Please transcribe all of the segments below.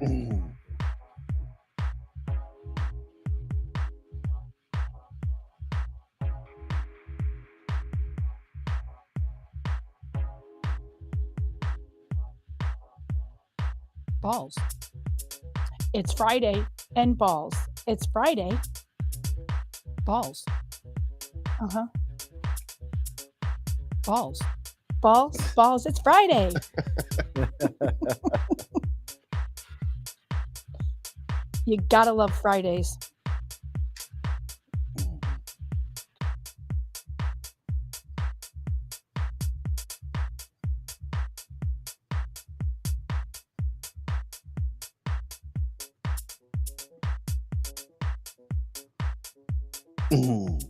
Mm. Balls. It's Friday and balls. It's Friday. Balls. Uh-huh. Balls. Balls. Balls. It's Friday. You gotta love Fridays. Mm.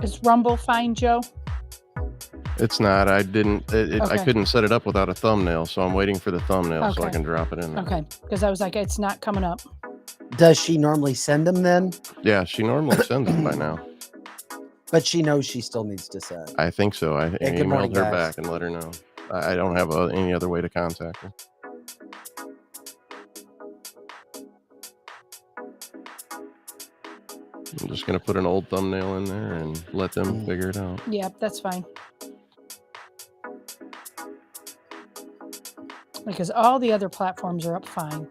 Is Rumble fine, Joe? It's not. I didn't. I Okay. couldn't set it up without a thumbnail, so I'm waiting for the thumbnail so I Okay. can drop it in there. Okay, because I was like, it's not coming up. Does she normally send them then? Yeah, she normally sends them by now. But she knows she still needs to send. I think so. I Hey, good morning, emailed her guys. back and let her know. I don't have any other way to contact her. I'm just gonna put an old thumbnail in there and let them figure it out. Yep, that's fine. Because all the other platforms are up fine.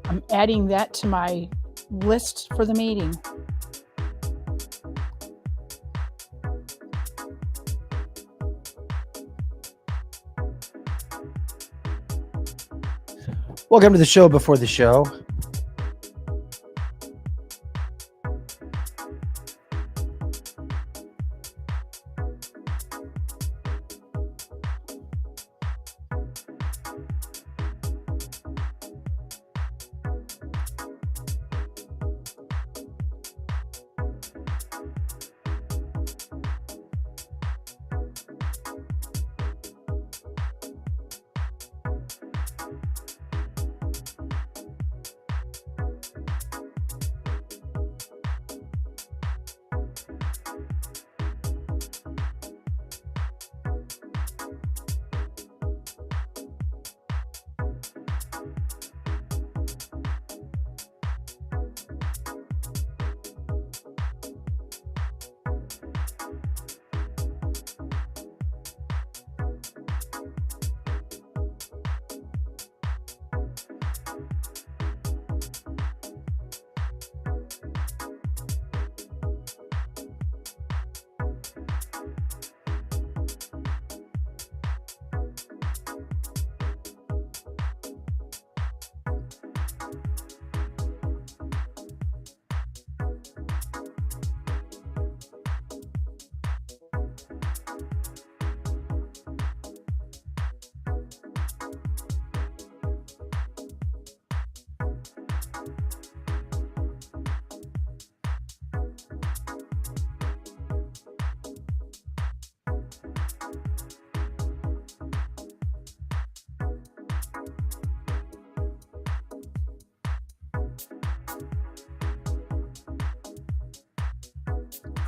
I'm adding that to my list for the meeting. Welcome to the show before the show.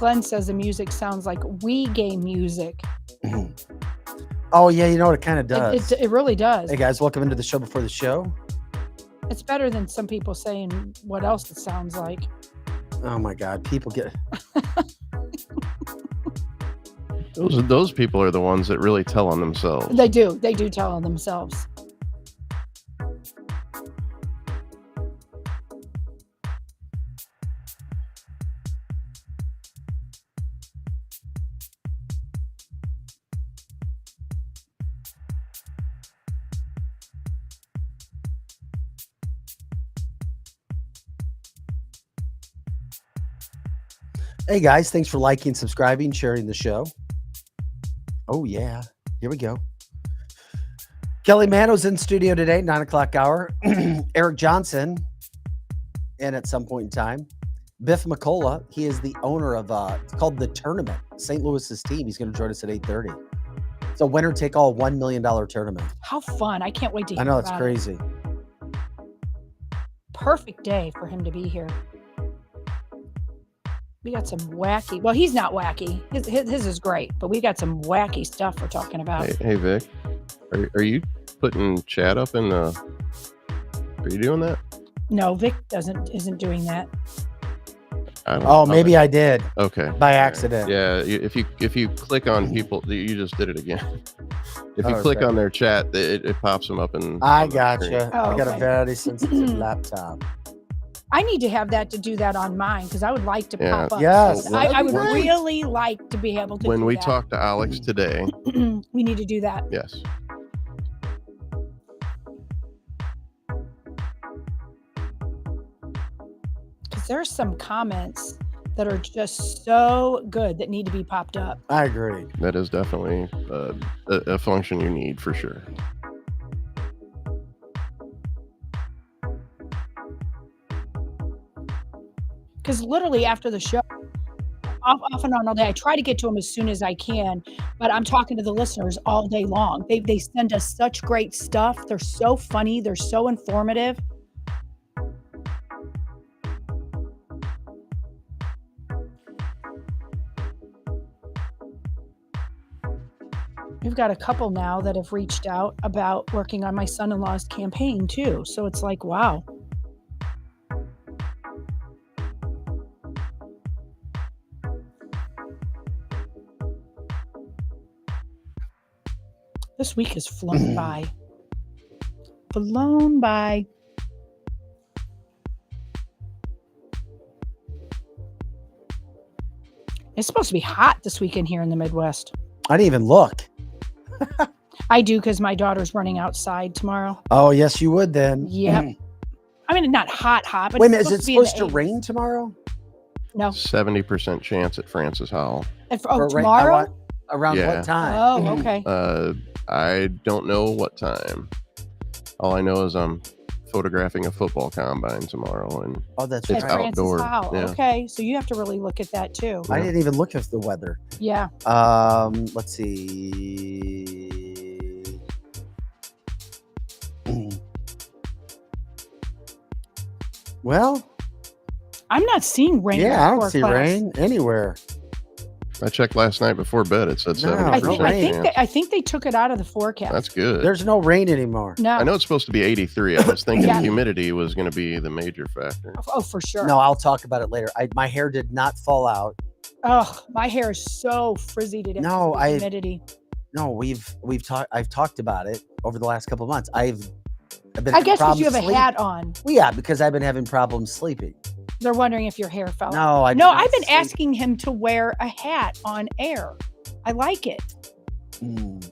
Glenn says the music sounds like Wii game music. Oh, yeah, you know what? It kind of does. It really does. Hey, guys, welcome into the show before the show. It's better than some people saying what else it sounds like. Oh, my God. People get... Those people are the ones that really tell on themselves. They do. They do tell on themselves. Hey, guys, thanks for liking, subscribing, sharing the show. Oh, yeah. Here we go. Kelly Mano's in studio today, 9 o'clock hour. Eric Johnson, and at some point in time, Biff McCullough. He is the owner of, it's called The Tournament, St. Louis's team. He's going to join us at 8:30. It's a winner-take-all $1 million tournament. How fun. I can't wait to hear I know, it's about crazy. it. Perfect day for him to be here. We got some wacky, well, he's not wacky. His is great, but we got some wacky stuff we're talking about. Hey Vic, are you putting chat up in the? Are you doing that? No, Vic isn't doing that. Oh, maybe I did. Okay. By accident. Yeah, if you click on people, you just did it again. If you click okay. on their chat, it pops them up. And I gotcha. Oh, I got a okay. very sensitive laptop. I need to have that to do that on mine because I would like to Yeah. pop up. Yes. I would Great. really like to be able to When do we that. talk to Alex today, we need to do that. yes. Because there's some comments that are just so good that need to be popped up. I agree. That is definitely a function you need for sure. Because literally after the show, off and on all day, I try to get to them as soon as I can, but I'm talking to the listeners all day long. They send us such great stuff. They're so funny. They're so informative. We've got a couple now that have reached out about working on my son-in-law's campaign too. So it's like, wow. This week has flown by. Blown by. It's supposed to be hot this weekend here in the Midwest. I didn't even look. I do because my daughter's running outside tomorrow. Oh, yes, you would then. Yep. I mean, not hot, but Wait a it's minute, is it be in the supposed to 80s. rain tomorrow? No. 70% chance at Francis Howell. For rain- Tomorrow? Around Yeah. what time? Oh, okay. I don't know what time. All I know is I'm photographing a football combine tomorrow, and Oh, that's It's At right. Francis outdoor, Howell. yeah. Okay, so you have to really look at that too. I didn't even look at the weather. Yeah. Let's see. Well, I'm not seeing rain. yeah, I don't before see class. rain anywhere. I checked last night before bed. It said No, 70%. I think they took it out of the forecast. That's good. There's no rain anymore. No. I know it's supposed to be 83. I was thinking Yeah. humidity was going to be the major factor. Oh, for sure. No, I'll talk about it later. My hair did not fall out. Oh, my hair is so frizzy today. No, because of the humidity. No, I've talked about it over the last couple of months. I've been I having guess because you have problems a hat on. Well, yeah, because I've been having problems sleeping. They're wondering if your hair fell out. No, I No, do not I've been sleep. asking him to wear a hat on air. I like it. Mm.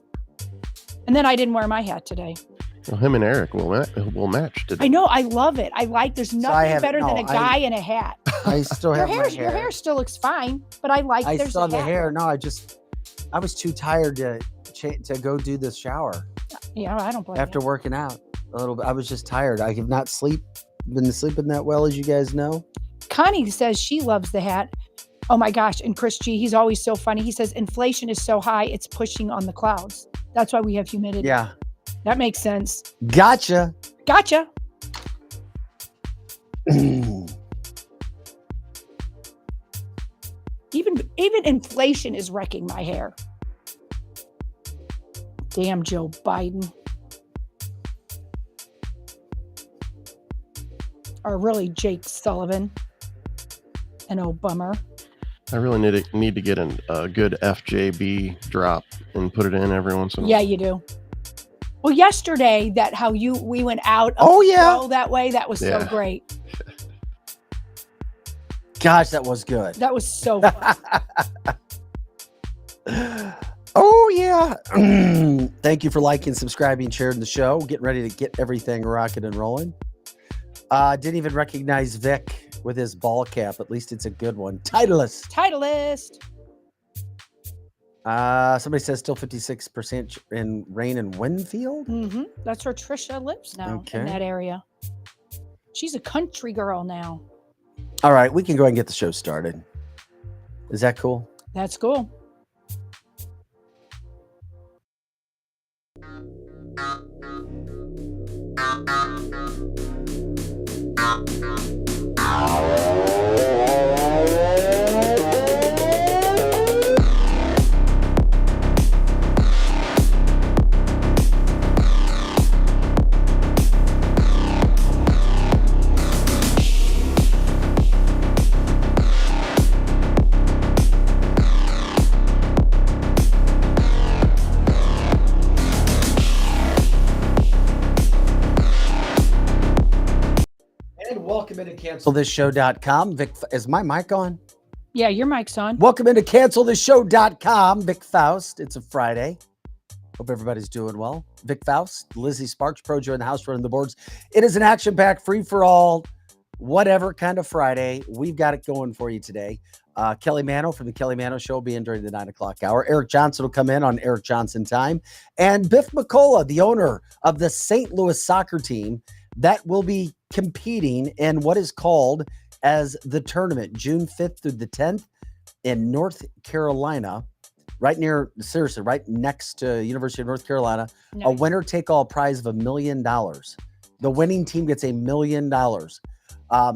And then I didn't wear my hat today. Well, him and Eric will match today. I know. I love it. There's I nothing have- better than no, a guy in a hat. I still Your have hair, your hair still looks fine, but I like I there's saw a the hat. hair. No, I was too tired to go do the shower Yeah, I don't blame after working out a little bit. I was just tired. I have not been sleeping that well, as you guys know. Connie says she loves the hat. Oh my gosh. And Chris G, he's always so funny. He says inflation is so high, it's pushing on the clouds. That's why we have humidity. Yeah. That makes sense. Gotcha. Gotcha. Even inflation is wrecking my hair. Damn Joe Biden. Or really Jake Sullivan. An old bummer. I really need to get a good FJB drop and put it in every once in a while. Yeah, you do. Well, yesterday, we went out that way, that was so great. Gosh, that was good. That was so fun. Oh, yeah. Thank you for liking, subscribing, sharing the show. Getting ready to get everything rocking and rolling. Didn't even recognize Vic with his ball cap. At least it's a good one. Titleist. Somebody says still 56% in rain and Winfield. Mm-hmm. That's where Trisha lives now, in that area. She's a country girl now. All right, we can go ahead and get the show started. Is that cool? That's cool. Welcome into CancelThisShow.com. Vic, is my mic on? Yeah, your mic's on. Welcome into CancelThisShow.com. Vic Faust. It's a Friday. Hope everybody's doing well. Vic Faust, Lizzie Sparks, Projo in the house running the boards. It is an action-packed, free-for-all, whatever kind of Friday. We've got it going for you today. Kelly Mano from the Kelly Mano Show will be in during the 9 o'clock hour. Eric Johnson will come in on Eric Johnson time. And Biff McCullough, the owner of the St. Louis soccer team, that will be competing in what is called as the tournament, June 5th through the 10th in North Carolina, right next to University of North Carolina. Nice. A winner-take-all prize of $1 million. The winning team gets $1 million.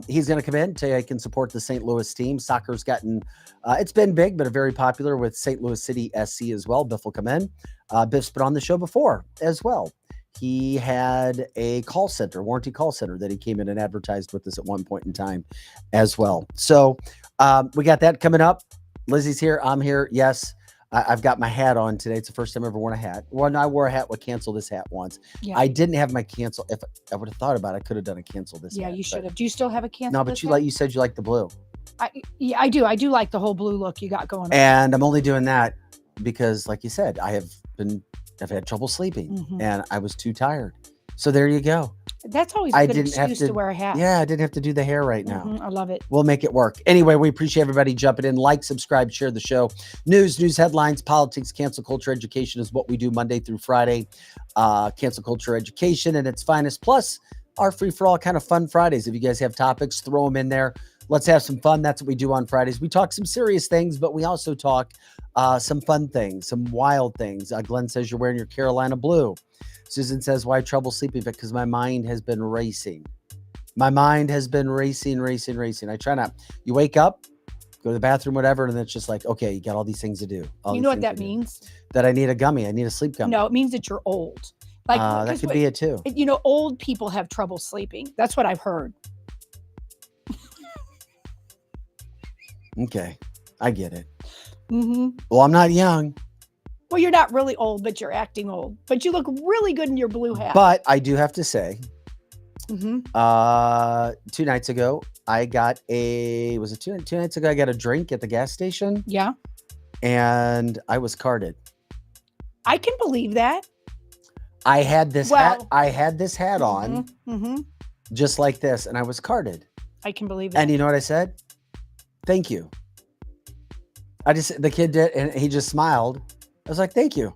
He's going to come in, tell you I can support the St. Louis team. Soccer's gotten, it's been big, but very popular with St. Louis City SC as well. Biff will come in. Biff's been on the show before as well. He had a warranty call center that he came in and advertised with us at one point in time as well. So we got that coming up. Lizzie's here. I'm here. Yes, I've got my hat on today. It's the first time I've ever worn a hat. Well, I wore a hat with Cancel This hat once. Yeah. I didn't have my cancel. If I would have thought about it, I could have done a Cancel This hat. Yeah, you should have. Do you still have a Cancel No, but you said you like the blue. I do. I do like the whole blue look you got going on. And I'm only doing that because, like you said, I've had trouble sleeping and I was too tired. So there you go. That's always a good excuse to wear a hat. Yeah, I didn't have to do the hair right now. I love it. We'll make it work. Anyway, we appreciate everybody jumping in. Like, subscribe, share the show. News headlines, politics, cancel culture, education is what we do Monday through Friday. Cancel culture education and its finest. Plus, our free-for-all kind of fun Fridays. If you guys have topics, throw them in there. Let's have some fun. That's what we do on Fridays. We talk some serious things, but we also talk some fun things, some wild things. Glenn says you're wearing your Carolina blue. Susan says, why trouble sleeping? Because my mind has been racing. My mind has been racing. I try not. You wake up, go to the bathroom, whatever, and then it's just like, okay, you got all these things to do. You know what that means? That I need a gummy. I need a sleep gummy. No, it means that you're old. Like that could be it too. Old people have trouble sleeping. That's what I've heard. Okay, I get it. Well, I'm not young. Well, you're not really old, but you're acting old. But you look really good in your blue hat. But I do have to say, 2 nights ago, I got two nights ago, I got a drink at the gas station. Yeah. And I was carded. I can believe that. I had this hat. I had this hat on, just like this, and I was carded. I can believe that. And you know what I said? Thank you. The kid did, and he just smiled. I was like, thank you.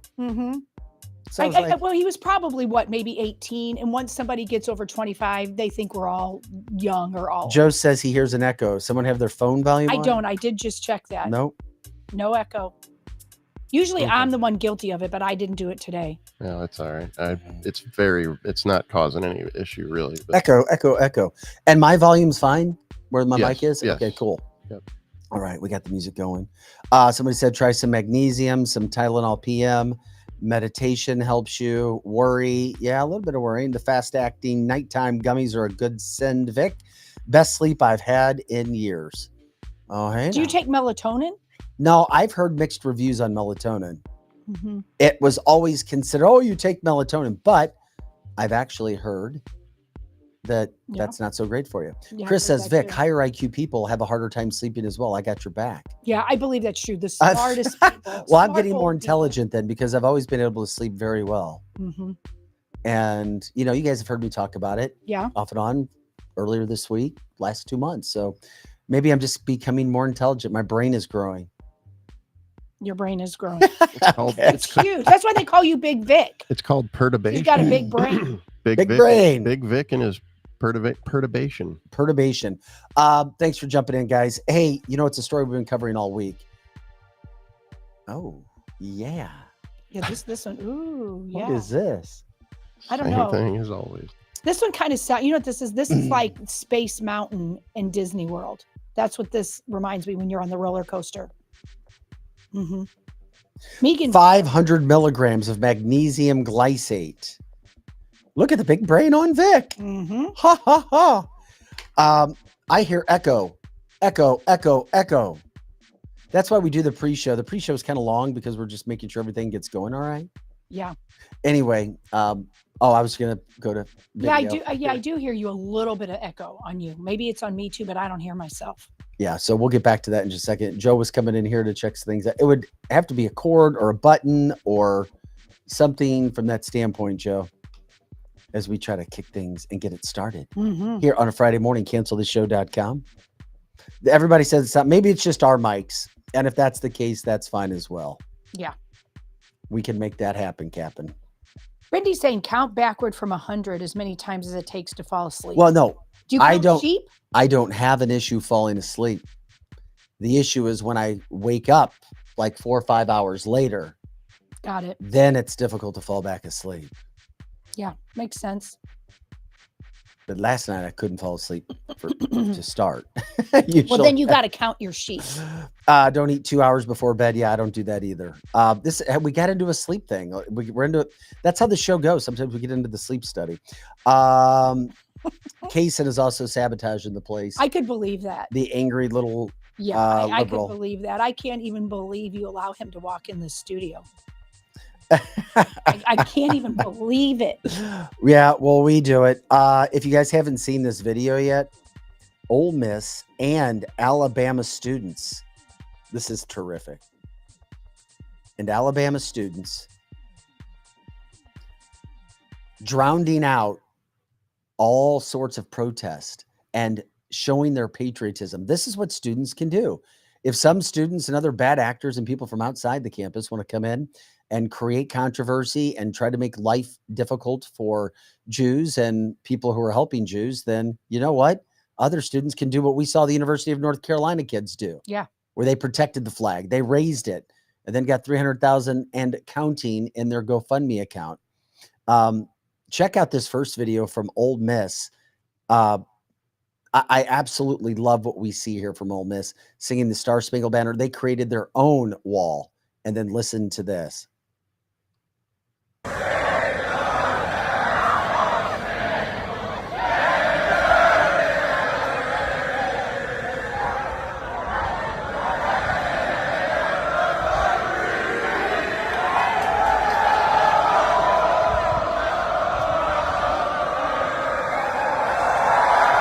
So well, he was probably maybe 18. And once somebody gets over 25, they think we're all young or all. Joe says he hears an echo. Someone have their phone volume on? I don't. I did just check that. Nope. No echo. Usually I'm the one guilty of it, but I didn't do it today. No, it's all right. It's not causing any issue really. But... Echo. And my volume's fine where my mic is? Yes. Okay, cool. Yep. All right, we got the music going. Somebody said try some magnesium, some Tylenol PM. Meditation helps you. Worry, yeah, a little bit of worrying. The fast-acting nighttime gummies are a good send, Vic. Best sleep I've had in years. Oh, hey. Do you now. take melatonin? No, I've heard mixed reviews on melatonin. Mm-hmm. It was always considered, oh, you take melatonin, but I've actually heard that Yeah. that's not so great for you. Yeah, I've Chris heard says, that Vic, too. higher IQ people have a harder time sleeping as well. I got your back. Yeah, I believe that's true. The smartest people. Well, I'm smart getting more old people. intelligent then because I've always been able to sleep very well. Mm-hmm. And, you know, you guys have heard me talk about it Yeah. off and on earlier this week, last 2 months. So maybe I'm just becoming more intelligent. My brain is growing. Your brain is growing. It's called, Okay. It's huge. That's why they call you Big Vic. it's called perturbation. He's got a big brain. Big Vic, brain. Big Vic and his perturbation. Perturbation. Thanks for jumping in, guys. Hey, you know, it's a story we've been covering all week. Oh, yeah. Yeah, this one. Ooh, yeah. What is this? I don't Same know. thing as always. This one kind of sounds. You know what this is? This is like Space Mountain in Disney World. That's what this reminds me when you're on the roller coaster. Mm-hmm. Megan, 500 milligrams of magnesium glycate. Look at the big brain on Vic. Mm-hmm. Ha ha ha. I hear echo, echo, echo, echo. That's why we do the pre-show. The pre-show is kind of long because we're just making sure everything gets going all right. Yeah. Anyway, I was gonna go to video. Yeah, I do. Yeah, I do hear you a little bit of echo on you. Maybe it's on me too, but I don't hear myself. Yeah, so we'll get back to that in just a second. Joe was coming in here to check some things. It would have to be a cord or a button or something from that standpoint, Joe, as we try to kick things and get it started Mm-hmm. here on a Friday morning. CancelTheShow.com. Everybody says it's not. Maybe it's just our mics, and if that's the case, that's fine as well. Yeah. We can make that happen, Captain. Brendy's saying count backward from 100 as many times as it takes to fall asleep. Well, no, do you I count don't- sheep? I don't have an issue falling asleep. The issue is when I wake up like 4 or 5 hours later, Got it. then it's difficult to fall back asleep. Yeah, makes sense. But last night I couldn't fall asleep to start. Well, then you got to count your sheep. Don't eat 2 hours before bed. Yeah, I don't do that either. We got into a sleep thing. We're into it. That's how the show goes. Sometimes we get into the sleep study. Kaysen is also sabotaging the place. I could believe that. The angry little. Yeah, I could liberal. believe that. I can't even believe you allow him to walk in the studio. I can't even believe it. Yeah, well, we do it. If you guys haven't seen this video yet, Ole Miss and Alabama students. This is terrific. And Alabama students drowning out all sorts of protest and showing their patriotism. This is what students can do. If some students and other bad actors and people from outside the campus want to come in and create controversy and try to make life difficult for Jews and people who are helping Jews, then you know what? Other students can do what we saw the University of North Carolina kids do. Yeah. Where they protected the flag, they raised it, and then got 300,000 and counting in their GoFundMe account. Check out this first video from Ole Miss. I absolutely love what we see here from Ole Miss singing the Star Spangled Banner. They created their own wall, and then listen to this.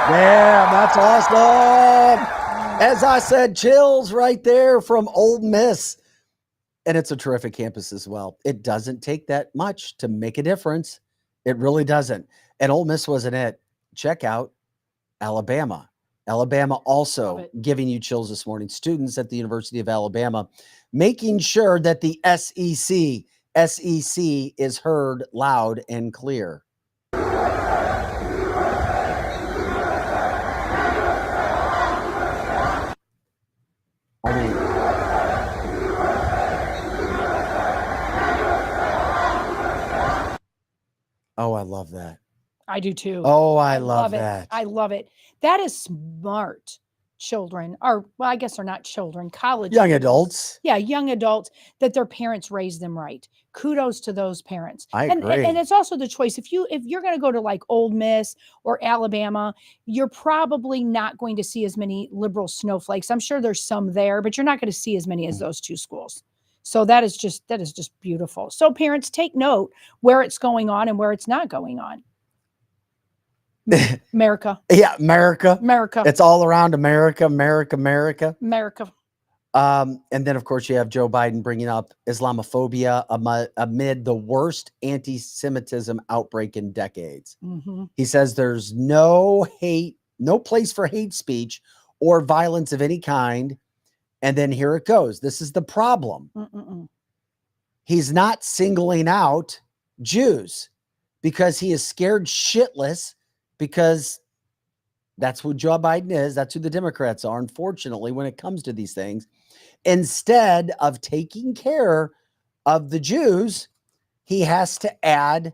Yeah, that's awesome. As I said, chills right there from Ole Miss. And it's a terrific campus as well. It doesn't take that much to make a difference. It really doesn't. And Ole Miss wasn't it. Check out Alabama. Alabama also giving you chills this morning. Students at the University of Alabama making sure that the SEC is heard loud and clear. I mean, oh, I love that. I do too. Oh, I love that. I love it. That is smart. children, or well, I guess they're not children, college Young students. adults. Yeah, young adults, that their parents raised them right. Kudos to those parents. I And agree. it's also the choice. If you're going to go to like Ole Miss or Alabama, you're probably not going to see as many liberal snowflakes. I'm sure there's some there, but you're not going to see as many as those two schools. So that is just beautiful. So parents, take note where it's going on and where it's not going on. America. Yeah, America. America. It's all around America, America, America. America. And then, of course, you have Joe Biden bringing up Islamophobia amid the worst anti-Semitism outbreak in decades. Mm-hmm. He says there's no place for hate speech or violence of any kind. And then here it goes. This is the problem. Mm-mm-mm. He's not singling out Jews because he is scared shitless, because that's who Joe Biden is. That's who the Democrats are, unfortunately, when it comes to these things. Instead of taking care of the Jews, he has to add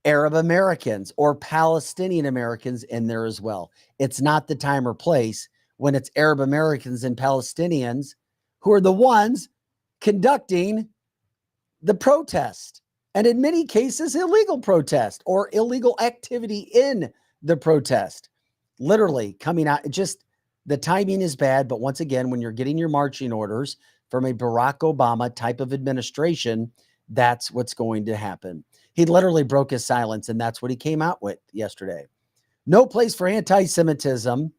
Arab Americans or Palestinian Americans in there as well. It's not the time or place when it's Arab Americans and Palestinians who are the ones conducting the protest, and in many cases, illegal protest or illegal activity in the protest. Literally coming out, just the timing is bad. But once again, when you're getting your marching orders from a Barack Obama type of administration, that's what's going to happen. He literally broke his silence, and that's what he came out with yesterday. No place for anti-Semitism.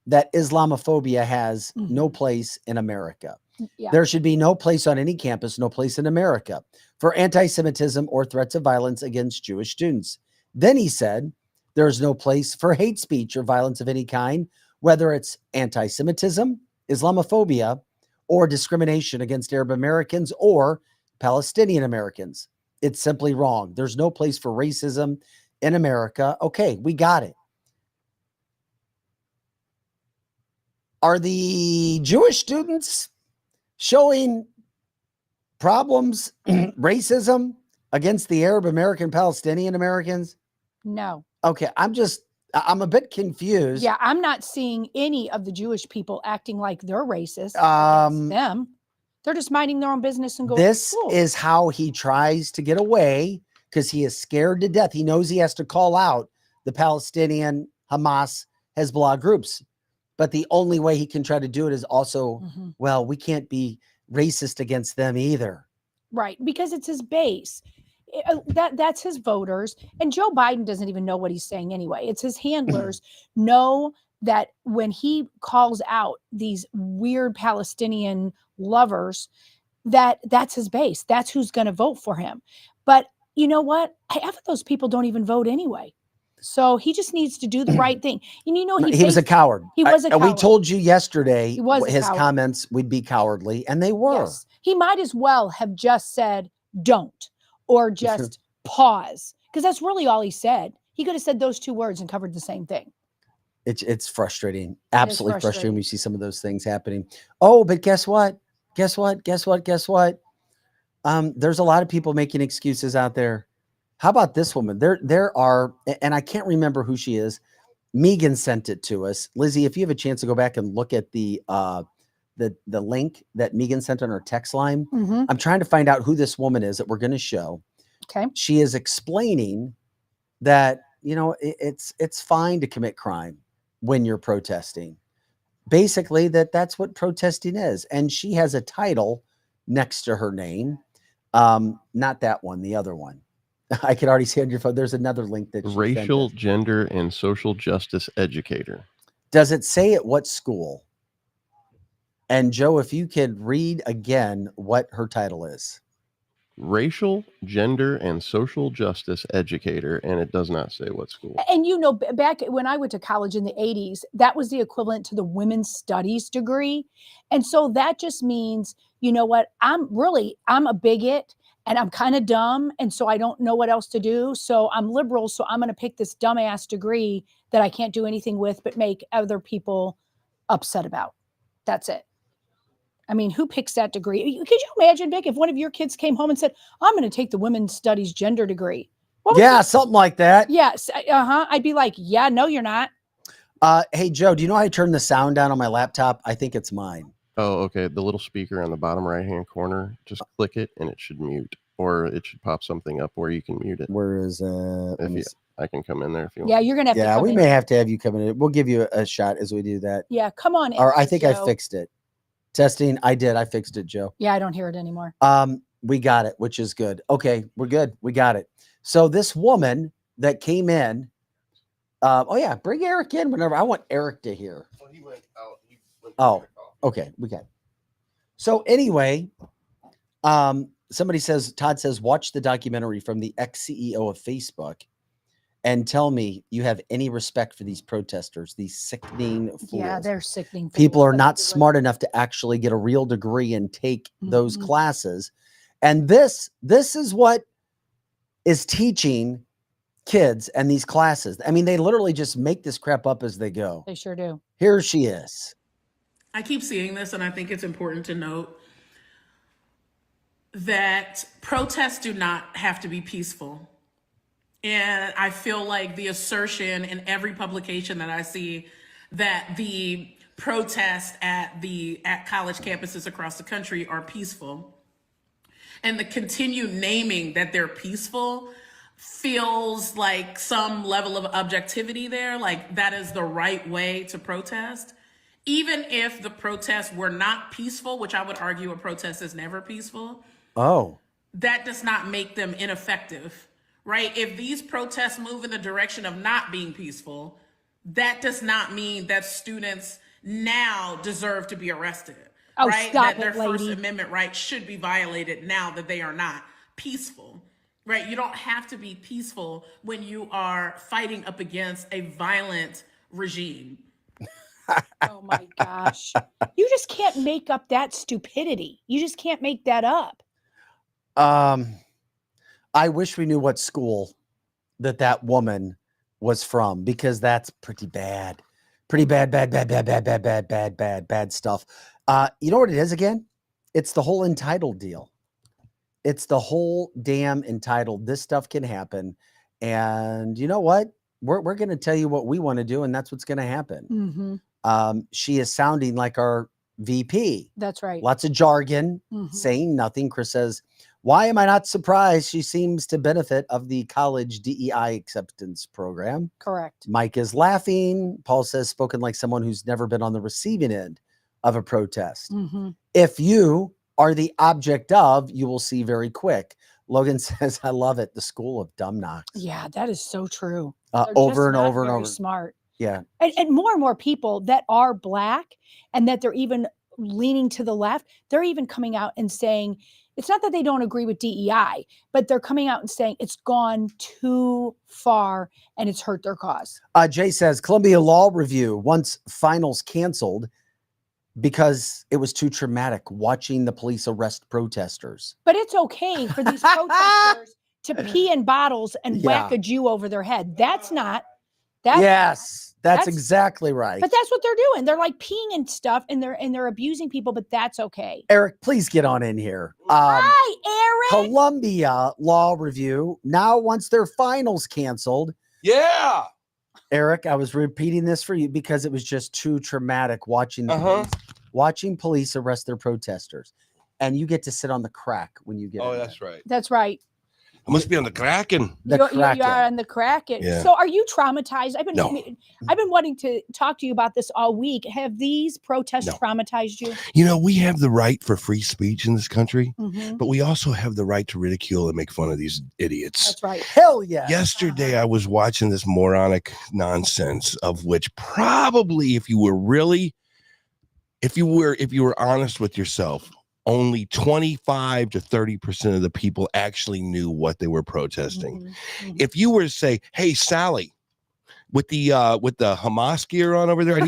That Islamophobia has no place in America. Yeah. There should be no place on any campus, no place in America for anti-Semitism or threats of violence against Jewish students. Then he said, there's no place for hate speech or violence of any kind, whether it's anti-Semitism, Islamophobia, or discrimination against Arab Americans or Palestinian Americans. It's simply wrong. There's no place for racism in America. Okay, we got it. Are the Jewish students showing problems, racism against the Arab American, Palestinian Americans? No. Okay, I'm a bit confused. Yeah, I'm not seeing any of the Jewish people acting like they're racist against them. They're just minding their own business and going to school. This is how he tries to get away, because he is scared to death. He knows he has to call out the Palestinian, Hamas, Hezbollah groups. But the only way he can try to do it is also, well, we can't be racist against them either. Right, because it's his base. That's his voters. And Joe Biden doesn't even know what he's saying anyway. It's his handlers know that when he calls out these weird Palestinian lovers, that's his base. That's who's going to vote for him. But you know what? Half of those people don't even vote anyway. So he just needs to do the right thing. And you know, he was a coward. He was a coward. We told you yesterday his coward. comments would be cowardly, and they were. Yes. He might as well have just said, don't, or just pause, because that's really all he said. He could have said those two words and covered the same thing. It's frustrating. Absolutely frustrating when you see some of those things happening. Oh, but guess what? Guess what? There's a lot of people making excuses out there. How about this woman? There are, and I can't remember who she is. Megan sent it to us. Lizzie, if you have a chance to go back and look at the link that Megan sent on her text line, I'm trying to find out who this woman is that we're going to show. Okay. She is explaining that, it's fine to commit crime when you're protesting. Basically, that's what protesting is. And she has a title next to her name. Not that one, the other one. I can already see on your phone. There's another link that racial, gender, and social justice educator. Does it say at what school? And Joe, if you could read again what her title is. Racial, gender, and social justice educator, and it does not say what school. And back when I went to college in the 80s, that was the equivalent to the women's studies degree. And so that just means, you know what, I'm a bigot. And I'm kind of dumb, and so I don't know what else to do. So I'm liberal, so I'm going to pick this dumbass degree that I can't do anything with but make other people upset about. That's it. I mean, who picks that degree? Could you imagine, Vic, if one of your kids came home and said, I'm going to take the women's studies gender degree? Yeah, something like that. Yes. I'd be like, yeah, no, you're not. Hey, Joe, do you know how I turn the sound down on my laptop? I think it's mine. Oh, okay. The little speaker on the bottom right-hand corner, just click it and it should mute. Or it should pop something up where you can mute it. Where is it? I can come in there if you want. Yeah, you're gonna have to. Yeah, come we in. may have to have you come in. We'll give you a shot as we do that. Yeah, come on in. Or I think Joe. I fixed it. Testing. I did. I fixed it, Joe. Yeah, I don't hear it anymore. We got it, which is good. Okay, we're good. We got it. So this woman that came in. Oh yeah, bring Eric in whenever. I want Eric to hear. Well, he went out. Oh, okay, we got it. So anyway, somebody says, Todd says, watch the documentary from the ex-CEO of Facebook and tell me you have any respect for these protesters, these sickening fools. Yeah, they're sickening. People are not smart enough to actually get a real degree and take those Mhm. classes. And this is what is teaching kids and these classes. I mean, they literally just make this crap up as they go. They sure do. Here she is. I keep seeing this, and I think it's important to note that protests do not have to be peaceful. And I feel like the assertion in every publication that I see that the protests at college campuses across the country are peaceful, and the continued naming that they're peaceful feels like some level of objectivity there, like that is the right way to protest. Even if the protests were not peaceful, which I would argue a protest is never peaceful, Oh, that does not make them ineffective, right? If these protests move in the direction of not being peaceful, that does not mean that students now deserve to be arrested, Oh, right? stop That their it, lady. First Amendment rights should be violated now that they are not peaceful, right? You don't have to be peaceful when you are fighting up against a violent regime. Oh my gosh. You just can't make up that stupidity. You just can't make that up. I wish we knew what school that woman was from, because that's pretty bad. Pretty bad stuff. You know what it is again? It's the whole entitled deal. It's the whole damn entitled. This stuff can happen. And you know what? We're going to tell you what we want to do, and that's what's going to happen. Mm-hmm. She is sounding like our VP. That's right. Lots of jargon, Mhm. saying nothing. Chris says, why am I not surprised? She seems to benefit of the college DEI acceptance program. Correct. Mike is laughing. Paul says, spoken like someone who's never been on the receiving end of a protest. Mm-hmm. If you are the object of, you will see very quick. Logan says, I love it. The school of dumb knocks. Yeah, that is so true. They're Over just and not over and very over. smart. Yeah. And more people that are Black and that they're even leaning to the left, they're even coming out and saying, it's not that they don't agree with DEI, but they're coming out and saying it's gone too far and it's hurt their cause. Jay says, Columbia Law Review once finals canceled because it was too traumatic watching the police arrest protesters. But it's okay for these protesters to pee in bottles and whack Yeah. a Jew over their head. That's not. That's Yes, that's that's- exactly right. But that's what they're doing. They're like peeing and stuff, and they're abusing people. But that's okay. Eric, please get on in here. Hi, Eric. Columbia Law Review now wants their finals canceled. Yeah. Eric, I was repeating this for you because it was just too traumatic watching watching police arrest their protesters. And you get to sit on the crack when you get Oh, in that's there. right. That's right. I must be on the Kraken. The You Kraken. are on the Kraken. Yeah. So are you traumatized? I've been No. wanting to talk to you about this all week. Have these protests No. traumatized you? You know, we have the right for free speech in this country, Mhm. but we also have the right to ridicule and make fun of these idiots. That's right. Hell yeah. Yesterday, I was watching this moronic nonsense of which probably, if you were honest with yourself, only 25 to 30% of the people actually knew what they were protesting. Mhm. Mhm. If you were to say, "Hey, Sally, with the Hamas gear on over there, I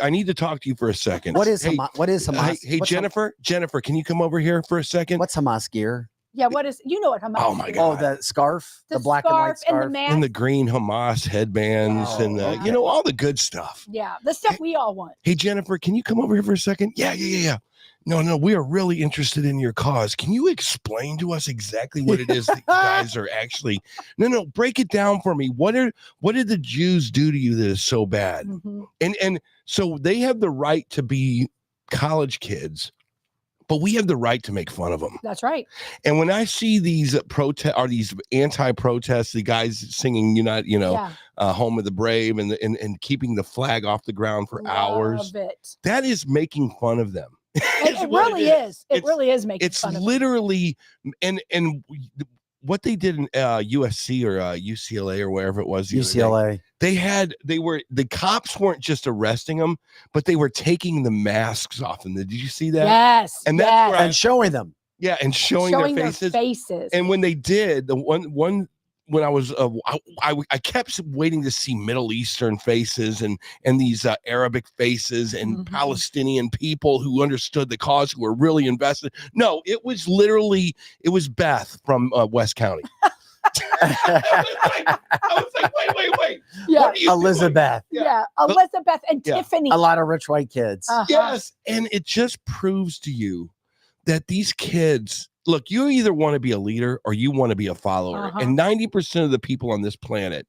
need to talk to you for a second." What is hey, Hamas? What is Hamas? Hey, What's Jennifer, can you come over here for a second? What's Hamas gear? Yeah. What is? You know what Hamas? Oh my is. God. Oh, the scarf, the black and white scarf and scarf. the mask. And the green Hamas headbands Oh, and okay. all the good stuff. Yeah, the stuff we all want. Hey, Jennifer, can you come over here for a second? Yeah. No, we are really interested in your cause. Can you explain to us exactly what it is that you guys are actually? No, break it down for me. What did the Jews do to you that is so bad? Mhm. And so they have the right to be college kids, but we have the right to make fun of them. That's right. And when I see these these anti-protests, the guys singing Yeah. Home of the Brave and keeping the flag off the ground for hours, Love it. that is making fun of them. It really is. It really is making It's fun of them. literally and what they did in USC or UCLA or wherever it was. UCLA. The cops weren't just arresting them, but they were taking the masks off them. Did you see that? Yes. And that's where And showing them. Yeah, and showing their faces. And when they did, the one when I was I kept waiting to see Middle Eastern faces and these Arabic faces and Palestinian people who understood the cause, who were really invested. No, it was Beth from West County. I was like, wait. Yeah, Elizabeth. Yeah, Elizabeth and Tiffany. A lot of rich white kids. Yes, and it just proves to you that these kids. Look, you either want to be a leader or you want to be a follower. And 90% of the people on this planet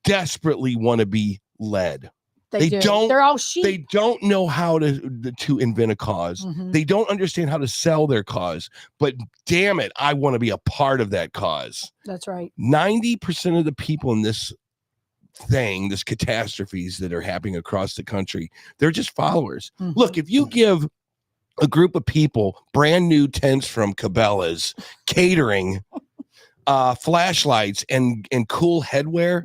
desperately want to be led. They don't. They're all sheep. They don't know how to invent a cause. They don't understand how to sell their cause. But damn it, I want to be a part of that cause. That's right. 90% of the people in this catastrophes that are happening across the country, they're just followers. Look, if you give a group of people brand new tents from Cabela's, catering, flashlights, and cool headwear,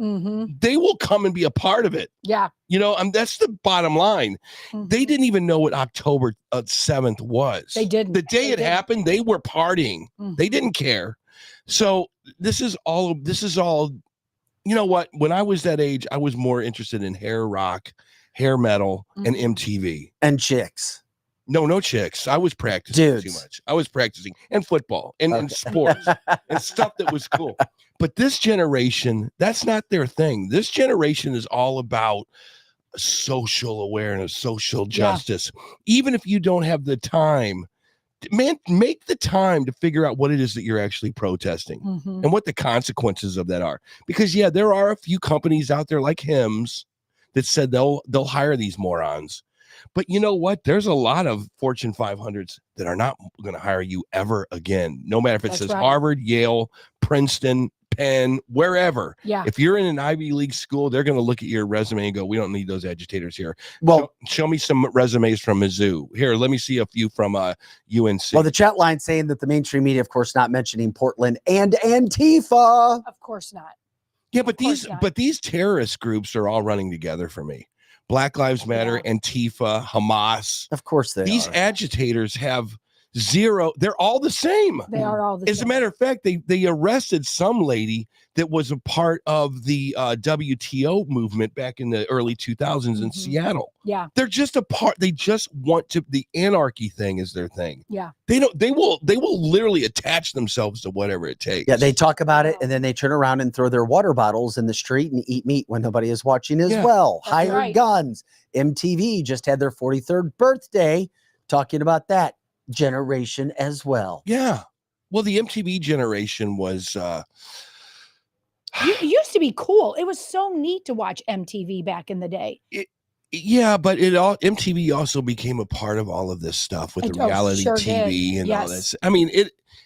they will come and be a part of it. Yeah. That's the bottom line. They didn't even know what October 7th was. They didn't. The day it happened, they were partying. They didn't care. So this is all, you know what? When I was that age, I was more interested in hair rock, hair metal, and MTV. And chicks. No chicks. I was practicing too much. I was practicing and football and sports and stuff that was cool. But this generation, that's not their thing. This generation is all about social awareness, social justice. Even if you don't have the time, man, make the time to figure out what it is that you're actually protesting and what the consequences of that are. Because there are a few companies out there like Hims that said they'll hire these morons. But you know what? There's a lot of Fortune 500s that are not going to hire you ever again, no matter if it says Harvard, Yale, Princeton, Penn, wherever. Yeah. If you're in an Ivy League school, they're going to look at your resume and go, we don't need those agitators here. Well, show me some resumes from Mizzou. Here, let me see a few from UNC. Well, the chat line saying that the mainstream media, of course, not mentioning Portland and Antifa. Of course not. Yeah, but these terrorist groups are all running together for me. Black Lives Matter, Antifa, Hamas. Of course these agitators have zero. They're all the same. They are all the same. As a matter of fact, they arrested some lady that was a part of the WTO movement back in the early 2000s in Seattle. Yeah. They're just a part. They just want to. The anarchy thing is their thing. Yeah. They will literally attach themselves to whatever it takes. Yeah, they talk about it and then they turn around and throw their water bottles in the street and eat meat when nobody is watching as well. That's Hired guns. MTV just had their 43rd birthday talking about that generation as well. Yeah. Well, the MTV generation was it used to be cool. It was so neat to watch MTV back in the day. Yeah, but MTV also became a part of all of this stuff with the reality TV and all this. I mean,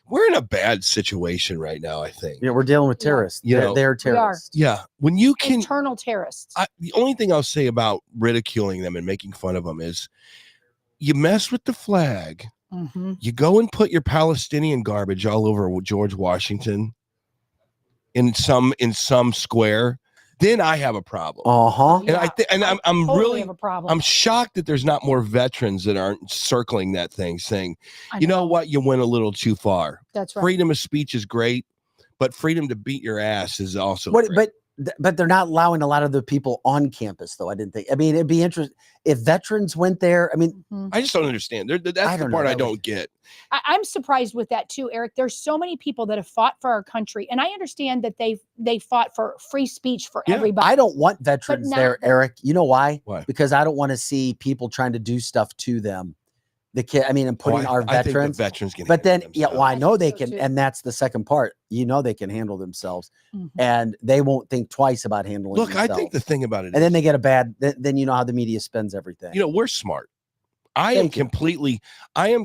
we're in a bad situation right now, I think. Yeah, we're dealing with terrorists. They're terrorists. Yeah. When you can internal terrorists. The only thing I'll say about ridiculing them and making fun of them is you mess with the flag. You go and put your Palestinian garbage all over George Washington in some square, then I have a problem. And I'm totally really have a problem. I'm shocked that there's not more veterans that aren't circling that thing saying, you know what, you went a little too far. That's right. Freedom of speech is great, but freedom to beat your ass is also great. But they're not allowing a lot of the people on campus, though. I didn't think. I mean, it'd be interesting if veterans went there. I mean, I just don't understand. That's the part I don't get. I'm surprised with that too, Eric. There's so many people that have fought for our country, and I understand that they fought for free speech for everybody. I don't want veterans there, Eric. You know why? Why? Because I don't want to see people trying to do stuff to them the kid. I mean, and putting our I think the veterans. veterans can But then, handle yeah, well, themselves. I know they so can, too. and that's the second part. You know, they can handle themselves, Mhm. and they won't think twice about handling. Look, themselves. I think the thing about it and then is, they get a bad. Then you know how the media spends everything. you know, we're smart. I am Thank you. completely,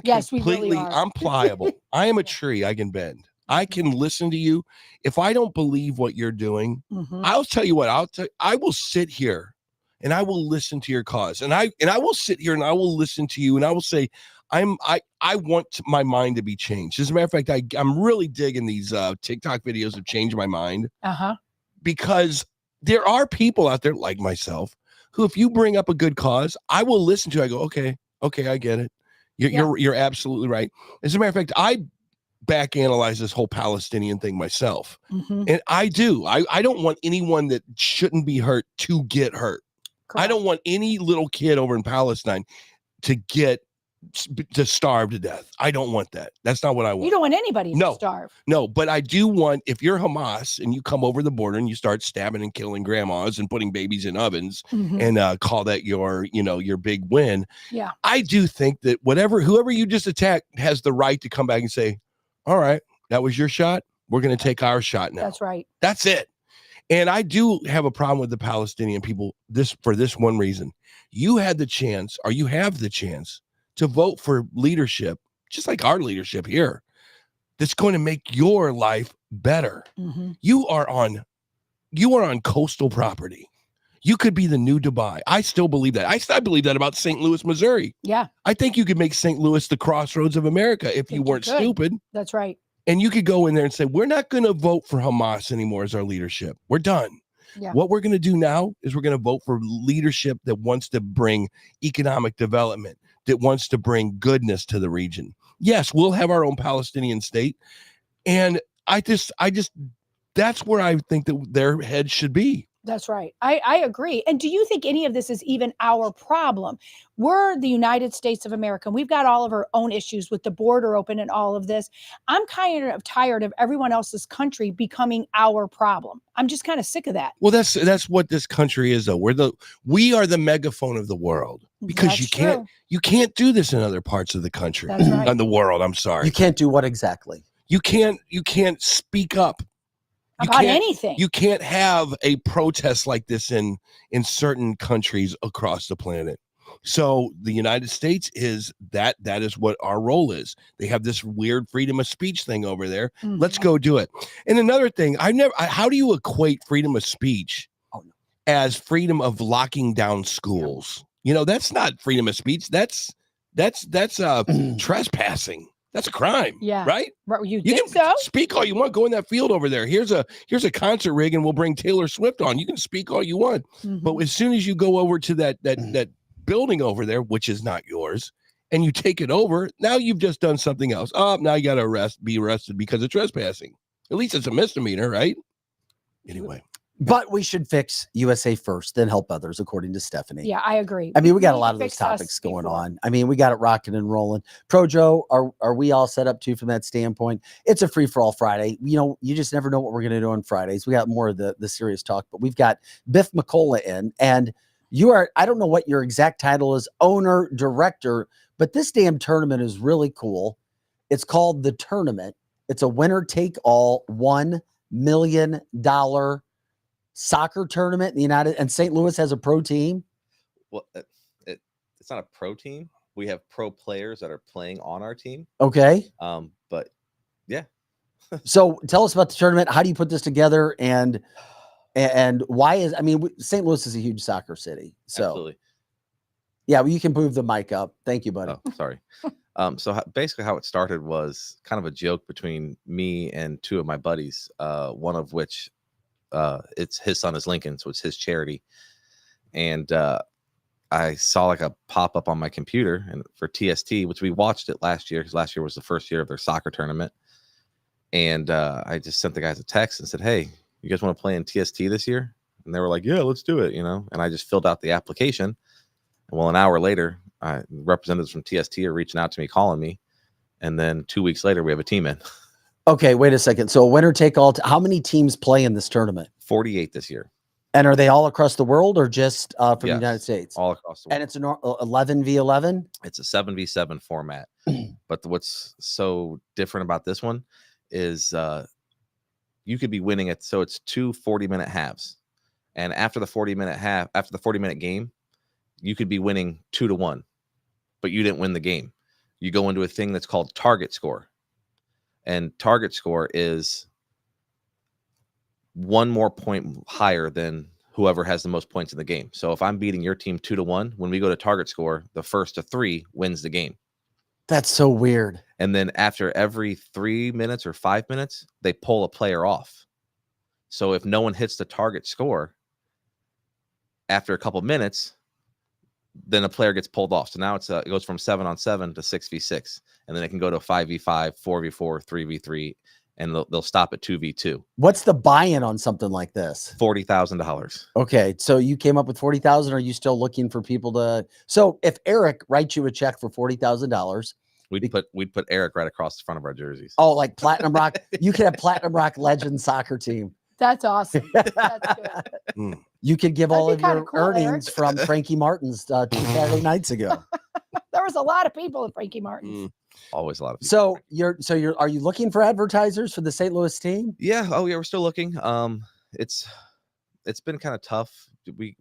Yes, we really completely, are. I'm pliable. I am a tree. I can bend. I can listen to you. If I don't believe what you're doing, Mhm. I'll tell you what, I will sit here and I will listen to your cause. And I will sit here and I will listen to you and I will say, I want my mind to be changed. As a matter of fact, I'm really digging these TikTok videos of Change My Mind, because there are people out there like myself who, if you bring up a good cause, I will listen to. I go, okay, I get it. You're absolutely right. As a matter of fact, I back analyze this whole Palestinian thing myself, and I do. I don't want anyone that shouldn't be hurt to get hurt. Correct. I don't want any little kid over in Palestine to starve to death. I don't want that. That's not what I want. You don't want anybody to starve. No, but I do want, if you're Hamas and you come over the border and you start stabbing and killing grandmas and putting babies in ovens and call that your big win. Yeah. I do think that whoever you just attacked has the right to come back and say, all right, that was your shot. We're going to take our shot now. That's right. That's it. And I do have a problem with the Palestinian people for this one reason. You had the chance, or you have the chance, to vote for leadership, just like our leadership here, that's going to make your life better. You are on coastal property. You could be the new Dubai. I still believe that. I believe that about St. Louis, Missouri. Yeah. I think you could make St. Louis the crossroads of America if you weren't stupid. That's right. And you could go in there and say, we're not going to vote for Hamas anymore as our leadership. We're done. Yeah. What we're going to do now is we're going to vote for leadership that wants to bring economic development, that wants to bring goodness to the region. Yes, we'll have our own Palestinian state. And I just that's where I think that their head should be. That's right. I agree. And do you think any of this is even our problem? We're the United States of America. We've got all of our own issues with the border open and all of this. I'm kind of tired of everyone else's country becoming our problem. I'm just kind of sick of that. Well, that's what this country is, though. We are the megaphone of the world, because you can't do this in other parts of the country. That's right. On the world. I'm sorry. You can't do what exactly? You can't speak up about anything. You can't have a protest like this in certain countries across the planet. So the United States is that is what our role is. They have this weird freedom of speech thing over there. Let's go do it. And another thing, how do you equate freedom of speech as freedom of locking down schools? You know, that's not freedom of speech. That's trespassing. That's a crime. Yeah. Right? You can think so? Speak all you want. Go in that field over there. Here's a concert rig, and we'll bring Taylor Swift on. You can speak all you want. But as soon as you go over to that building over there, which is not yours, and you take it over, now you've just done something else. Oh, now you got to be arrested because of trespassing. At least it's a misdemeanor, right? Anyway. But we should fix USA first, then help others, according to Stephanie. Yeah, I agree. I mean, we got a lot of those topics going on. I mean, we got it rocking and rolling. Pro Joe, are we all set up too from that standpoint? It's a free-for-all Friday. You know, you just never know what we're going to do on Fridays. We got more of the serious talk, but we've got Biff McCullough in, and you are, I don't know what your exact title is, owner, director, but this damn tournament is really cool. It's called The Tournament. It's a winner-take-all $1 million soccer tournament in the United, and St. Louis has a pro team. Well, it's not a pro team. We have pro players that are playing on our team. Okay. But yeah. So tell us about the tournament. How do you put this together, and why is, I mean, St. Louis is a huge soccer city. So absolutely. Yeah, well, you can move the mic up. Thank you, buddy. Oh, sorry. So basically how it started was kind of a joke between me and two of my buddies, one of which it's his son is Lincoln, so it's his charity. And I saw like a pop-up on my computer and for TST, which we watched it last year, because last year was the first year of their soccer tournament. And I just sent the guys a text and said, hey, you guys want to play in TST this year? And they were like, yeah, let's do it, you know. And I just filled out the application. And well, an hour later, representatives from TST are reaching out to me, calling me. And then 2 weeks later, we have a team in. Okay, wait a second. So winner take all. How many teams play in this tournament? 48 this year. And are they all across the world or just from the Yes, United States? all across the world. And it's an 11v11? It's a 7v7 format. But what's so different about this one is you could be winning it. So it's 2 40-minute halves. And after the 40-minute game, you could be winning 2-1, but you didn't win the game. You go into a thing that's called target score. And target score is one more point higher than whoever has the most points in the game. So if I'm beating your team 2-1, when we go to target score, the first to 3 wins the game. That's so weird. And then after every 3 minutes or 5 minutes, they pull a player off. So if no one hits the target score after a couple minutes, then a player gets pulled off. So now it goes from 7-on-7 to 6v6, and then it can go to 5v5, 4v4, 3v3, and they'll stop at 2v2. What's the buy-in on something like this? $40,000. Okay, so you came up with 40,000. Are you still looking for people to? So if Eric writes you a check for $40,000, we'd put Eric right across the front of our jerseys. Oh, like Platinum Rock. You could have Platinum Rock Legends soccer team. That's awesome. That's good. You could give all of your cool, earnings Eric. from Frankie Martin's 2 Saturday nights ago. There was a lot of people at Frankie Martin's. Always a lot of people. So are you looking for advertisers for the St. Louis team? Yeah. Oh yeah, we're still looking. It's been kind of tough. We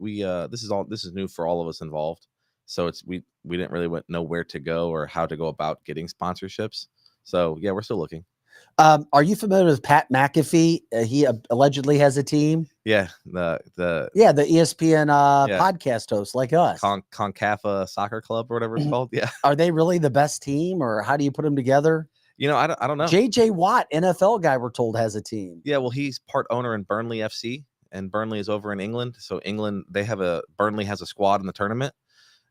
this is new for all of us involved. So we didn't really know where to go or how to go about getting sponsorships. So yeah, we're still looking. Are you familiar with Pat McAfee? He allegedly has a team. Yeah, the ESPN podcast host like us. Concafa Soccer Club or whatever it's called. Yeah. Are they really the best team, or how do you put them together? I don't know. JJ Watt, NFL guy, we're told, has a team. Yeah, well, he's part owner in Burnley FC, and Burnley is over in England. So England, Burnley has a squad in the tournament.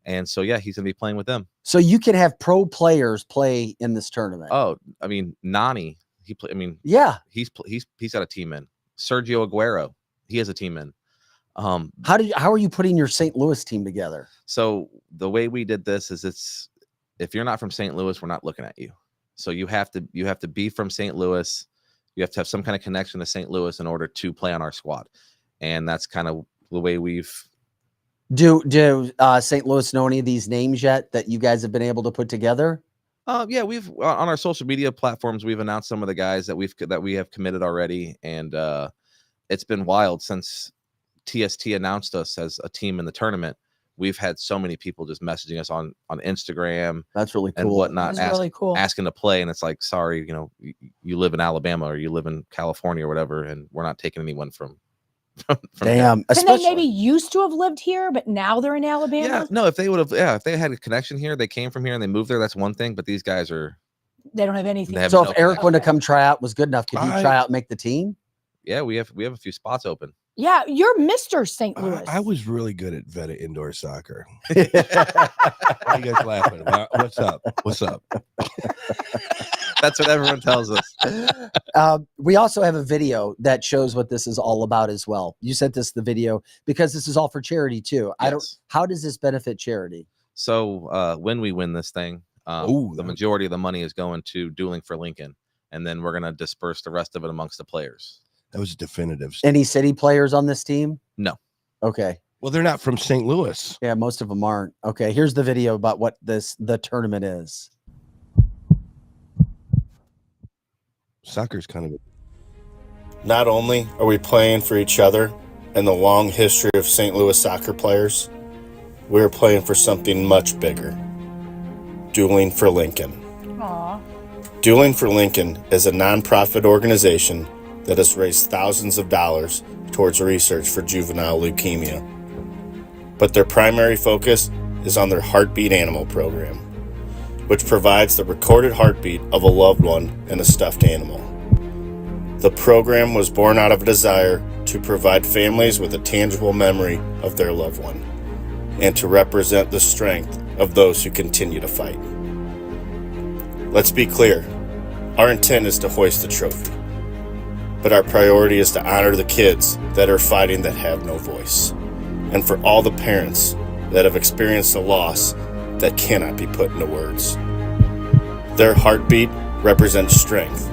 And so, yeah, he's going to be playing with them. So you can have pro players play in this tournament. Oh, I mean, Nani, he's got a team in. Sergio Aguero, he has a team in. How are you putting your St. Louis team together? So the way we did this is if you're not from St. Louis, we're not looking at you. So you have to be from St. Louis. You have to have some kind of connection to St. Louis in order to play on our squad. And that's kind of the way we've. Do St. Louis know any of these names yet that you guys have been able to put together? Yeah, we've on our social media platforms, we've announced some of the guys that we have committed already. And it's been wild since TST announced us as a team in the tournament. We've had so many people just messaging us on Instagram. That's really cool. And whatnot. That's really cool. Asking to play. And it's like, sorry, you live in Alabama or you live in California or whatever, and we're not taking anyone from Damn. And they maybe used to have lived here, but now they're in Alabama. Yeah, no, if they had a connection here, they came from here and they moved there, that's one thing. But these guys they don't have anything. So if Eric wanted to come try out was good enough, could you try out and make the team? Yeah, we have a few spots open. Yeah, you're Mr. St. Louis. I was really good at Veta indoor soccer. Why are you guys laughing? What's up? What's up? That's what everyone tells us. We also have a video that shows what this is all about as well. You sent us the video because this is all for charity too. Yes. How does this benefit charity? So when we win this thing, the majority of the money is going to Dueling for Lincoln, and then we're going to disperse the rest of it amongst the players. That was definitive. Any city players on this team? No. Okay. Well, they're not from St. Louis. Yeah, most of them aren't. Okay, here's the video about what the tournament is. Soccer's kind of. Not only are we playing for each other and the long history of St. Louis soccer players, we are playing for something much bigger. Dueling for Lincoln. Aww. Dueling for Lincoln is a nonprofit organization that has raised thousands of dollars towards research for juvenile leukemia. But their primary focus is on their Heartbeat Animal program, which provides the recorded heartbeat of a loved one and a stuffed animal. The program was born out of a desire to provide families with a tangible memory of their loved one and to represent the strength of those who continue to fight. Let's be clear, our intent is to hoist the trophy, but our priority is to honor the kids that are fighting that have no voice, and for all the parents that have experienced a loss that cannot be put into words. Their heartbeat represents strength,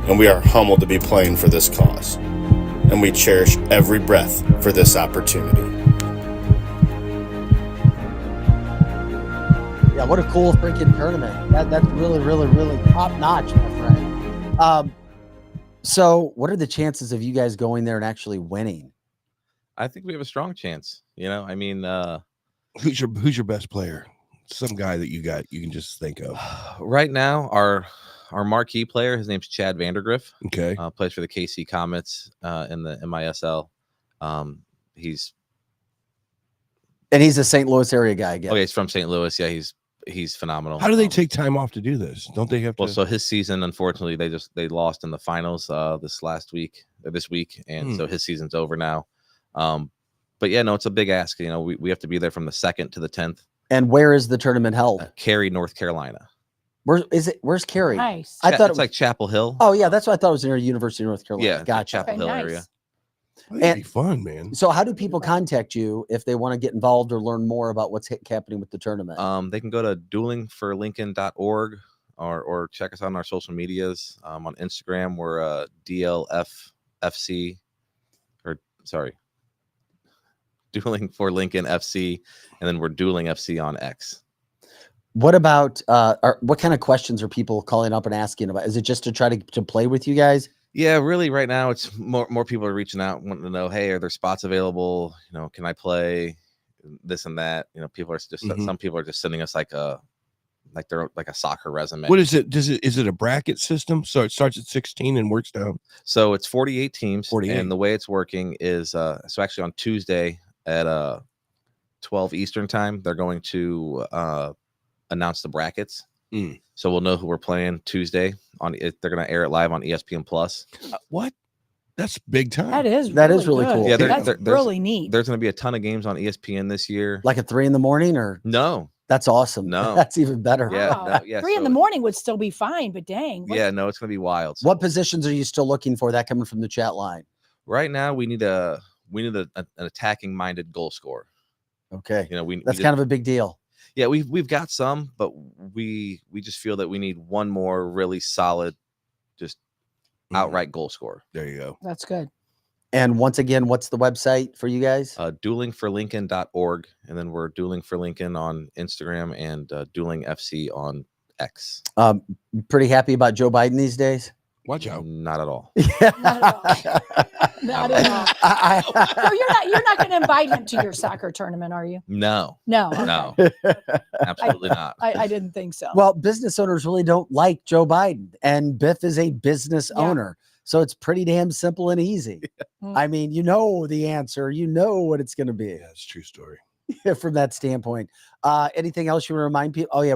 and we are humbled to be playing for this cause. and we cherish every breath for this opportunity. Yeah, what a cool freaking tournament. That's really, really, really top notch, my friend. So what are the chances of you guys going there and actually winning? I think we have a strong chance. I mean, Who's your best player? Some guy that you can just think of. Right now, our marquee player, his name's Chad Vandergriff. Okay. Plays for the KC Comets in the MISL. He's a St. Louis area guy again. Okay, he's from St. Louis. Yeah, he's phenomenal. How do they take time off to do this? Don't they have to? Well, so his season, unfortunately, they lost in the finals this week, and so his season's over now. But yeah, no, it's a big ask. We have to be there from the 2nd to the 10th. And where is the tournament held? Cary, North Carolina. Where's Cary? Nice. I thought it's like Chapel Hill. Oh yeah, that's what I thought it was near University of North Carolina. Yeah, gotcha. Chapel Hill area. That'd be fun, man. So how do people contact you if they want to get involved or learn more about what's happening with the tournament? They can go to duelingforlincoln.org or check us out on our social medias. On Instagram, we're DLFFC, Dueling for Lincoln FC, and then we're Dueling FC on X. What about what kind of questions are people calling up and asking about? Is it just to try to play with you guys? Yeah, really. Right now, it's more people are reaching out, wanting to know, hey, are there spots available? Can I play this and that? People are just some people are just sending us like a soccer resume. What is it? Is it a bracket system? So it starts at 16 and works down. So it's 48 teams. 48. And the way it's working is so actually on Tuesday at 12 Eastern time, they're going to announce the brackets. So we'll know who we're playing Tuesday. They're going to air it live on ESPN Plus. What? That's big time. That is really good. cool. Yeah, that's really neat. There's going to be a ton of games on ESPN this year. Like at 3 a.m, or No. That's awesome. No. That's even better. Yeah, Wow. 3 a.m. would still be fine, but dang. Yeah, no, it's going to be wild. What positions are you still looking for? That coming from the chat line. Right now, we need an attacking minded goal scorer. Okay, that's kind of a big deal. Yeah, we've got some, but we just feel that we need one more really solid, just outright goal scorer. There you go. That's good. And once again, what's the website for you guys? Duelingforlincoln.org, and then we're Dueling for Lincoln on Instagram and Dueling FC on X. Pretty happy about Joe Biden these days? Watch out. Not at all. Not at all. So you're not going to invite him to your soccer tournament, are you? No. Okay. Absolutely not. I didn't think so. Well, business owners really don't like Joe Biden, and Biff is a business owner. So it's pretty damn simple and easy. I mean, the answer, what it's going to be. Yeah, it's a true story. From that standpoint. Anything else you want to remind people? Oh, yeah,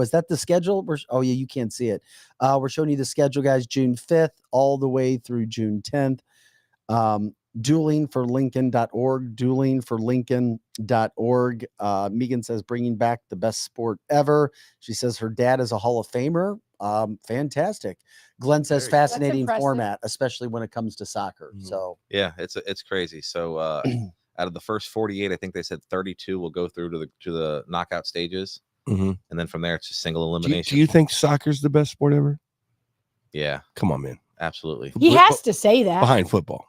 is that the schedule? You can't see it. We're showing you the schedule, guys, June 5th all the way through June 10th. Duelingforlincoln.org, duelingforlincoln.org. Megan says, bringing back the best sport ever. She says her dad is a Hall of Famer. Fantastic. Glenn says fascinating format, especially when it comes to soccer. So yeah, it's crazy. So out of the first 48, I think they said 32 will go through to the knockout stages, and then from there it's just single elimination. Do you think soccer's the best sport ever? Yeah, come on, man. Absolutely. He has to say that. Behind football.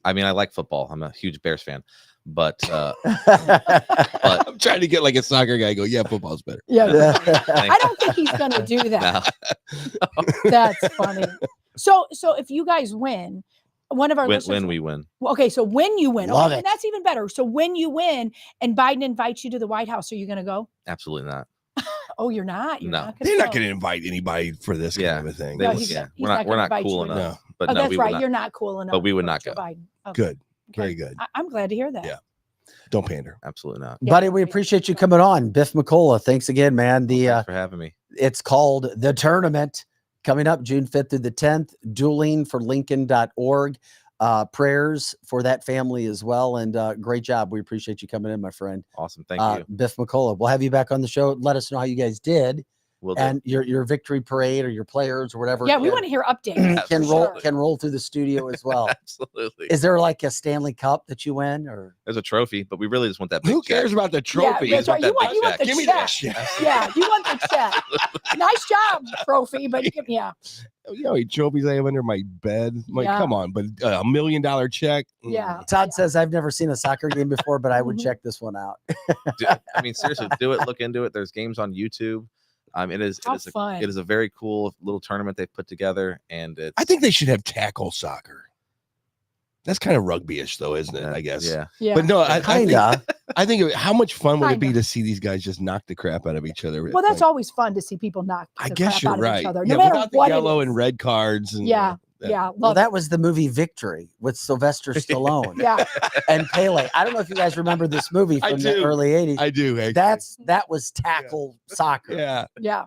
I mean, I like football. I'm a huge Bears fan, but I'm trying to get like a soccer guy. Go, yeah, football's better. Yeah, I don't think he's going to do that. No. That's funny. So if you guys win, one of our when we win. Well, okay, so when you win, Love it. And that's even better. So when you win, and Biden invites you to the White House, are you going to go? Absolutely not. Oh, you're not. No, they're not going to invite anybody for this kind of a thing. No, we're not cool enough. No. But that's right. You're not cool enough. But we would not go. Biden. Okay. Good. Okay. Very good. I'm glad to hear that. Yeah. Don't pander. Absolutely not. Buddy, we appreciate you coming on. Biff McCullough, thanks again, man. Thanks for having me. It's called The Tournament, coming up June 5th through the 10th, duelingforlincoln.org. Prayers for that family as well. And great job. We appreciate you coming in, my friend. Awesome. Thank you. Biff McCullough. We'll have you back on the show. Let us know how you guys did Will do. and your victory parade or your players or whatever. Yeah, we want to hear updates. can for roll sure. can roll through the studio as well. Absolutely. Is there like a Stanley Cup that you win, or There's a trophy, but we really just want that big Who cares check. about the trophy? Yeah, that's right. You that want big the Give me check. that shit. Yeah, you want the check. Nice job, trophy, but yeah. You know how many trophies I have under my bed? Like, Yeah. come on, but $1 million check? Yeah. Todd says I've never seen a soccer game before, but I would Mhm. check this one out. I mean, seriously, do it. Look into it. There's games on YouTube. How fun. It is a very cool little tournament they put together, and it's I think they should have tackle soccer. That's kind of rugby-ish, though, isn't it? I guess. Yeah. Yeah. But no, I think, Kinda. I think how much fun would it be Kinda. to see these guys just knock the crap out of each other? Well, that's Like, always fun to see people knock I the guess crap you're out right. of each other, Yeah, no matter without the what yellow it and is. red cards. And Yeah. that- Yeah. Well, Love that was the movie Victory with Sylvester Stallone it. Yeah. and Pele. I don't know if you guys remember this movie I from the do. early '80s. I do. Actually. That was tackle soccer. yeah. Yeah.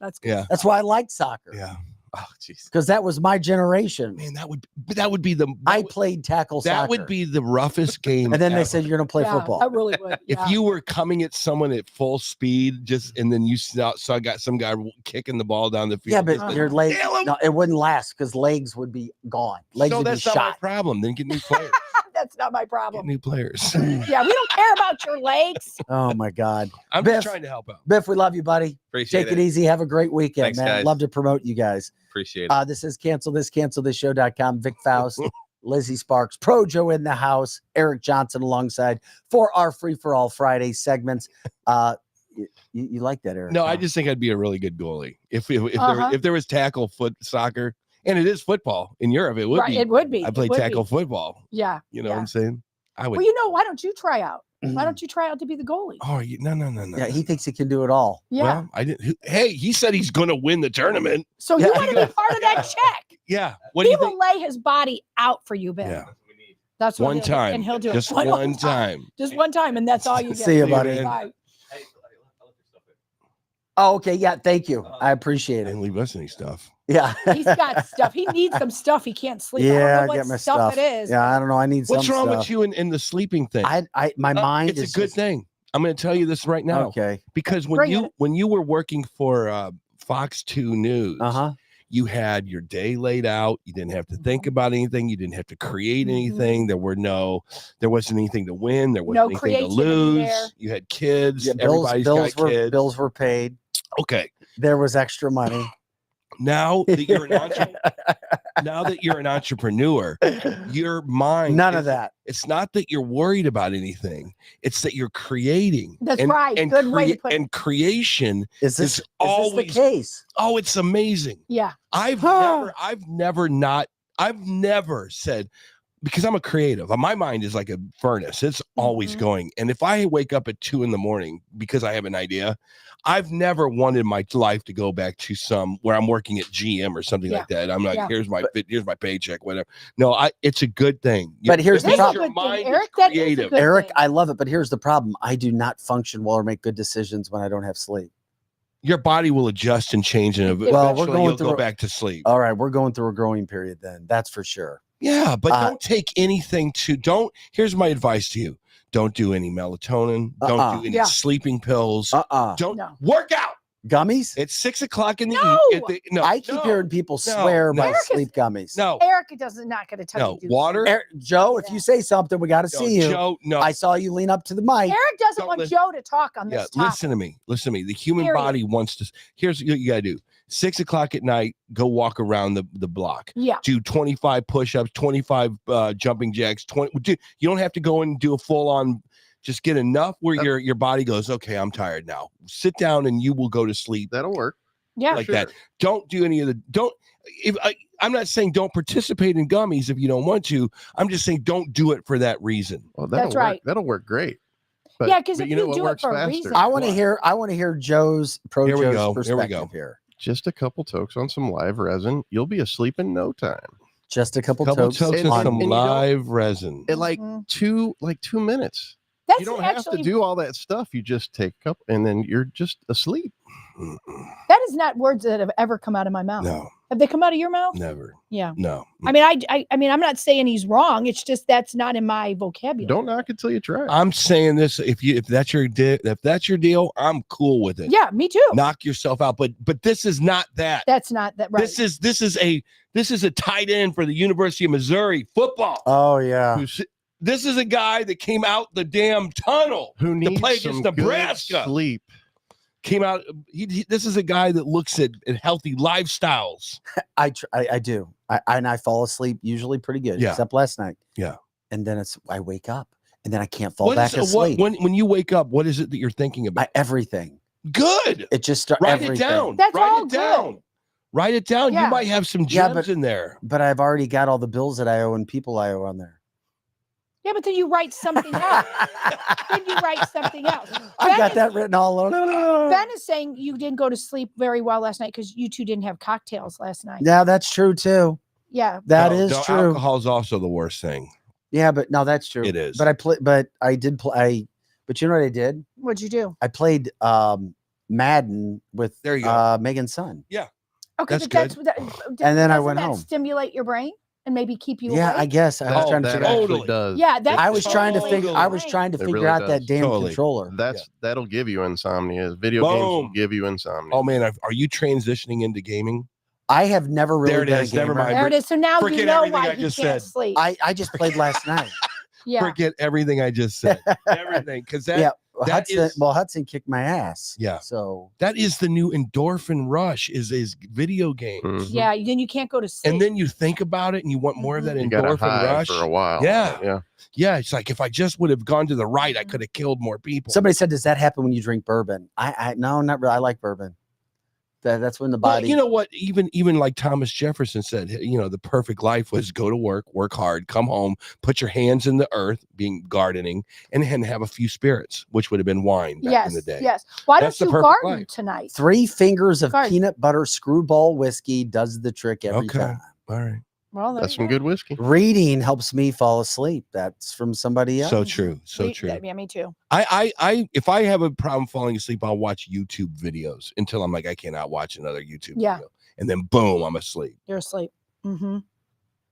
That's good. Yeah. That's why I liked soccer. Yeah. Oh, jeez. Because that was my generation. Man, that would be the I played tackle soccer. that would be the roughest game. And then they ever. said you're going to play Yeah, football. That really would. If Yeah. you were coming at someone at full speed, and then you saw got some guy kicking the ball down the field. Yeah, but just to your legs, nail 'em. no, it wouldn't last because legs would be gone. Legs So would be that's not my shot. problem. Then get new players. That's not my Get problem. new players. Yeah, we don't care about your legs. Oh my God. I'm Biff. just trying to help out. Biff, we love you, buddy. Appreciate Take it easy. Have a great weekend, Thanks, man. guys. Love to promote you guys. Appreciate it. This is cancelthisshow.com. Vic Faust, Lizzie Sparks, Pro Joe in the house, Eric Johnson alongside for our free for all Friday segments. You like that, Eric? No, I huh? just think I'd be a really good goalie Uh-huh. if there was tackle foot soccer, and it is football in Europe. It would Right, be. it would be. I It played would tackle be. football. Yeah. You know yeah. what I'm saying? I would. Well, why don't you try out? Why don't you try out to be the goalie? Oh, no. Yeah, he thinks he can do it all. Yeah. Well, I didn't. Hey, he said he's going to win the tournament. So Yeah. you want to be part of that check? Yeah. What do He you think? will lay his body out for you, Ben. Yeah. That's what One he'll do, time. and he'll do it Just one time. Just one time, and that's all you get. See you, buddy. Bye. Oh, okay. Yeah, thank you. I appreciate I it. didn't leave us any stuff. Yeah. He's got stuff. He needs some stuff. He can't sleep. I Yeah, don't know I what get my stuff stuff. it is. Yeah, I don't know. I need What's some wrong stuff. with you in the sleeping thing? My mind it's is a good just- thing. I'm going to tell you this right now. Okay. Because Bring it. when you were working for Fox 2 News, Uh-huh. you had your day laid out. You didn't have to think about anything. You didn't have to create Mhm. anything. There wasn't anything to win. There wasn't No anything to creativity lose. there. You had kids. Yeah, bills Everybody's got kids. bills were paid. Okay. There was extra money. Now that you're an entrepreneur, your mind None is- of that. It's not that you're worried about anything. It's that you're creating. That's right. Good way to put it. And creation. Is this It's the case? Oh, it's amazing. Yeah. I've never said, because I'm a creative. My mind is like a furnace. It's always Mhm. going. And if I wake up at 2 a.m. because I have an idea, I've never wanted my life to go back to where I'm working at GM or something like that. I'm like, Yeah. here's my paycheck, whatever. No, it's a good thing. But here's it the means problem. your Good thing, mind Eric. is That is a creative. good Eric, thing. I love it, but here's the problem. I do not function well or make good decisions when I don't have sleep. Your body will adjust and change, and Well, we're eventually going you'll through go a- back to sleep. All right, we're going through a growing period then. That's for sure. Yeah, but Uh, don't take anything here's my advice to you. Don't do any melatonin. Uh-uh. Don't do any Yeah. sleeping pills. Don't No. work out. Gummies? It's 6 o'clock in the No! evening. No, I keep no, hearing people no, swear by Eric is- sleep gummies. No, Eric not going to touch no. you. Water. Joe, if you say something, we got to No, see you. Joe, no. I saw you lean up to the mic. Eric doesn't Don't want listen. Joe to talk on Yeah, this topic. listen to me. Listen to me. The human Period. body wants to. Here's what you got to do. 6 o'clock at night, go walk around the block. Yeah. Do 25 push-ups, 25 jumping jacks. 20. You don't have to go and do a full-on. Just get enough where your body goes, okay, I'm tired now. Sit down and you will go to sleep That'll work. Yeah. like that. Don't do any of the. Don't. I'm not saying don't participate in gummies if you don't want to. I'm just saying don't do it for that reason. Well, that'll That's work. right. That'll work great. But, Yeah, 'cause but if you know you what do it works for a faster? reason- I want to hear Joe's Here we Joe's go. Here we perspective go. here. Just a couple tokes on some live resin. You'll be asleep in no time. Just a couple Couple tokes tokes and on- some and you don't- live resin. In like Mhm. 2 minutes. That's You don't have actually to do all that stuff. You just take a couple and then you're just asleep. that is not words that have ever come out of my mouth. No. Have they come out of your mouth? Never. Yeah. No. I mean, I mean, I'm not saying he's wrong. It's just that's not in my vocabulary. Don't knock it till you try. I'm saying this: if that's your deal, I'm cool with it. Yeah, me too. Knock yourself out, but this is not that. That's not that right. This is a tight end for the University of Missouri football. Oh yeah. This is a guy that came out the damn tunnel Who needs to play some against Nebraska. good sleep? Came out. This is a guy that looks at healthy lifestyles. I do. I fall asleep usually pretty good, Yeah. except last night. Yeah. And then I wake up and then I can't fall back asleep. When you wake up, what is it that you're thinking about? Everything. Good. It just starts. Write it down. That's Write all it down. good. Write it down. Yeah. You might have some gems in there. But I've already got all the bills that I owe and people I owe on there. Yeah, but then you write something else. Then you write something else. I got that written all over. Ben is saying you didn't go to sleep very well last night because you two didn't have cocktails last night. Yeah, that's true too. Yeah. That is true. Alcohol is also the worst thing. Yeah, but no, that's true. It is. But I did play. But you know what I did? What'd you do? I played Madden with There you go. Megan's son. Yeah. Okay, That's but good. And then I doesn't went that home. Stimulate your brain and maybe keep you Yeah, awake? I guess I was trying to that figure out. actually does. Yeah, that's I was trying to totally figure. I was right. trying to It figure really out does. that damn Totally. controller. That'll give you insomnia. Video games will Boom. give you insomnia. Oh man, are you transitioning into gaming? I have never really There it been is. a Never gamer. mind. There it is. So now Forget you know everything why I he just can't said. sleep. I just played last night. Yeah. Forget everything I just said. Everything, because that Hudson kicked my ass. Yeah. So that is the new endorphin rush. Is video games. Mhm. Yeah. Then you can't go to sleep. And then you think about it and you want more of that You got a endorphin high rush. for a while. Yeah. Yeah. It's like if I just would have gone to the right, I could have killed more people. somebody said, "Does that happen when you drink bourbon?" No, not really. I like bourbon. That's when the body. Well, you know what? Even like Thomas Jefferson said, the perfect life was go to work hard, come home, put your hands in the earth, being gardening, and then have a few spirits, which would have been wine back in the day. Yes. Why That's don't the you perfect garden life. tonight? 3 fingers of Garden. peanut butter screwball whiskey does the trick every Okay. time. All right. Well, there That's you some go. good whiskey. Reading helps me fall asleep. That's from somebody else. So true. So true. Yeah, me too. I if I have a problem falling asleep, I'll watch YouTube videos until I'm like, I cannot watch another YouTube video. And then boom, I'm asleep. You're asleep. Mm-hmm.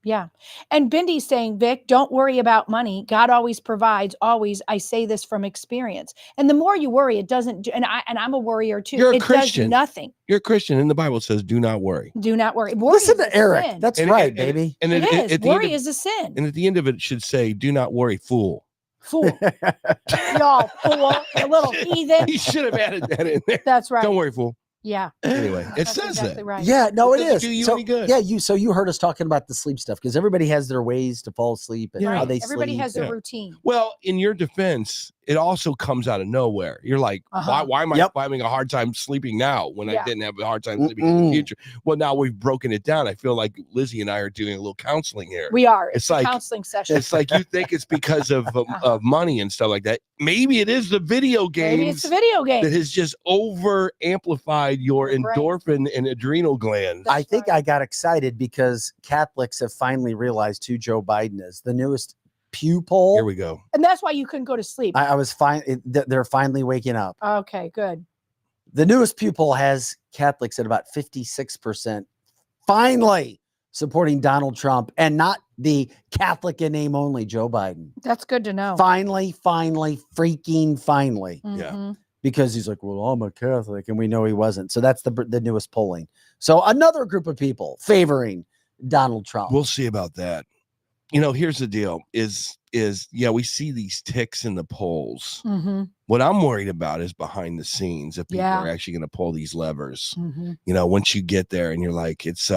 Yeah. And Bindy's saying, Vic, don't worry about money. God always provides. Always. I say this from experience. And the more you worry, it doesn't do, and I'm a worrier too. You're a it Christian. does nothing. You're a Christian, and the Bible says, do not worry. Do not worry. Worry Listen is to a Eric. sin. That's And- right, and- baby. And It at- is. at the Worry end of, is a sin. and at the end of it should say, do not worry, fool. Fool. Y'all fool. A little heathen. He should have added that in there. That's right. Don't worry, fool. Yeah. Anyway, it That's says exactly that. right. Yeah, no, It it doesn't is. do you so, any good. Yeah, you heard us talking about the sleep stuff because everybody has their ways to fall asleep and Yeah. how Right. they Everybody sleep. has their Yeah. routine. Well, in your defense, it also comes out of nowhere. You're like, Uh-huh. why am I Yep. having a hard time sleeping now when I Yeah. didn't have a hard time sleeping in the Mm-mm. future? Well, now we've broken it down. I feel like Lizzie and I are doing a little counseling here. We are. It's a like- counseling session. It's like you think it's because of money and stuff like that. Maybe it is the video Maybe it's games the video game. that has just over amplified your Your brain. endorphin and adrenal glands. I think right. I got excited because Catholics have finally realized who Joe Biden is. The newest Pew poll. Here we go. And that's why you couldn't go to sleep. I was fine. They're finally waking up. Okay, good. The newest Pew poll has Catholics at about 56%, finally supporting Donald Trump and not the Catholic in name only Joe Biden. That's good to know. Finally, freaking finally. Yeah. Mhm. Because he's like, well, I'm a Catholic, and we know he wasn't. So that's the newest polling. So another group of people favoring Donald Trump. We'll see about that. Here's the deal is we see these ticks in the polls. Mhm. What I'm worried about is behind the scenes if people Yeah. are actually going to pull these levers. Mhm. Once you get there and you're like, it's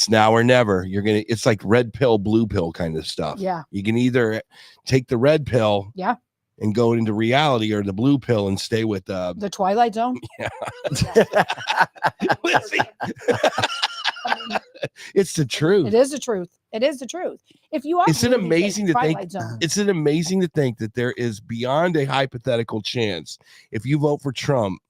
now or never. It's like red pill, blue pill kind of stuff. Yeah. You can either take the red pill, Yeah. and go into reality, or the blue pill and stay with The Twilight Zone. Lizzie. It's the truth. It is the truth. It is the truth. If you are, Isn't it blue, you say amazing to think- Twilight Zone. It's amazing to think that there is beyond a hypothetical chance if you vote for Trump.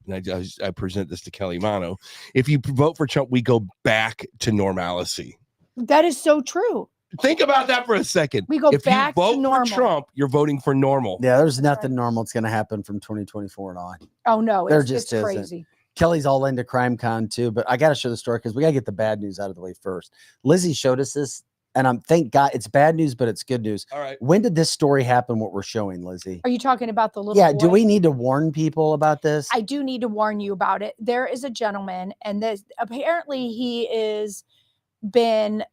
And I present this to Kelly Mano. If you vote for Trump, we go back to normalcy. That is so true. Think about that for a second. We go if back to you vote normal. for Trump, you're voting for normal. Yeah, there's nothing normal that's going to happen from 2024 and on. Oh no, There it's just it's isn't. crazy. Kelly's all into CrimeCon too, but I got to show the story because we got to get the bad news out of the way first. Lizzie showed us this, and thank God it's bad news, but it's good news. All right. When did this story happen? What we're showing, Lizzie? Are you talking about the little Yeah. boy? Do we need to warn people about this? I do need to warn you about it. There is a gentleman, and this apparently he is been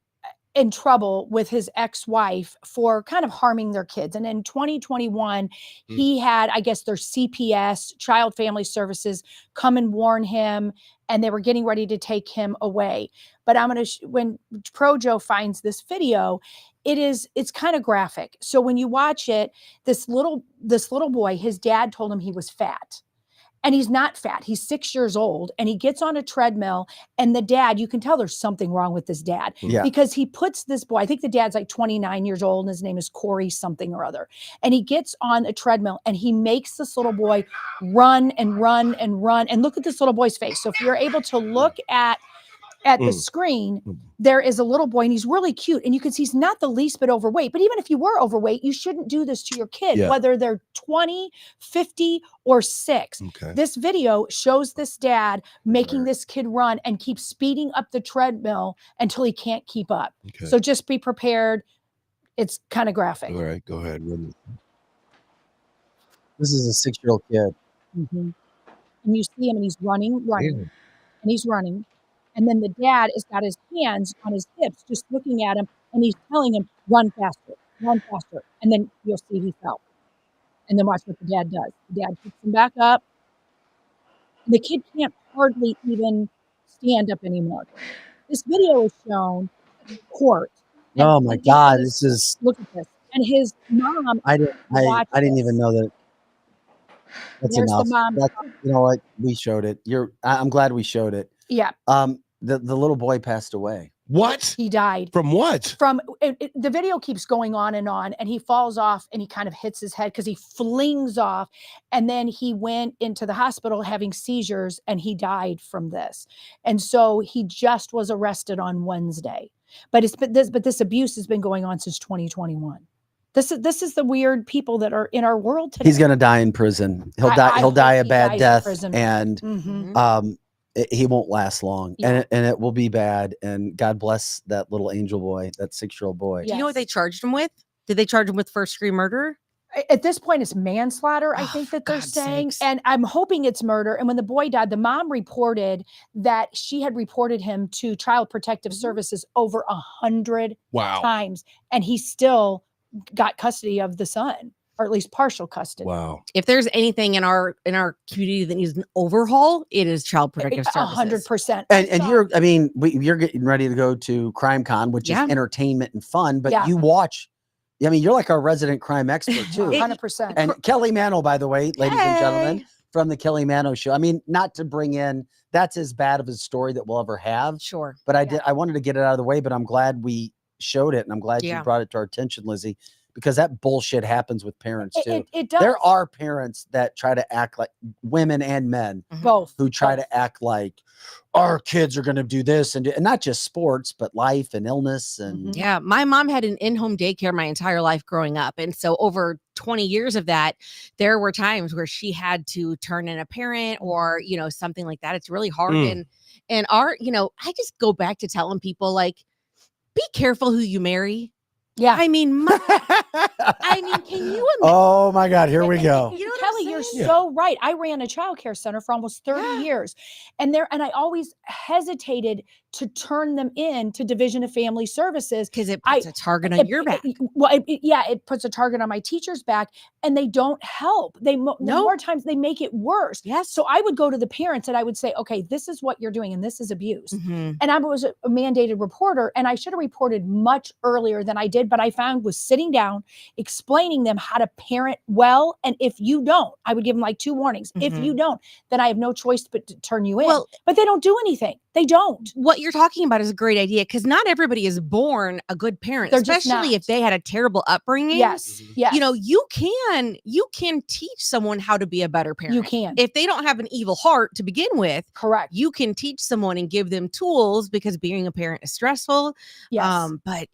in trouble with his ex-wife for kind of harming their kids. And in 2021, he had, I guess, their CPS, Child Family Services, come and warn him, and they were getting ready to take him away. But I'm going to, when Pro Joe finds this video, it's kind of graphic. So when you watch it, this little boy, his dad told him he was fat. And he's not fat. He's 6 years old, and he gets on a treadmill, and the dad, you can tell there's something wrong with this dad because he puts this boy, I think the dad's like 29 years old, and his name is Corey something or other. And he gets on a treadmill, and he makes this little boy run and run and run. And look at this little boy's face. So if you're able to look at the screen, there is a little boy, and he's really cute, and you can see he's not the least bit overweight. But even if you were overweight, you shouldn't do this to your kid, whether they're 20, 50, or 6. Okay. This video shows this dad making this kid run and keep speeding up the treadmill until he can't keep up. Okay. So just be prepared. It's kind of graphic. All right, go ahead. This is a 6-year-old kid. And you see him, and he's running, and he's running. And then the dad has got his hands on his hips, just looking at him, and he's telling him, run faster, run faster. And then you'll see he fell. And then watch what the dad does. The dad picks him back up. And the kid can't hardly even stand up anymore. This video is shown in court. Oh my God, this is. Look at this. And his mom. I didn't even know that. That's There's enough. the mom. You know what? We showed it. I'm glad we showed it. Yeah. The little boy passed away. What? He died. From what? From the video keeps going on, and he falls off, and he kind of hits his head because he flings off, and then he went into the hospital having seizures, and he died from this. And so he just was arrested on Wednesday. But this abuse has been going on since 2021. This is the weird people that are in our world today. He's gonna die in prison. He'll die a bad death, and he won't last long, and it will be bad. And God bless that little angel boy, that 6-year-old boy. Do you know what they charged him with? Did they charge him with first-degree murder? At this point, it's manslaughter, I think that they're saying. Sakes. And I'm hoping it's murder. And when the boy died, the mom reported that she had reported him to Child Protective Services over 100 times. And he still got custody of the son, or at least partial custody. Wow. If there's anything in our community that needs an overhaul, it is Child Protective Services. 100%. And you're getting ready to go to CrimeCon, which is entertainment and fun, but you watch. I mean, you're like our resident crime expert too. 100%. And Kelly Mano, by the way, ladies and gentlemen, from the Kelly Mano Show. I mean, not to bring in, that's as bad of a story that we'll ever have. Sure. But I wanted to get it out of the way, but I'm glad we showed it, and I'm glad you brought it to our attention, Lizzie, because that bullshit happens with parents too. It does. There are parents that try to act like women and men, both, who try to act like our kids are going to do this and not just sports, but life and illness. And yeah, my mom had an in-home daycare my entire life growing up. And so over 20 years of that, there were times where she had to turn in a parent or, something like that. It's really hard. And I just go back to telling people, like, be careful who you marry. Yeah. I mean, can you imagine? Oh my God, here we go. Kelly, you're so right. I ran a childcare center for almost 30 years. And I always hesitated to turn them in to Division of Family Services. Because it puts a target on your back. It puts a target on my teacher's back, and they don't help. The more times they make it worse. Yes. So I would go to the parents and I would say, okay, this is what you're doing, and this is abuse. Mm-hmm. And I was a mandated reporter, and I should have reported much earlier than I did, but I found was sitting down, explaining them how to parent well. And if you don't, I would give them like 2 warnings. Mm-hmm. If you don't, then I have no choice but to turn you in. Well, but they don't do anything. They don't. What you're talking about is a great idea, because not everybody is born a good parent, They're just especially not. if they had a terrible upbringing. Yes. Yes. You can teach someone how to be a better parent. You can. If they don't have an evil heart to begin with. Correct. You can teach someone and give them tools, because being a parent is stressful. Yes. But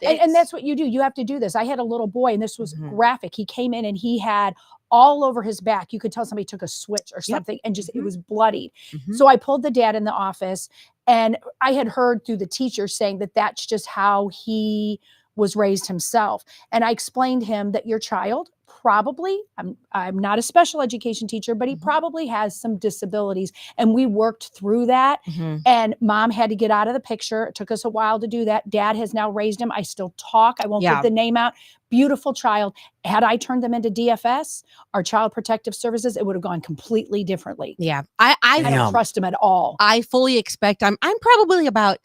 and that's what you do. You have to do this. I had a little boy, and this was graphic. He came in and he had all over his back. You could tell somebody took a switch or something and just, it was bloodied. So I pulled the dad in the office, and I had heard through the teacher saying that that's just how he was raised himself. And I explained to him that your child probably, I'm not a special education teacher, but he probably has some disabilities. And we worked through that. And mom had to get out of the picture. It took us a while to do that. Dad has now raised him. I still talk. I won't give the name out. Beautiful child. Had I turned them into DFS, our Child Protective Services, it would have gone completely differently. Yeah. I don't trust him at all. I fully expect I'm probably about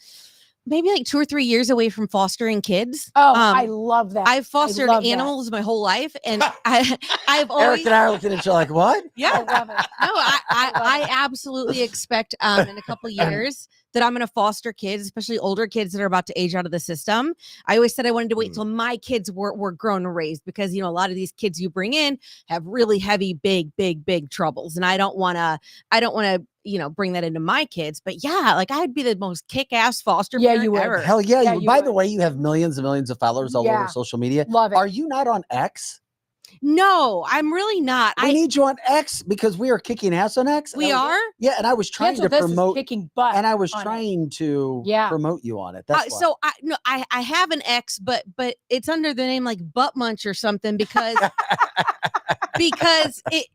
maybe like 2 or 3 years away from fostering kids. Oh, I love that. I've fostered animals my whole life, and I've always. Eric and I are looking at you like, what? Yeah, I love it. No, I absolutely expect in a couple of years that I'm going to foster kids, especially older kids that are about to age out of the system. I always said I wanted to wait till my kids were grown and raised, because a lot of these kids you bring in have really heavy, big troubles, and I don't want to bring that into my kids. But yeah, like I'd be the most kick-ass foster parent you would. ever. Hell yeah. Yeah, you you By would. the way, you have millions and millions of followers all over social media. Love it. Are you not on X? No, I'm really not. We need you on X because we are kicking ass on X. We are? Yeah, and I was trying Cancel to This is promote, kicking butt and I was on it. trying to promote you on it. That's why. So I have an X, but it's under the name like Butt Munch or something, because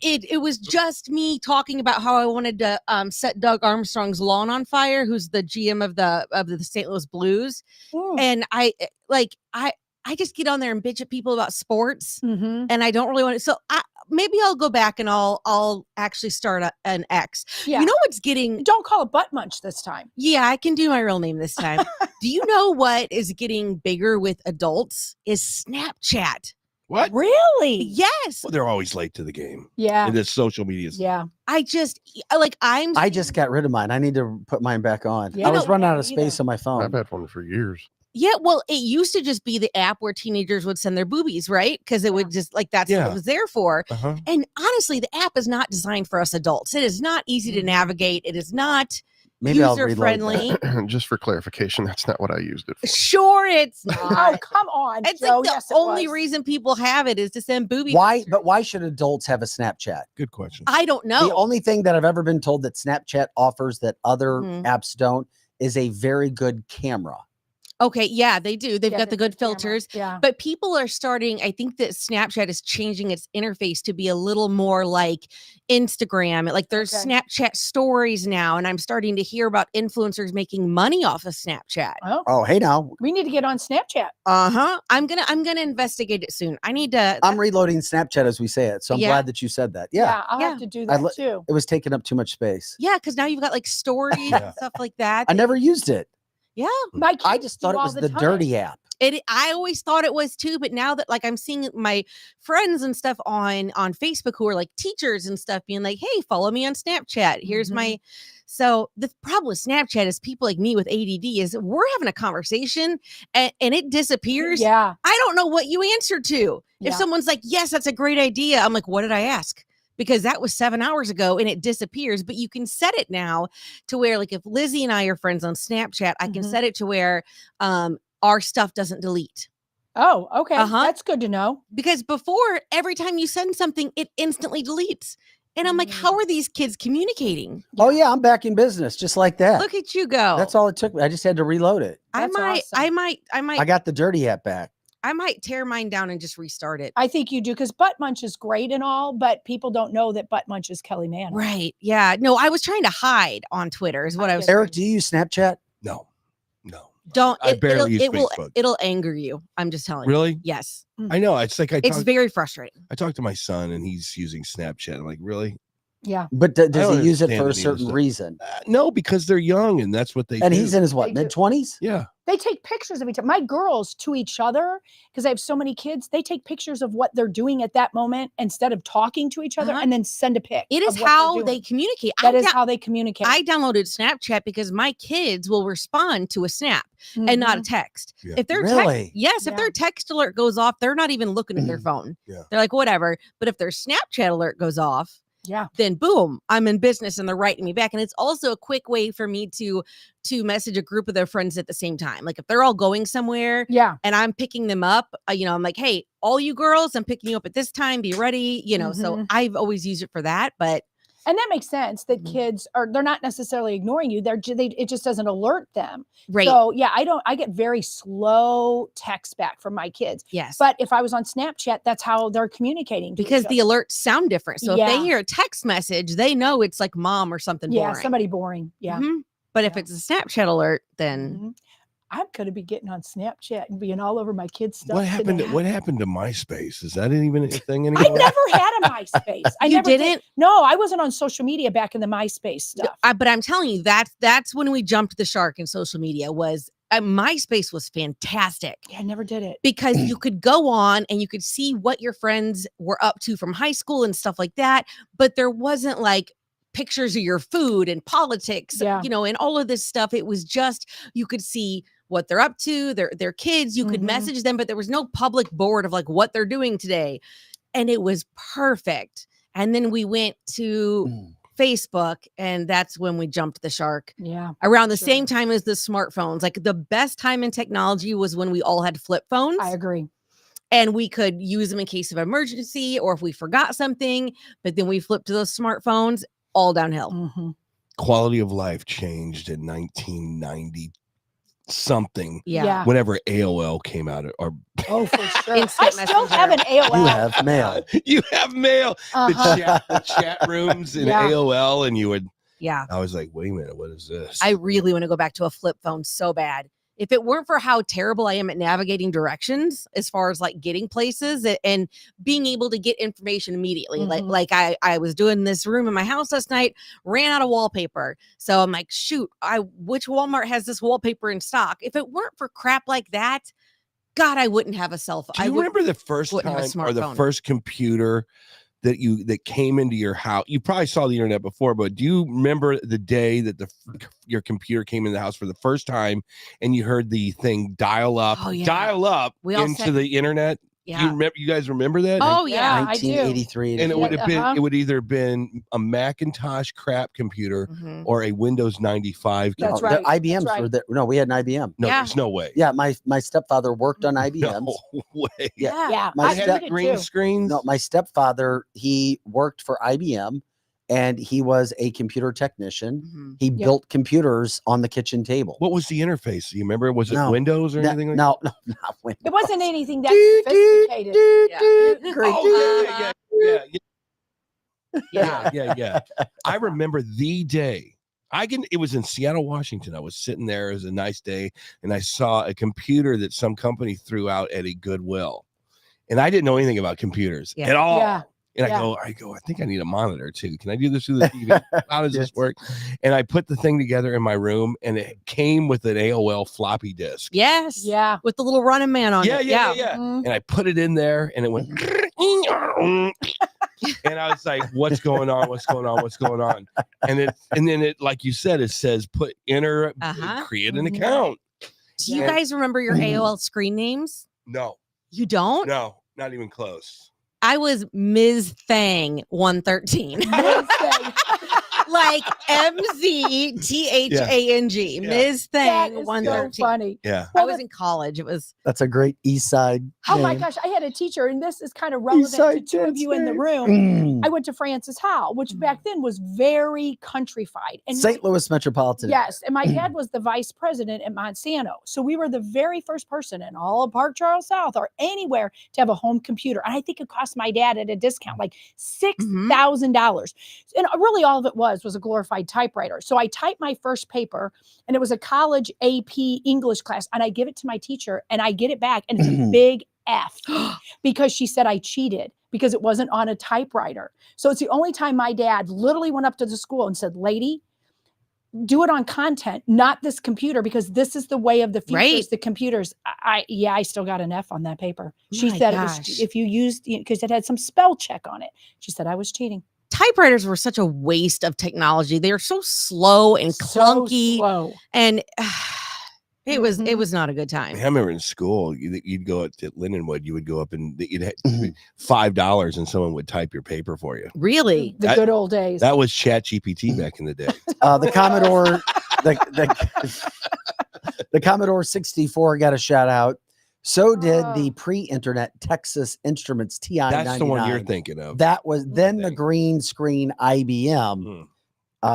it was just me talking about how I wanted to set Doug Armstrong's lawn on fire, who's the GM of the St. Louis Blues. And I just get on there and bitch at people about sports, and I don't really want to. So maybe I'll go back and I'll actually start an X. Yeah. You know what's getting? Don't call it Butt Munch this time. Yeah, I can do my real name this time. Do you know what is getting bigger with adults? Is Snapchat. What? Really? Yes. Well, they're always late to the game. Yeah. And it's social media. Yeah. I just got rid of mine. I need to put mine back on. Yeah. I was running out of either. space on my phone. I've had one for years. Yeah, well, it used to just be the app where teenagers would send their boobies, right? Because it would just that's what it was there for. And honestly, the app is not designed for us adults. It is not easy to navigate. It is not user friendly. Just for clarification, that's not what I used it for. Sure, it's not. Oh, come on. It's Joe. like the Yes, it only was. reason people have it is to send boobies. Why? But why should adults have a Snapchat? Good question. I don't know. The only thing that I've ever been told that Snapchat offers that other apps don't is a very good camera. Okay, yeah, they do. They've got the good camera. filters. Yeah. But people are starting, I think that Snapchat is changing its interface to be a little more like Instagram. Like there's Snapchat stories now, and I'm starting to hear about influencers making money off of Snapchat. Oh, hey now. We need to get on Snapchat. I'm gonna investigate it soon. I need to I'm reloading Snapchat as we say it. So I'm glad that you said that. Yeah. I'll have to do that too. It was taking up too much space. Yeah, because now you've got like stories and stuff like that. I never used it. Yeah. I just thought it was the dirty app. I always thought it was too, but now that like I'm seeing my friends and stuff on Facebook who are like teachers and stuff being like, hey, follow me on Snapchat. Here's my. So the problem with Snapchat is people like me with ADD is we're having a conversation and it disappears. Yeah. I don't know what you answer to. If someone's like, yes, that's a great idea. I'm like, what did I ask? Because that was 7 hours ago and it disappears. But you can set it now to where, like, if Lizzie and I are friends on Snapchat, I can set it to where our stuff doesn't delete. Oh, okay. That's good to know. Because before, every time you send something, it instantly deletes. And I'm like, how are these kids communicating? Oh, yeah, I'm back in business just like that. Look at you go. That's all it took me. I just had to reload it. I might. I got the dirty app back. I might tear mine down and just restart it. I think you do, because Butt Munch is great and all, but people don't know that Butt Munch is Kelly Mann. Right. Yeah. No, I was trying to hide on Twitter is what I was. Eric, do you use Snapchat? No. Don't. I barely use Facebook. It'll anger you. I'm just telling you. Really? Yes. I know. It's like it's very frustrating. I talked to my son and he's using Snapchat. I'm like, really? Yeah. But does he use it for a certain reason? No, because they're young and that's what they do. And he's in his what, mid-20s? Yeah. They take pictures of each other. My girls to each other, because I have so many kids, they take pictures of what they're doing at that moment instead of talking to each other and then send a pic. It is how they communicate. That is how they communicate. I downloaded Snapchat because my kids will respond to a snap and not a text. Yeah. If their if their text alert goes off, they're not even looking at their phone. Yeah. They're like, whatever. But if their Snapchat alert goes off, Yeah. then boom, I'm in business and they're writing me back. And it's also a quick way for me to message a group of their friends at the same time. Like if they're all going somewhere Yeah. and I'm picking them up, I'm like, hey, all you girls, I'm picking you up at this time, be ready, so I've always used it for that. And that makes sense that kids they're not necessarily ignoring you. It just doesn't alert them. Right. So yeah, I get very slow text back from my kids. Yes. But if I was on Snapchat, that's how they're communicating. Because the alerts sound different. So if they hear a text message, they know it's like mom or something boring. Yeah, somebody boring. Yeah. But if it's a Snapchat alert, then I'm going to be getting on Snapchat and being all over my kids' stuff. What happened to MySpace? Is that even a thing anymore? I never had a MySpace. I never didn't? No, I wasn't on social media back in the MySpace stuff. But I'm telling you, that's when we jumped the shark in social media. Was MySpace was fantastic. Yeah, I never did it. Because you could go on and you could see what your friends were up to from high school and stuff like that. But there wasn't like pictures of your food and politics, and all of this stuff. It was just, you could see what they're up to, their kids. You could message them, but there was no public board of like what they're doing today. And it was perfect. And then we went to Facebook, and that's when we jumped the shark. Yeah. Around the same time as the smartphones. Like the best time in technology was when we all had flip phones. I agree. And we could use them in case of emergency or if we forgot something. But then we flipped to those smartphones, all downhill. Quality of life changed in 1990 something. Yeah. Whenever AOL came out, or for sure. Instant I still messenger. have an AOL. You have mail. You have mail. The chat rooms in AOL, and you would. Yeah. I was like, wait a minute, what is this? I really want to go back to a flip phone so bad. If it weren't for how terrible I am at navigating directions, as far as like getting places and being able to get information immediately, like I was doing this room in my house last night, ran out of wallpaper. So I'm like, shoot, which Walmart has this wallpaper in stock? If it weren't for crap like that, God, I wouldn't have a cell phone. Do you remember the first time or the first computer that came into your house? You probably saw the internet before, but do you remember the day that your computer came in the house for the first time and you heard the thing dial up into the internet? Yeah. You guys remember that? Oh yeah, 1983. And it would have been it would either been a Macintosh crap computer or a Windows 95 computer. That's right. IBMs were there. No, we had an IBM. No, there's no way. Yeah, my stepfather worked on IBMs. No way. Yeah. My had green screens. No, my stepfather, he worked for IBM and he was a computer technician. He built computers on the kitchen table. What was the interface? Do you remember? Was it Windows or anything like that? No, not Windows. It wasn't anything that sophisticated. Yeah. I remember the day. It was in Seattle, Washington. I was sitting there. It was a nice day, and I saw a computer that some company threw out at a Goodwill, and I didn't know anything about computers at all. Yeah. And I go, I think I need a monitor too. Can I do this through the TV? How does this work? And I put the thing together in my room, and it came with an AOL floppy disk. Yes. Yeah. With the little running man on it. Yeah. And I put it in there, and it went. And I was like, what's going on? And then it, like you said, it says create an account. Do you guys remember your AOL screen names? No. You don't? No, not even close. I was Ms. Thang 113. Like MZTHANG. Ms. Thang 113. So funny. Yeah. I was in college. That's a great East Side. Oh my name. gosh, I had a teacher, and this is kind of relevant to two of you in the room. I went to Francis Howell, which back then was very countrified. And St. Louis Metropolitan. Yes, and my dad was the vice president at Monsanto. So we were the very first person in all of Park Charles South or anywhere to have a home computer. And I think it cost my dad at a discount like $6,000. And really all of it was a glorified typewriter. So I typed my first paper, and it was a college AP English class, and I give it to my teacher, and I get it back, and it's a big F because she said I cheated because it wasn't on a typewriter. So it's the only time my dad literally went up to the school and said, lady, do it on content, not this computer, because this is the way of the future. Right. The computers. I still got an F on that paper. She said it was, if you used, because it had some spell check on it. She said I was cheating. Typewriters were such a waste of technology. They are so slow and clunky. So slow. And It was not a good time. I remember in school, you'd go at Lindenwood, you would go up and you'd have $5 and someone would type your paper for you. Really? The good old days. That was Chat GPT back in the day. The Commodore, the Commodore 64 got a shout out. So did the pre-internet Texas Instruments TI-99. That's the one you're thinking of. That was then the green screen IBM.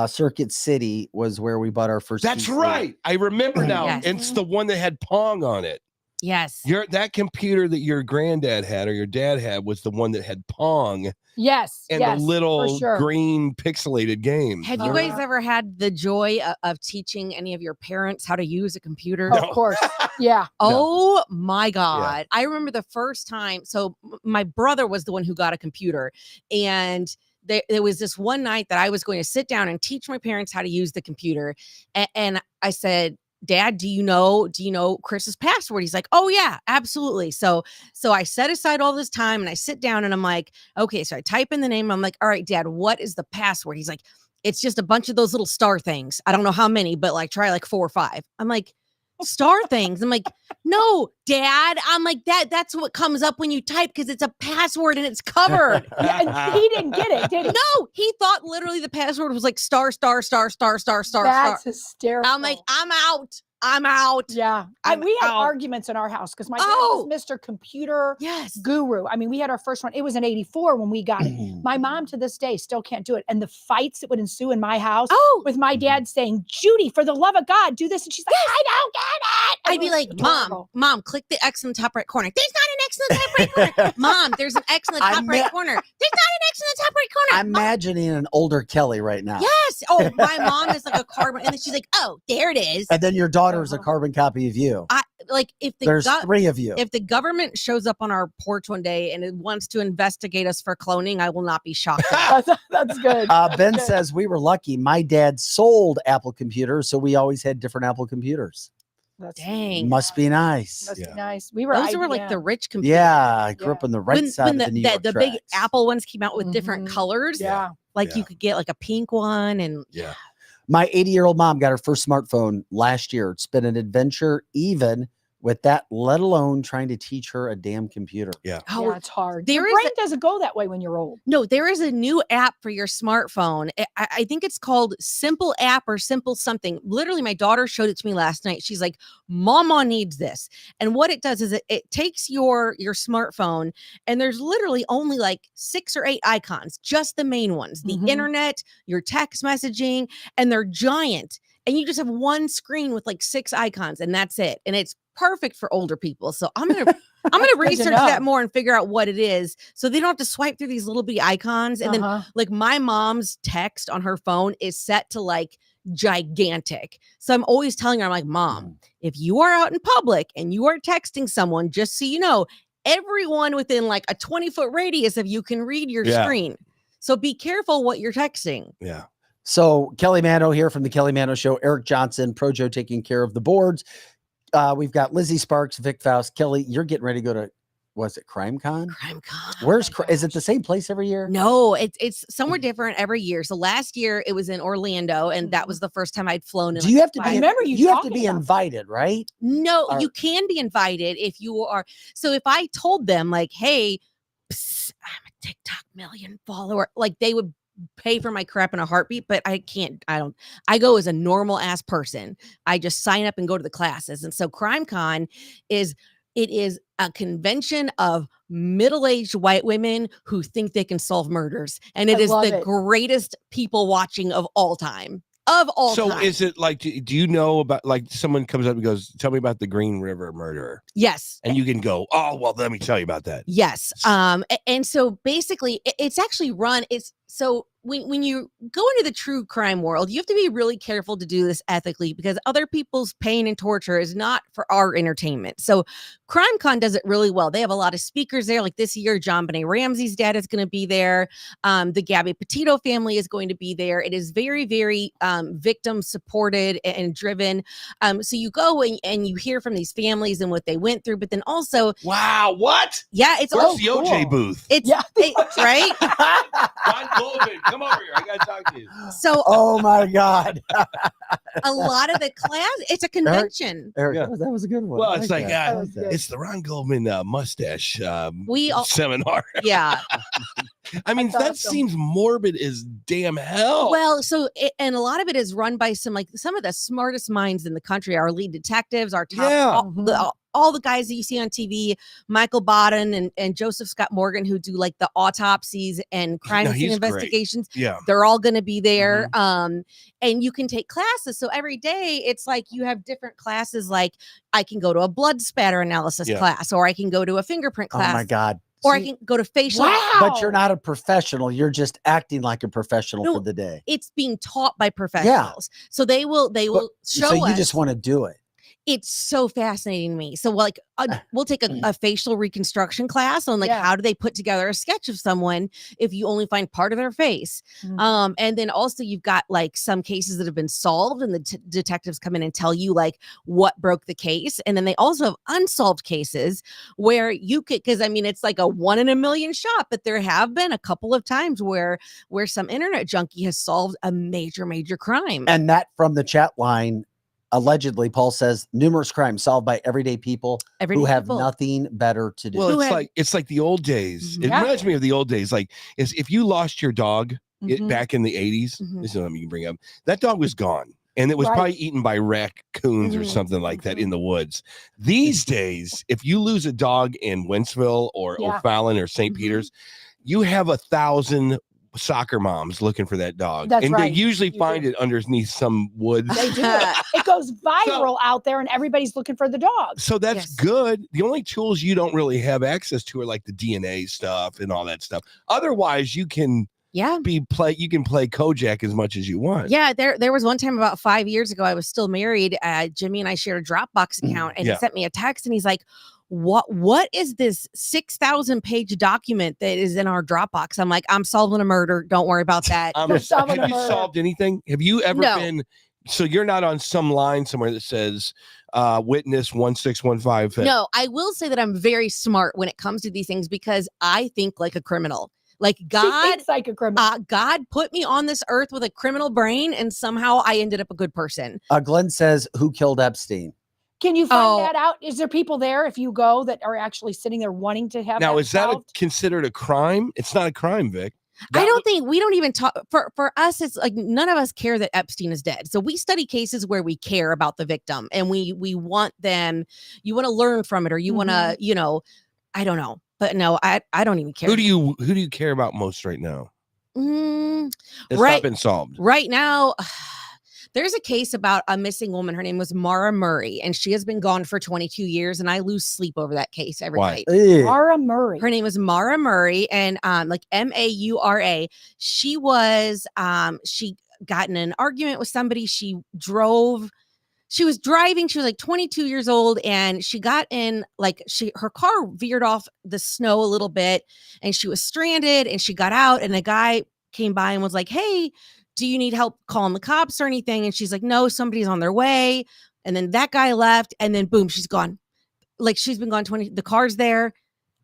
Circuit City was where we bought our first. That's PC. right. I remember now. Yes. It's the one that had Pong on it. Yes. That computer that your granddad had or your dad had was the one that had Pong Yes. and yes, the little for sure. green pixelated games. Have you guys ever had the joy of teaching any of your parents how to use a computer? Of course. Yeah. Oh my God. I remember the first time. So my brother was the one who got a computer, and there was this one night that I was going to sit down and teach my parents how to use the computer. And I said, Dad, do you know Chris's password? He's like, oh yeah, absolutely. So I set aside all this time and I sit down and I'm like, okay, so I type in the name. I'm like, all right, Dad, what is the password? He's like, it's just a bunch of those little star things. I don't know how many, but like try like 4 or 5. I'm like, star things. I'm like, no, Dad. I'm like, that's what comes up when you type because it's a password and it's covered. Yeah, and he didn't get it, did he? No, he thought literally the password was like star, star, star, star, star, star, That's star. hysterical. I'm like, I'm out. Yeah. We had out. arguments in our house because my dad was Mr. Computer Yes. Guru. I mean, we had our first one. It was in '84 when we got it. My mom to this day still can't do it. And the fights that would ensue in my house with my dad saying, Judy, for the love of God, do this. And she's like, I don't get it. I'd be like, Mom, click the X in the top right corner. There's not an X in the top right corner. Mom, there's an X in the top right corner. There's not an X in the top right corner. I'm imagining an older Kelly right now. Yes. Oh, my mom is like a carbon. And then she's like, oh, there it is. And then your daughter is a carbon copy of you. There's 3 of you. If the government shows up on our porch one day and it wants to investigate us for cloning, I will not be shocked. That's good. Ben says we were lucky. My dad sold Apple computers, so we always had different Apple computers. Dang. Must be nice. Must be nice. Those were like the rich computers. Yeah, I grew up on the right side of the New York the tracks. big Apple ones came out with different colors. Yeah. You could get like a pink one and My 80-year-old mom got her first smartphone last year. It's been an adventure even with that, let alone trying to teach her a damn computer. Yeah, it's hard. Your brain doesn't go that way when you're old. No, there is a new app for your smartphone. I think it's called Simple App or Simple something. Literally, my daughter showed it to me last night. She's like, Mama needs this. And what it does is it takes your smartphone, and there's literally only like 6 or 8 icons, just the main ones, the internet, your text messaging, and they're giant. And you just have one screen with like 6 icons, and that's it. And it's perfect for older people. So I'm gonna research that more and figure out what it is, so they don't have to swipe through these little bitty icons. And then like my mom's text on her phone is set to like gigantic. So I'm always telling her, I'm like, Mom, if you are out in public and you are texting someone, just so you know, everyone within like a 20-foot radius of you can read your screen. So be careful what you're texting. Yeah. So Kelly Mano here from the Kelly Mano Show. Eric Johnson, Projo taking care of the boards. We've got Lizzie Sparks, Vic Faust. Kelly, you're getting ready to go to, was it CrimeCon? CrimeCon. Where's is it the same place every year? No, it's somewhere different every year. So last year it was in Orlando, and that was the first time I'd flown. Do you have to be? I remember you have to be invited, right? No, you can be invited if you are. So if I told them like, hey, I'm a TikTok million follower, like they would pay for my crap in a heartbeat, but I go as a normal ass person. I just sign up and go to the classes. And so CrimeCon is a convention of middle-aged white women who think they can solve murders. And it is the greatest people watching of all time. So is it like, do you know about, like, someone comes up and goes, tell me about the Green River murder? Yes. And you can go, oh, well, let me tell you about that. Yes. And so basically it's actually run, so when you go into the true crime world, you have to be really careful to do this ethically, because other people's pain and torture is not for our entertainment. So CrimeCon does it really well. They have a lot of speakers there. Like this year, John Benet Ramsey's dad is going to be there. The Gabby Petito family is going to be there. It is very, very victim supported and driven. So you go and you hear from these families and what they went through, but then also, wow, what? Yeah, it's Where's all the OJ booth? It's right. Ron Goldman, come over here. I gotta talk to you. So, oh my God, a lot of the class, it's a convention. Eric, that was a good one. Well, it's like it's the Ron Goldman mustache we seminar. Yeah. I mean, that seems morbid as damn hell. Well, and a lot of it is run by some of the smartest minds in the country. Our lead detectives, our top, all the guys that you see on TV, Michael Bodden and Joseph Scott Morgan, who do like the autopsies and crime scene investigations. Great. Yeah, they're all going to be there. And you can take classes. So every day it's like you have different classes. Like I can go to a blood spatter analysis class, or I can go to a fingerprint class. Oh my God. Or I can go to facial. But you're not a professional. You're just acting like a professional for the day. It's being taught by professionals. Yeah. So they will show us. So you just want to do it. It's so fascinating to me. So like we'll take a facial reconstruction class on like how do they put together a sketch of someone if you only find part of their face. And then also you've got like some cases that have been solved and the detectives come in and tell you like what broke the case. And then they also have unsolved cases where you could, because I mean it's like a 1 in a million shot, but there have been a couple of times where some internet junkie has solved a major crime. And that from the chat line. Allegedly, Paul says numerous crimes solved by everyday people who have nothing better to do. Well, it's like the old days. It reminds me of the old days. Like if you lost your dog back in the 80s, this is something you can bring up. That dog was gone. And it was probably eaten by raccoons or something like that in the woods. These days, if you lose a dog in Wentzville or O'Fallon or St. Peters, you have 1,000 soccer moms looking for that dog. That's and right. they usually find it underneath some woods. They do. It goes viral out there and everybody's looking for the dog. So that's good. The only tools you don't really have access to are like the DNA stuff and all that stuff. Otherwise, you can you can play Kojak as much as you want. Yeah, there was one time about 5 years ago, I was still married. Jimmy and I shared a Dropbox account and he sent me a text and he's like, what is this 6,000 page document that is in our Dropbox? I'm like, I'm solving a murder. Don't worry about that. Have you solved anything? Have you ever been? So you're not on some line somewhere that says witness 1615. No, I will say that I'm very smart when it comes to these things because I think like a criminal. Like God, like a criminal. God put me on this earth with a criminal brain, and somehow I ended up a good person. Glenn says, "Who killed Epstein?" Can you find that out? Is there people there if you go that are actually sitting there wanting to have now? That is solved? That considered a crime? It's not a crime, Vic. I don't think we don't even talk for us. It's like none of us care that Epstein is dead. So we study cases where we care about the victim and we want them. You want to learn from it, or you want to, I don't know, but no, I don't even care. Who do you care about most right now? It's not been solved right now. There's a case about a missing woman. Her name was Mara Murray, and she has been gone for 22 years. And I lose sleep over that case every night. Mara Murray. Her name is Mara Murray, and like Maura. She was she got in an argument with somebody. She was driving. She was like 22 years old, and she got in her car veered off the snow a little bit, and she was stranded. And she got out, and a guy came by and was like, "Hey, do you need help calling the cops or anything?" And she's like, "No, somebody's on their way." And then that guy left, and then boom, she's gone. Like she's been gone the car's there.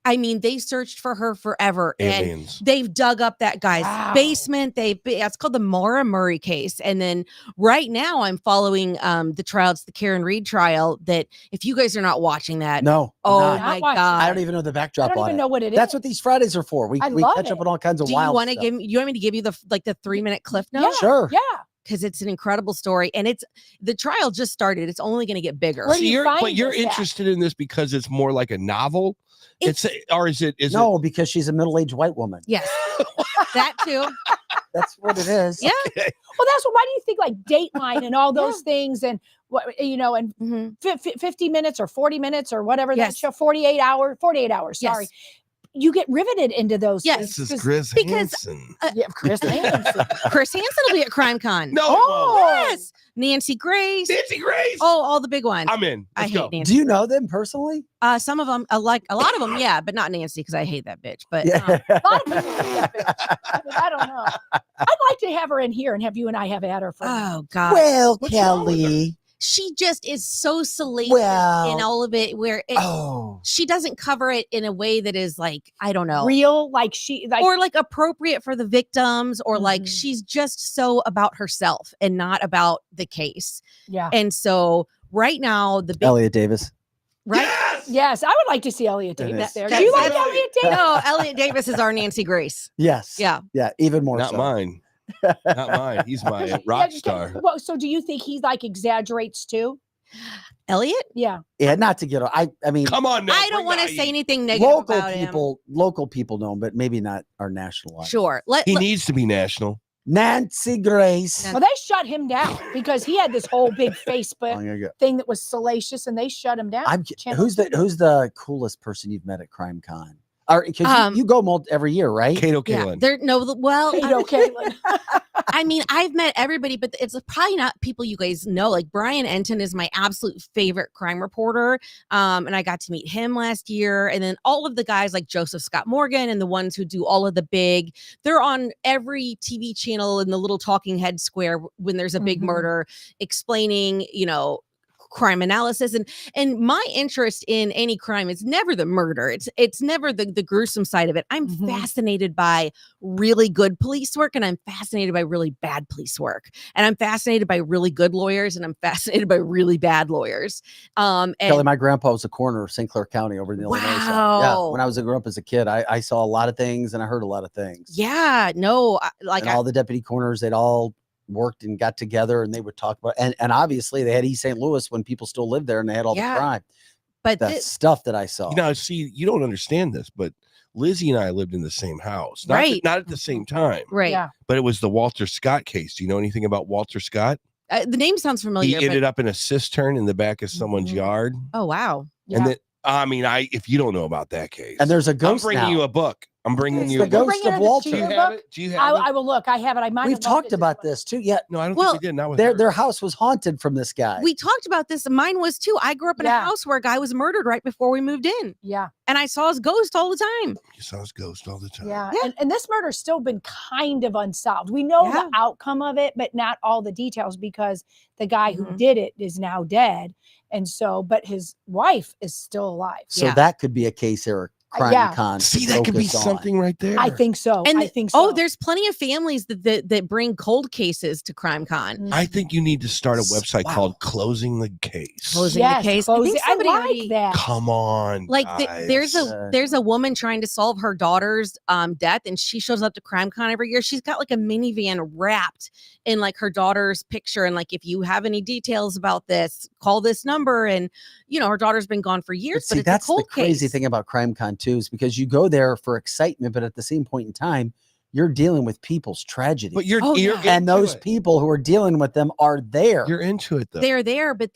I mean, they searched for her forever. Aliens. And they've dug up that guy's basement. It's called the Mara Murray case. And then right now I'm following the trial. It's the Karen Reed trial that if you guys are not watching that. No. Oh my God. I don't even know the backdrop on it. I don't even know what it is. That's what these Fridays are for. We catch up on all kinds of wild stuff. You want me to give you the 3-minute cliff note? Yeah, sure. Yeah. Because it's an incredible story, and the trial just started. It's only going to get bigger. So you're interested in this because it's more like a novel. Is it? Because she's a middle-aged white woman. Yes, that too. That's what it is. Yeah. Okay. Well, why do you think like Dateline and all those things and what and 50 minutes or 40 minutes or whatever that show 48 hours. Sorry. you get riveted into those. Yes, things This is 'cause- Chris because- Hansen. Yeah, Chris Hansen. Chris Hansen will be at CrimeCon. No, Yes. Nancy Grace. Nancy Grace. Oh, all the big ones. I'm in. I Let's hate go. Nancy. Do you know them personally? Some of them, like a lot of them, yeah, but not Nancy because I hate that bitch. But A lot of people hate that bitch. I mean, I don't know. I'd like to have her in here and have you and I have at her for. oh god, Well, What's wrong with Kelly. she just is so salacious Well, in all of it. Where she doesn't cover it in a way that is like, I don't know, real, like she, like, or like appropriate for the victims, or like Mhm. she's just so about herself and not about the case. yeah. And so right now, the big Elliot Davis. right. Yes! Yes, I would like to see Elliot It Davis is. there. That's Do you like it. Elliot Davis? No, Elliot Davis is our Nancy Grace. Yes. Yeah. Yeah. Even more Not so. mine. Not mine. He's my rock star. Well, so do you think he like exaggerates too? Elliot? Yeah. Yeah. Not to get. I mean, Come on now. I don't bring want to the say heat. anything negative local about people know him, but maybe not our national audience. Sure. He needs to be national. Nancy Grace. No. Well, they shut him down because he had this whole big Facebook I'm gonna go. thing that was salacious, and they shut him down. Channel Who's 2. who's the coolest person you've met at CrimeCon? Or because you go every year, right? Kato Yeah, Kalin. there. No, well, Kato Kalin. I mean, I've met everybody, but it's probably not people you guys know. Like Brian Enton is my absolute favorite crime reporter, and I got to meet him last year. And then all of the guys like Joseph Scott Morgan and the ones who do all of the big. They're on every TV channel in the little talking head square when there's a big Mhm. murder, explaining, crime analysis. And my interest in any crime is never the murder. It's never the gruesome side of it. I'm Mhm. fascinated by really good police work, and I'm fascinated by really bad police work, and I'm fascinated by really good lawyers, and I'm fascinated by really bad lawyers. And Kelly, my grandpa was a coroner of St. Clair County over in the Illinois side. Yeah, Wow. when I grew up as a kid, I saw a lot of things and I heard a lot of things. yeah, no, like And all the deputy coroners, they'd all worked and got together and they would talk about, and obviously they had East St. Louis when people still lived there and they had all Yeah. the crime. but That this, stuff that I saw. See, you don't understand this, but Lizzie and I lived in the same house. Not, Right. not at the same time, right. Yeah. but it was the Walter Scott case. Do you know anything about Walter Scott? The name sounds He familiar. ended up in a cistern in the back of someone's Mhm. yard. Oh wow. Yeah. And then, if you don't know about that case, And there's a I'm ghost bringing now. you a book. I'm bringing It's you the a book. ghost Bring it of in Walter. Do you your have book? it? Do you have it? I will look. I have it. I might We've have talked looked at about this this too. Yeah, No, I don't Well, think we did. Not with their her. house was haunted from this guy. We talked about this. Mine was too. I grew up in a Yeah. house where a guy was murdered right before we moved in, Yeah. and I saw his ghost all the time. You saw his ghost all the time. Yeah. Yeah. And this murder's still been kind of unsolved. We know Yeah. the outcome of it, but not all the details because the guy who Mhm. did it is now dead. And so, but his wife is still alive. So Yeah. that could be a case Eric Crime Yeah. Con. See, that could be focus on. something right there. I think so. And I think so. Oh, there's plenty of families that bring cold cases to CrimeCon. I think you need to start a website Wow. called Closing the Case. Closing the case. I think somebody like already- that. Come on, Like guys. there's a woman trying to solve her daughter's death, and she shows up to CrimeCon every year. She's got like a minivan wrapped in like her daughter's picture, and like if you have any details about this, call this number. And her daughter's been gone for years, but See, it's that's a cold the crazy case. thing about CrimeCon too, is because you go there for excitement, but at the same point in time, you're dealing with people's tragedy. But you're Oh, you're yeah. and into those it. people who are dealing with them are there. You're into it though. They're there, but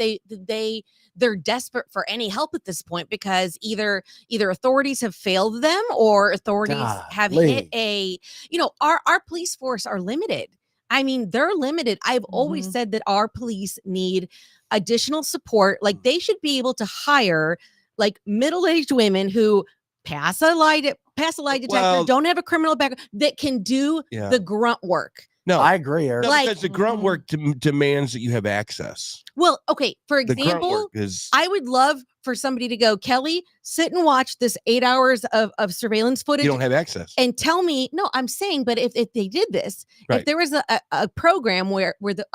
they're desperate for any help at this point because either authorities have failed them or authorities have hit Golly. our police force are limited. I mean, they're limited. I've always Mhm. said that our police need additional support. Like they should be able to hire like middle-aged women who pass a lie detector, Well- don't have a criminal background, that can do Yeah. the grunt work. No, I agree, Eric. no, like- because the grunt work demands that you have access. Well, okay, for The grunt example, work is I would love for somebody to go, Kelly, sit and watch this 8 hours of surveillance footage you don't have access. and tell me, no, I'm saying, but if they did this, if Right. there was a program where the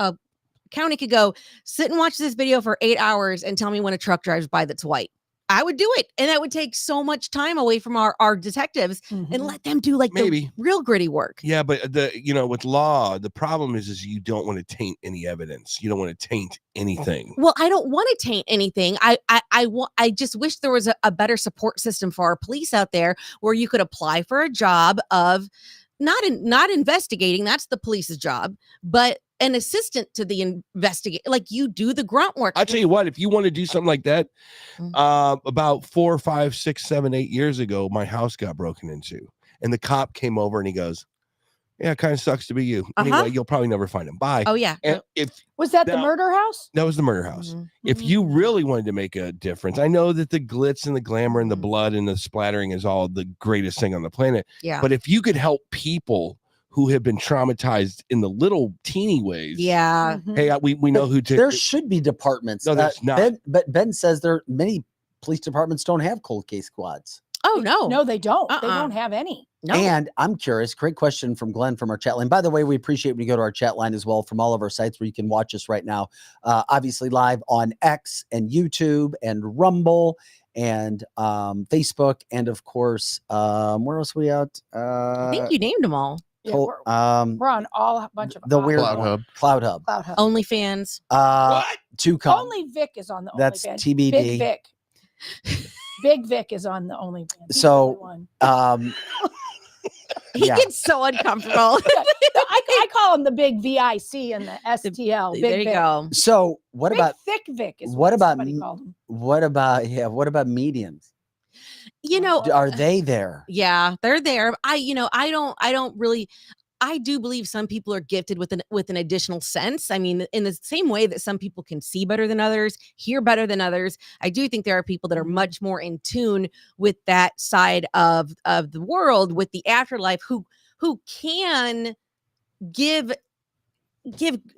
county could go, sit and watch this video for 8 hours and tell me when a truck drives by that's white, I would do it. And that would take so much time away from our detectives and Mhm. let them do like Maybe. the real gritty work. Yeah, but with law, the problem is you don't want to taint any evidence. You don't want to taint anything. Well, I don't want to taint anything. I just wish there was a better support system for our police out there where you could apply for a job of not investigating. That's the police's job, but an assistant to the investigate. Like you do the grunt work. I'll tell you what, if you want to do something like that, about 4, 5, 6, 7, 8 years ago, my house got broken into, and the cop came over and he goes, "Yeah, it kind of sucks to be you. Anyway, you'll probably never find him. Bye." Oh yeah. And if Was that the murder house? that was the murder house. If you really wanted to make a difference, I know that the glitz and the glamour and the blood and the splattering is all the greatest thing on the planet. Yeah. But if you could help people who have been traumatized in the little teeny ways. Yeah. Hey, we know who to. There should be departments. No, there's not. Ben says many police departments don't have cold case squads. Oh no. No, they don't. They don't have any. No. And I'm curious, great question from Glenn from our chat line. By the way, we appreciate when you go to our chat line as well from all of our sites where you can watch us right now. Obviously live on X and YouTube and Rumble and Facebook. And of course, where else are we out? I think you named them all. Yeah, we're on a bunch of the weird Cloud one. Hub. Cloud Hub. Cloud Hub. OnlyFans. What? To come. Only Vic is on the That's OnlyFans. TBD. Big Vic. Big Vic is on the OnlyFans. He's So, the only one. He Yeah. gets so uncomfortable. I call him the big VIC and the STL. Big There you Vic. go. So what Big about Thick Vic is what about somebody called him. what about mediums? You know, Are they there? yeah, they're there. I don't really. I do believe some people are gifted with an additional sense. I mean, in the same way that some people can see better than others, hear better than others, I do think there are people that are much more in tune with that side of the world, with the afterlife, who can give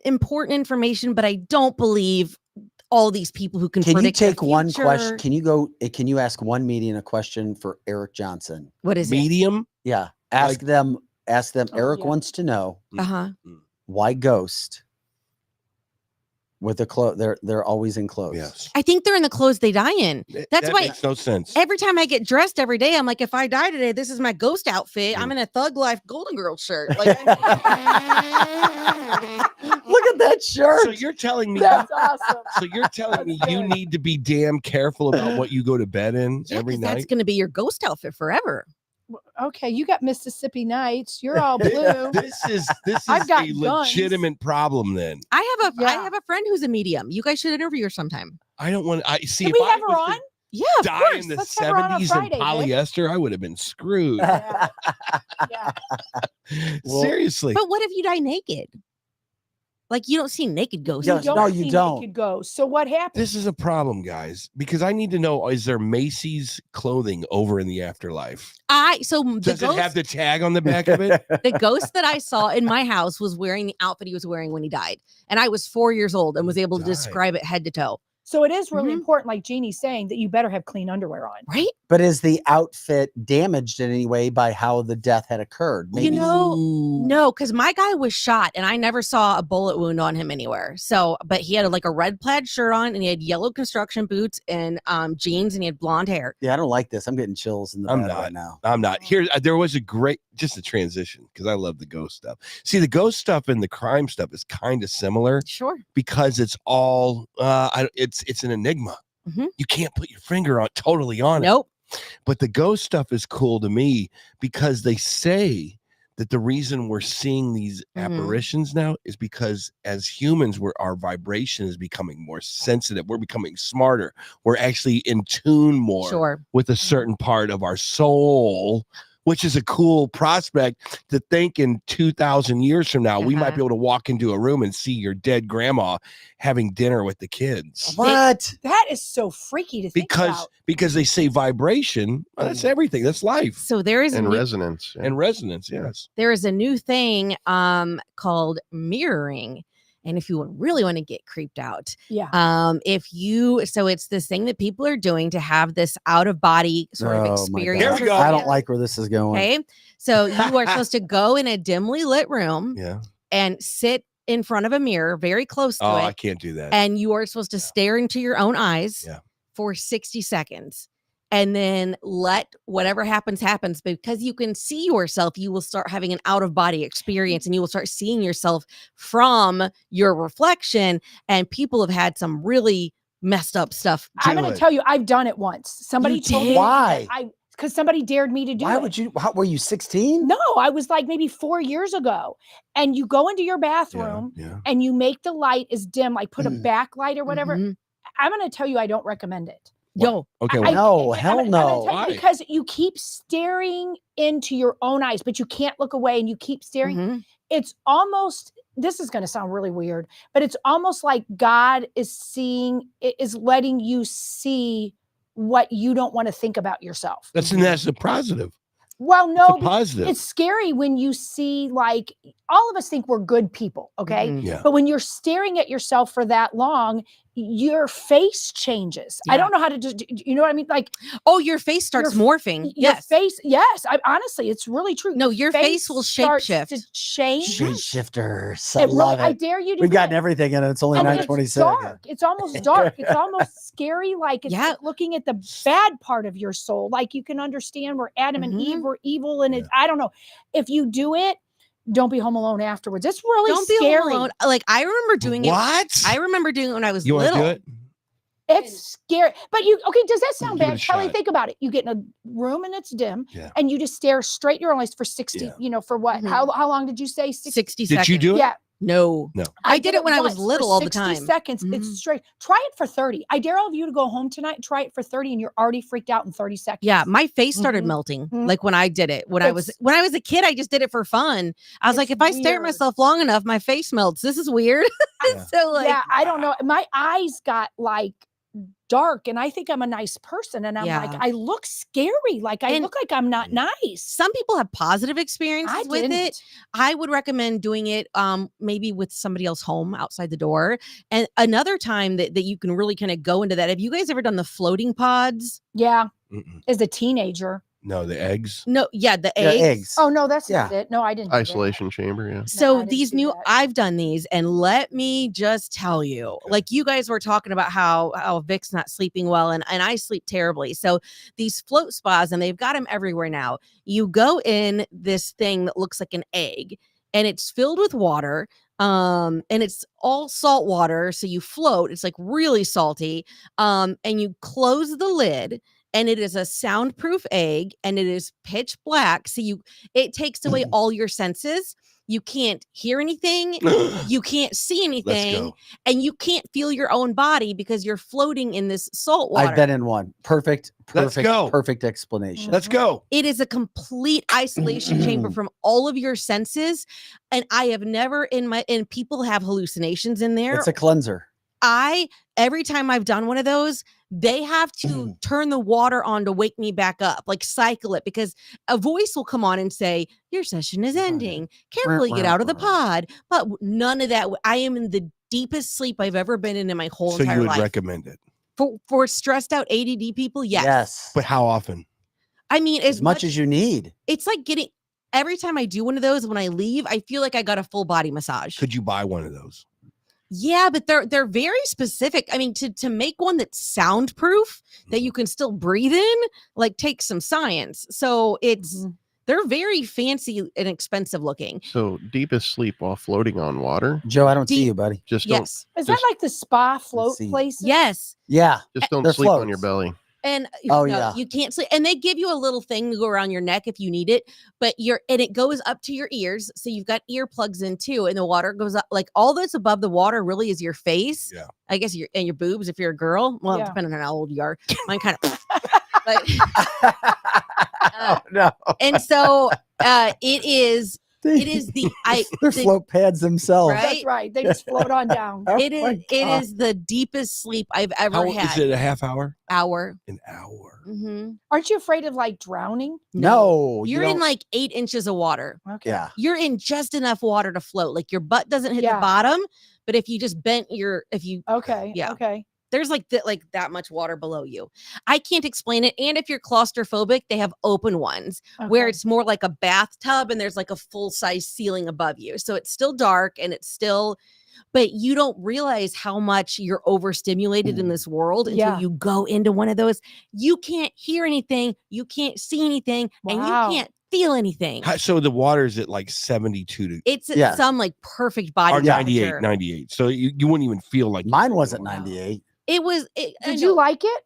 important information. But I don't believe all these people who can Can you predict the take one question? future. Can you ask one medium a question for Eric Johnson? What is it? Medium? Yeah. Ask them. Eric yeah. wants to know Uh-huh. why ghost with the clothes. They're always in clothes. Yes. I think they're in the clothes they die in. That's that why makes no sense. every time I get dressed every day, I'm like, if I die today, this is my ghost outfit. I'm in a Thug Life Golden Girl shirt. Like, Look at that shirt. So you're telling me That's awesome. So you're telling me That's you good. need to be damn careful about what you go to bed in yeah, every 'cause that's night? going to be your ghost outfit forever. Okay, you got Mississippi Nights. You're all blue. This is I've got a guns. legitimate problem then. I Yeah. have a friend who's a medium. You guys should interview her sometime. I don't want I see Can if we I have her was to on? Yeah, of die course. in the Let's have her on 70s Friday, in Vic. polyester, I would have been screwed. Yeah. Yeah. Well, Seriously. But what if you die naked? Like you don't see naked ghosts. Yeah, You don't no, see you don't. naked ghosts. So what happened? This is a problem, guys, because I need to know, is there Macy's clothing over in the afterlife? Does it have the tag on the back of it? The ghost that I saw in my house was wearing the outfit he was wearing when he died. And I was 4 years old and was able to Died. describe it head to toe. So it is really Mhm. important, like Jeannie's saying, that you better have clean underwear on. Right? But is the outfit damaged in any way by how the death had occurred? You know, no, because my guy was shot and I never saw a bullet wound on him anywhere. So, but he had like a red plaid shirt on and he had yellow construction boots and jeans and he had blonde hair. Yeah, I don't like this. I'm getting chills in the I'm bed not. right now. I'm not. Here, there was a great, just a transition, because I love the ghost stuff. See, the ghost stuff and the crime stuff is kind of similar Sure. because it's all, it's an enigma. Mhm. You can't put your finger totally on it. Nope. But the ghost stuff is cool to me because they say that the reason we're seeing these Mhm. apparitions now is because as humans, our vibration is becoming more sensitive. We're becoming smarter. We're actually in tune more Sure. with a certain part of our soul, which is a cool prospect to think in 2,000 years from now, we might Uh-huh. be able to walk into a room and see your dead grandma having dinner with the kids. What? That is so freaky to think about. Because they say vibration, well, that's everything. That's life So there is And a new, resonance. Yeah. and resonance. Yes. there is a new thing called mirroring. And if you really want to get creeped out, Yeah. so it's this thing that people are doing to have this out of body sort of Oh, my experience. There God. we go. I don't like where this is going. Okay. So you are supposed to go in a dimly lit room Yeah. and sit in front of a mirror very close to Oh, it. I can't do that. And you are supposed to stare into your own eyes Yeah. for 60 seconds. And then let whatever happens. Because you can see yourself, you will start having an out of body experience and you will start seeing yourself from your reflection. And people have had some really messed up stuff. I'm going Do to it. tell you, I've done it once. Somebody You told me did? Why? that because somebody dared me to do it. Why would you? How, were you 16? No, I was like maybe 4 years ago. And you go into your bathroom and you make the light as dim, like put a backlight or whatever. Mhm. I'm going to tell you, I don't recommend it. Yo, Okay. No, hell no. Why? Because you keep staring into your own eyes, but you can't look away and you keep staring. Mhm. It's almost, this is going to sound really weird, but it's almost like God is letting you see what you don't want to think about yourself. That's a positive. Well, no, It's a positive. it's scary when you see, like, all of us think we're good people, okay? Mhm. Yeah. But when you're staring at yourself for that long, your face changes. I Yeah. don't know how to just, you know what I mean? Like, Oh, your face starts morphing. your Yes. face, yes. Honestly, it's really true. No, your face will starts shapeshift. to change. Shapeshifters. I It really, love I it. dare you to We've do gotten it. everything in it. It's only And 9:26. it's dark. It's almost dark. It's almost scary. Like it's like looking at the bad part of your soul. Like you can understand where Adam and Eve were evil, and I don't know. If you do it, don't be home alone afterwards. It's really Don't scary. be home alone. Like I remember doing it. What? I remember doing it when I was You want to little. do it? It's scary. But okay, does that sound Give it bad? a Kelly, shot. think about it. You get in a room and it's dim, Yeah. and you just stare straight in your eyes for 60, for what? Mhm. How long did you say? 60 Did seconds. you do it? Yeah. No. No. I did it when I was once for little all the 60 time. seconds. Mhm. It's straight. Try it for 30. I dare all of you to go home tonight and try it for 30, and you're already freaked out in 30 seconds. Yeah, my face started Mhm. melting Mhm. like when I did it. When I was a kid, I just did it for fun. I was like, It's if I stare at weird. myself long enough, my face melts. This is weird. Yeah. So like, Yeah, I don't know. My eyes got like dark, and I think I'm a nice person, and I'm like, Yeah. I look scary. Like I And- look like I'm not nice. some people have positive experiences I with it. didn't. I would recommend doing it maybe with somebody else home outside the door. And another time that you can really kind of go into that. Have you guys ever done the floating pods? Yeah, Mm-mm. as a teenager. No, the eggs. No, yeah, the Yeah, eggs. eggs. Oh no, that's Yeah. not it. No, I didn't. do that. Isolation chamber. Yeah. No, I So didn't these do new, that. I've done these, and let me just tell you, like you guys were talking about how Vic's not sleeping well, and I sleep terribly. So these float spas, and they've got them everywhere now. You go in this thing that looks like an egg, and it's filled with water. And it's all salt water, so you float. It's like really salty. And you close the lid. And it is a soundproof egg, and it is pitch black. So it takes away all your senses. You can't hear anything. You can't see anything, go. and you can't feel your own body because you're floating in this salt water. I've been in one. Perfect. Let's go. Perfect explanation. Let's go. It is a complete isolation chamber from all of your senses. And I have never and people have hallucinations in there. It's a cleanser. Every time I've done one of those, they have to turn the water on to wake me back up, like cycle it, because a voice will come on and say, your session is ending. Carefully get out of the pod. But none of that. I am in the deepest sleep I've ever been in my whole So entire you would life. recommend it? For stressed out ADD people, yes. But how often? I mean, As much as you need. It's like every time I do one of those, when I leave, I feel like I got a full body massage. Could you buy one of those? Yeah, but they're very specific. I mean, to make one that's soundproof that you can still breathe in, like takes some science. So they're very fancy and expensive looking. So deepest sleep while floating on water. Joe, I don't see you, buddy. Just Yes. Is that like the spa float see. places? Yes. Yeah. don't They're sleep on your floats. belly. And Oh, no, yeah. you can't sleep. And they give you a little thing to go around your neck if you need it, but it goes up to your ears. So you've got earplugs in too. And the water goes up, like all that's above the water really is your face. Yeah. I guess your boobs if you're a girl. Well, Yeah. depending on how old you are. Mine kind of but Oh, no. and so it is They're the- float pads themselves. Right? That's right. They just float on down. Oh it my is God. the deepest sleep I've ever How had. is it? A half hour? Hour. An hour. Mm-hmm. Aren't you afraid of like drowning? No. you You're in don't- like 8 inches of water. Okay. Yeah. You're in just enough water to float. Like your butt doesn't hit Yeah. the bottom, but if you just bent Okay. Yeah. Okay. there's like that much water below you. I can't explain it. And if you're claustrophobic, they have open ones where it's more like a bathtub and there's like a full-size ceiling above you. So it's still dark and it's still, but you don't realize how much you're overstimulated in this world until you go into one of those. You can't hear anything, you can't see anything, and you can't feel anything. So the water is at like 72 It's at some like perfect body or 98, temperature. 98. So you wouldn't even feel like mine wasn't 98. It was. Did you like it?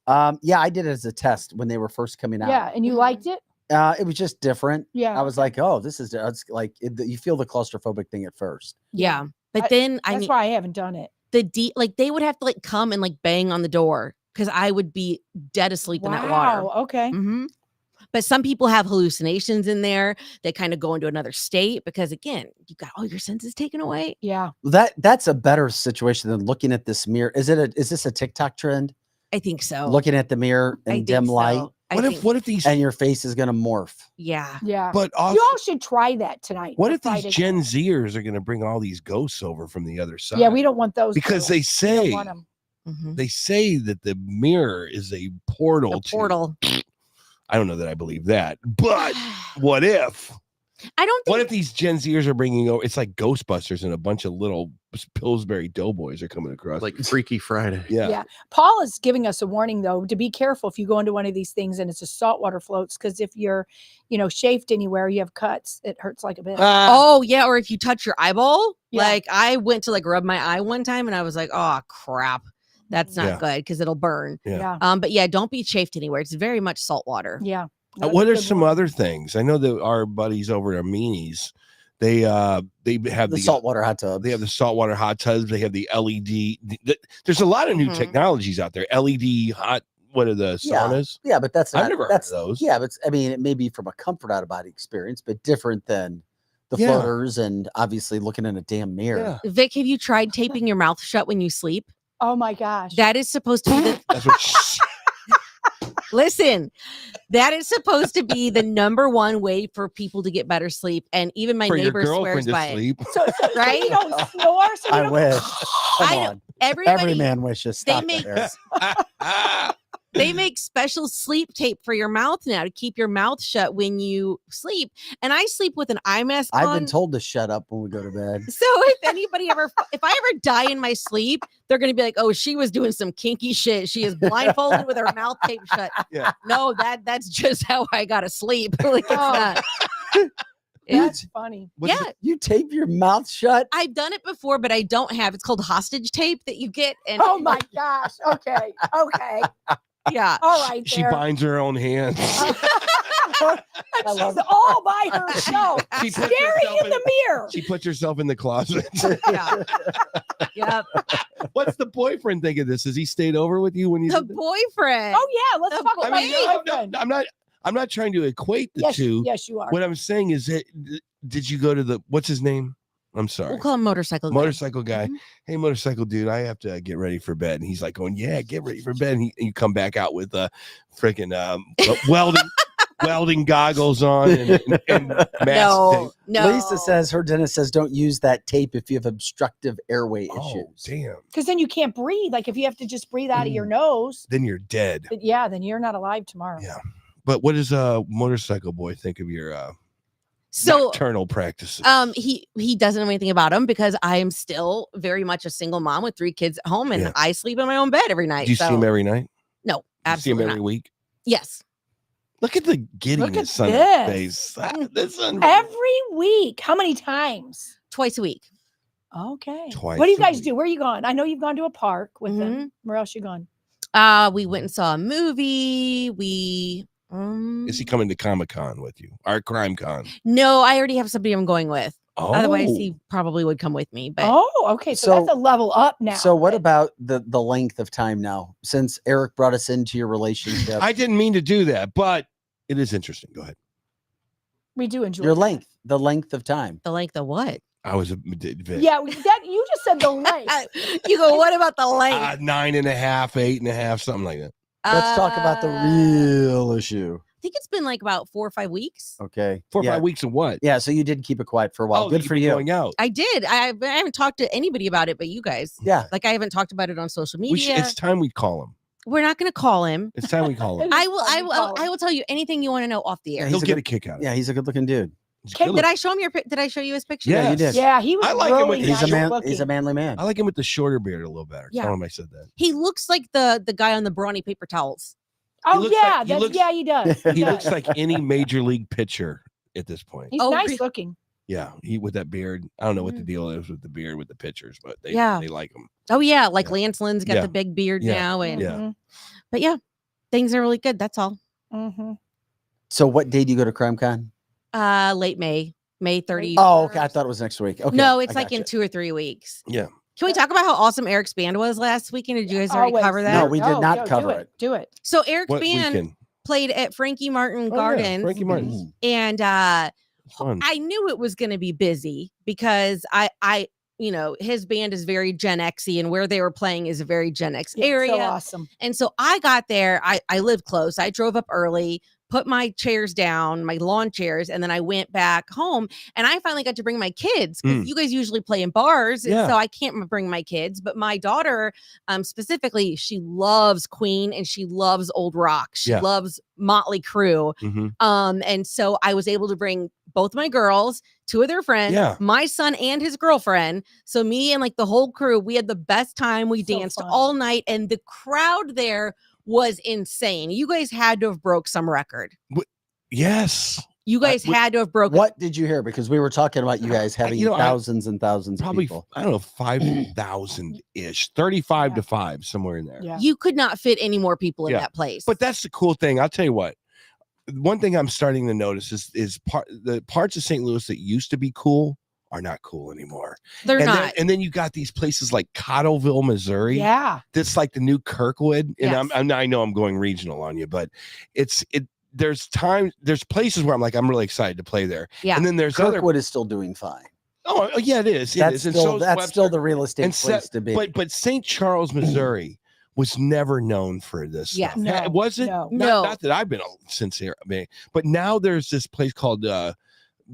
Yeah, I did it as a test when they were first coming out. Yeah, and you liked it? It was just different. Yeah. I was like, oh, this is it's like you feel the claustrophobic thing at first. Yeah. But then I That's mean why I haven't done it. like they would have to like come and like bang on the door because I would be dead asleep in that water. Wow. Okay. But some people have hallucinations in there. They kind of go into another state because again, you got all your senses taken away. Yeah. That's a better situation than looking at this mirror. Is this a TikTok trend? I think so. Looking at the mirror in dim light. What if these and your face is gonna morph? Yeah. Yeah. But also, you all should try that tonight. What if these Gen Zers are gonna bring all these ghosts over from the other side? Yeah, we don't want those because they say that the mirror is a portal. I don't know that I believe that, but what if? I don't think. What if these Gen Zers are bringing over? It's like Ghostbusters and a bunch of little Pillsbury Doughboys are coming across. Like Freaky Friday. Yeah. Paul is giving us a warning though to be careful if you go into one of these things and it's a saltwater floats because if you're, chafed anywhere, you have cuts. It hurts like a bitch. Oh yeah, or if you touch your eyeball, like I went to like rub my eye one time and I was like, oh crap. That's not good because it'll burn. Yeah. But yeah, don't be chafed anywhere. It's very much salt water. Yeah. What are some other things? I know that our buddies over at Meanies, they have the saltwater hot tubs. They have the saltwater hot tubs. They have the LED. There's a lot of new technologies out there. LED hot. What are the saunas? Yeah, but I've never heard of those. Yeah, but it may be from a comfort out of body experience, but different than the floaters and obviously looking in a damn mirror. Yeah. Vic, have you tried taping your mouth shut when you sleep? Oh my gosh. That is supposed to be the That's what Listen, that is supposed to be the number one way for people to get better sleep. And even my neighbor swears by it. So right? you don't snore. So I wish. Come on. Every man wishes. Stop there. They make special sleep tape for your mouth now to keep your mouth shut when you sleep. And I sleep with an eye mask on. I've been told to shut up when we go to bed. So if I ever die in my sleep, they're going to be like, oh, she was doing some kinky shit. She is blindfolded with her mouth taped shut. Yeah. No, that's just how I got to sleep. Like it's not. That's funny. You tape your mouth shut? I've done it before, but I don't have. It's called hostage tape that you get. And oh my gosh. Okay. Yeah. All right. She binds her own hands. She's all by herself. Staring in the mirror. She puts herself in the closet. Yeah. What's the boyfriend think of this? Has he stayed over with you when you? The boyfriend. Oh yeah. Let's talk about the boyfriend. I'm not trying to equate the two. Yes, you are. What I'm saying is that did you go to what's his name? I'm sorry. We'll call him motorcycle guy. Mm-hmm. Hey, motorcycle dude, I have to get ready for bed. And he's like going, yeah, get ready for bed. And you come back out with freaking welding goggles on and mask tape. No. Lisa says her dentist says don't use that tape if you have obstructive airway issues. Oh, damn. Because then you can't breathe. Like if you have to just breathe out of your nose, then you're dead. Then you're not alive tomorrow. Yeah. But what does a motorcycle boy think of your nocturnal practices? He doesn't know anything about them because I am still very much a single mom with 3 kids at home, and I sleep in my own bed every night. Do you see him every night? No, absolutely. Do you see him every week? Yes. Look at the giddiness on his face. Every week. How many times? Twice a week. Okay. Twice what do you a guys week. do? Where are you going? I know you've gone to a park with them. Where else you gone? We went and saw a movie. Is he coming to Comic-Con with you? Our Crime Con? No, I already have somebody I'm going with. Oh. Otherwise, he probably would come with me. But okay. So that's a level up now. So what about the length of time now? Since Eric brought us into your relationship. I didn't mean to do that, but it is interesting. Go ahead. We do enjoy your length. The length of time. The length of what? I was a Yeah, you just said the length. You go, what about the length? 9.5, 8.5, something like that. Let's talk about the real issue. I think it's been like about 4 or 5 weeks. Okay. 4 or 5 weeks of what? Yeah, so you did keep it quiet for a while. Good for you. Going out. I did. I haven't talked to anybody about it, but you guys. Yeah. Like I haven't talked about it on social media. It's time we call him. We're not going to call him. It's time we call him. I will tell you anything you want to know off the air. He'll get a kick out of it. Yeah, he's a good-looking dude. Did I show you his picture? Yeah, you did. Yeah, he was. I like really him with he's a manly man. I like him with the shorter beard a little better. Yeah. Tell him I said that. He looks like the guy on the brawny paper towels. Oh yeah, he he does. He looks like any major league pitcher at this point. He's nice looking. Yeah, he with that beard. I don't know what the deal is with the beard with the pitchers, but they like him. Oh yeah, like Lance Lynn's got the big beard now, and yeah. But yeah, things are really good. That's all. Mm-hmm. So what day do you go to CrimeCon? Late May 30th. Oh, okay. I thought it was next week. Okay. No, it's I like in gotcha. 2 or 3 weeks. Yeah. Can we talk about how awesome Eric's band was last weekend? Did you guys already Always. cover that? No, we did not go, cover do it. Do it. So Eric's What band weekend? played at Frankie Martin Oh, Gardens. yeah, Frankie Martin's. And Fun. I knew it was going to be busy because I his band is very Gen X-y, and where they were playing is a very Gen X area. So awesome. And so I got there. I live close. I drove up early, put my chairs down, my lawn chairs, and then I went back home. And I finally got to bring my kids because you guys usually play in bars. And Yeah. so I can't bring my kids. But my daughter, specifically, she loves Queen and she loves old rock. She loves Motley Crue. Mm-hmm. And so I was able to bring both my girls, 2 of their friends, my son and his girlfriend. So me and like the whole crew, we had the best time. We So danced fun. all night, and the crowd there was insane. You guys had to have broke some record. Yes. You guys had to have broken. What did you hear? Because we were talking about you guys having thousands and thousands probably, of people. I don't know, 5,000-ish, 35 to 5, somewhere in there. Yeah. You could not fit any more people in that place. But that's the cool thing. I'll tell you what. One thing I'm starting to notice is the parts of St. Louis that used to be cool are not cool anymore. They're not. And then you got these places like Cottleville, Missouri. Yeah. That's like the new Kirkwood. And Yes. I know I'm going regional on you, but there's places where I'm like, I'm really excited to play there. Yeah. And then there's Kirkwood is still doing fine. Oh yeah, it is. That's And still so is Webster. the real estate place to be. But St. Charles, Missouri was never known for this Yes. stuff. No, It wasn't. no. Not that I've been since here. But now there's this place called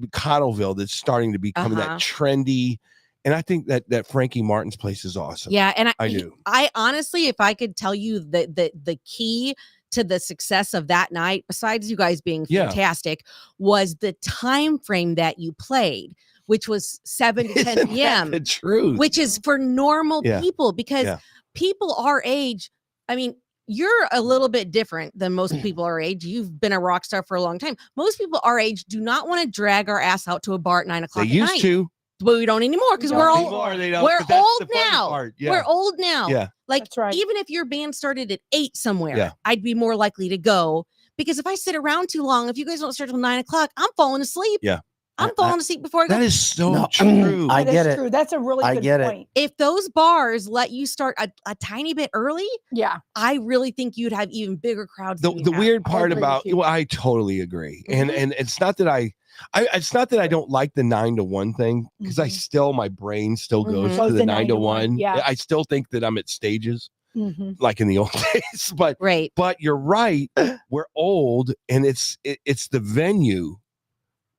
Cottleville that's starting to become that trendy. And I think that Frankie Martin's place is awesome. Yeah, and I do. I honestly, if I could tell you the key to the success of that night, besides you guys being fantastic, was the time frame that you played, which was 7 to 10 p.m. The truth. Which is for normal people, because people our age, I mean, you're a little bit different than most people our age. You've been a rock star for a long time. Most people our age do not want to drag our ass out to a bar at 9 o'clock. They used to. But we don't anymore because we're old. We're old now. We're old now. Yeah. Like, That's right. even if your band started at 8 somewhere, Yeah. I'd be more likely to go, because if I sit around too long, if you guys don't start till 9 o'clock, I'm falling asleep. Yeah. I'm falling asleep before I go. That is so No, true. I That get is it. true. That's a really I good get it. point. If those bars let you start a tiny bit early, Yeah. I really think you'd have even bigger crowds. The than you the have. weird part agree with about you. well, I totally agree. And it's not that it's not that I don't like the 9 to 1 thing, because my brain still goes Mhm. to Goes the to 9 to 1. Yeah. I still think that I'm at stages Mm-hmm. like in the old days, but Right. you're right. We're old, and it's the venue.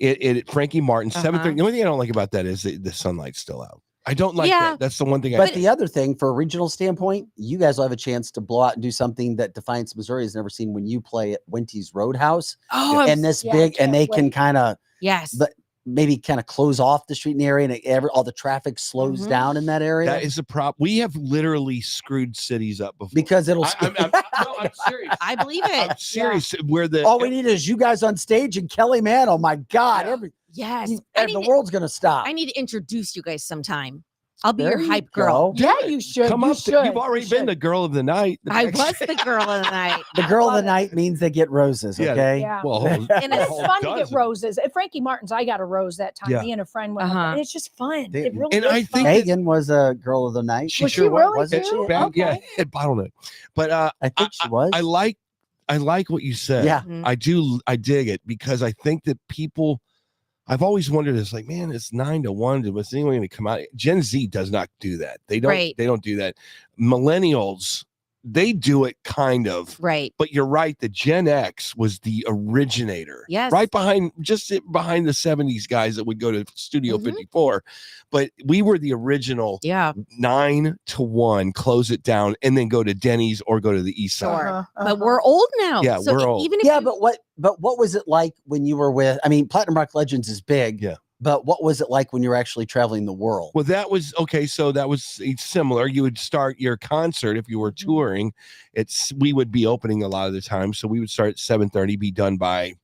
It Frankie Martin 7:30. The only thing I don't like about that is the sunlight's still out. I don't like that. That's the one thing. But the other thing, for a regional standpoint, you guys will have a chance to blow out and do something that Defiance, Missouri has never seen when you play at Winty's Roadhouse. Oh, And this big, and they can kind of yes. maybe kind of close off the street in the area, and all the traffic slows down in that area. That is a problem. We have literally screwed cities up before because it'll. I'm serious. I believe it. I'm serious. Where all we need is you guys on stage and Kelly Mann. Oh my God! Yes. And the world's gonna stop. I need to introduce you guys sometime. I'll be There your you hype girl. go. Yeah, you should. Come you up. should. You've already been the girl of the night. I was the girl of the night. The girl of the night means they get roses. Yeah. Okay. Yeah. Well, And it's whole fun to get dozen. roses. At Frankie Martin's, I got a rose that time. Yeah. Me and a friend went up, and it's just fun. They- It really And is I think fun. Megan was a girl of the night. Was she really wasn't too? she? Back, Okay. Yeah, at Bottleneck. But I think she was. I like what you said. Yeah. I do. I dig it, because I think that people. I've always wondered, it's like, man, it's 9 to 1. Was anyone going to come out? Gen Z does not do that. They don't. Right. They don't do that. Millennials, they do it kind of. Right. But you're right. The Gen X was the originator. Yes. Right behind the 70s guys that would go to Studio Mhm. 54. But we were the original Yeah. 9 to 1, close it down, and then go to Denny's or go to the East Side. Sure. But we're old now. Yeah, so we're old. Even if Yeah, you- but what was it like when you were with? I mean, Platinum Rock Legends is big. Yeah. But what was it like when you were actually traveling the world? Well, that was okay. So that was similar. You would start your concert if you were touring. We would be opening a lot of the time, so we would start at 7:30, be done by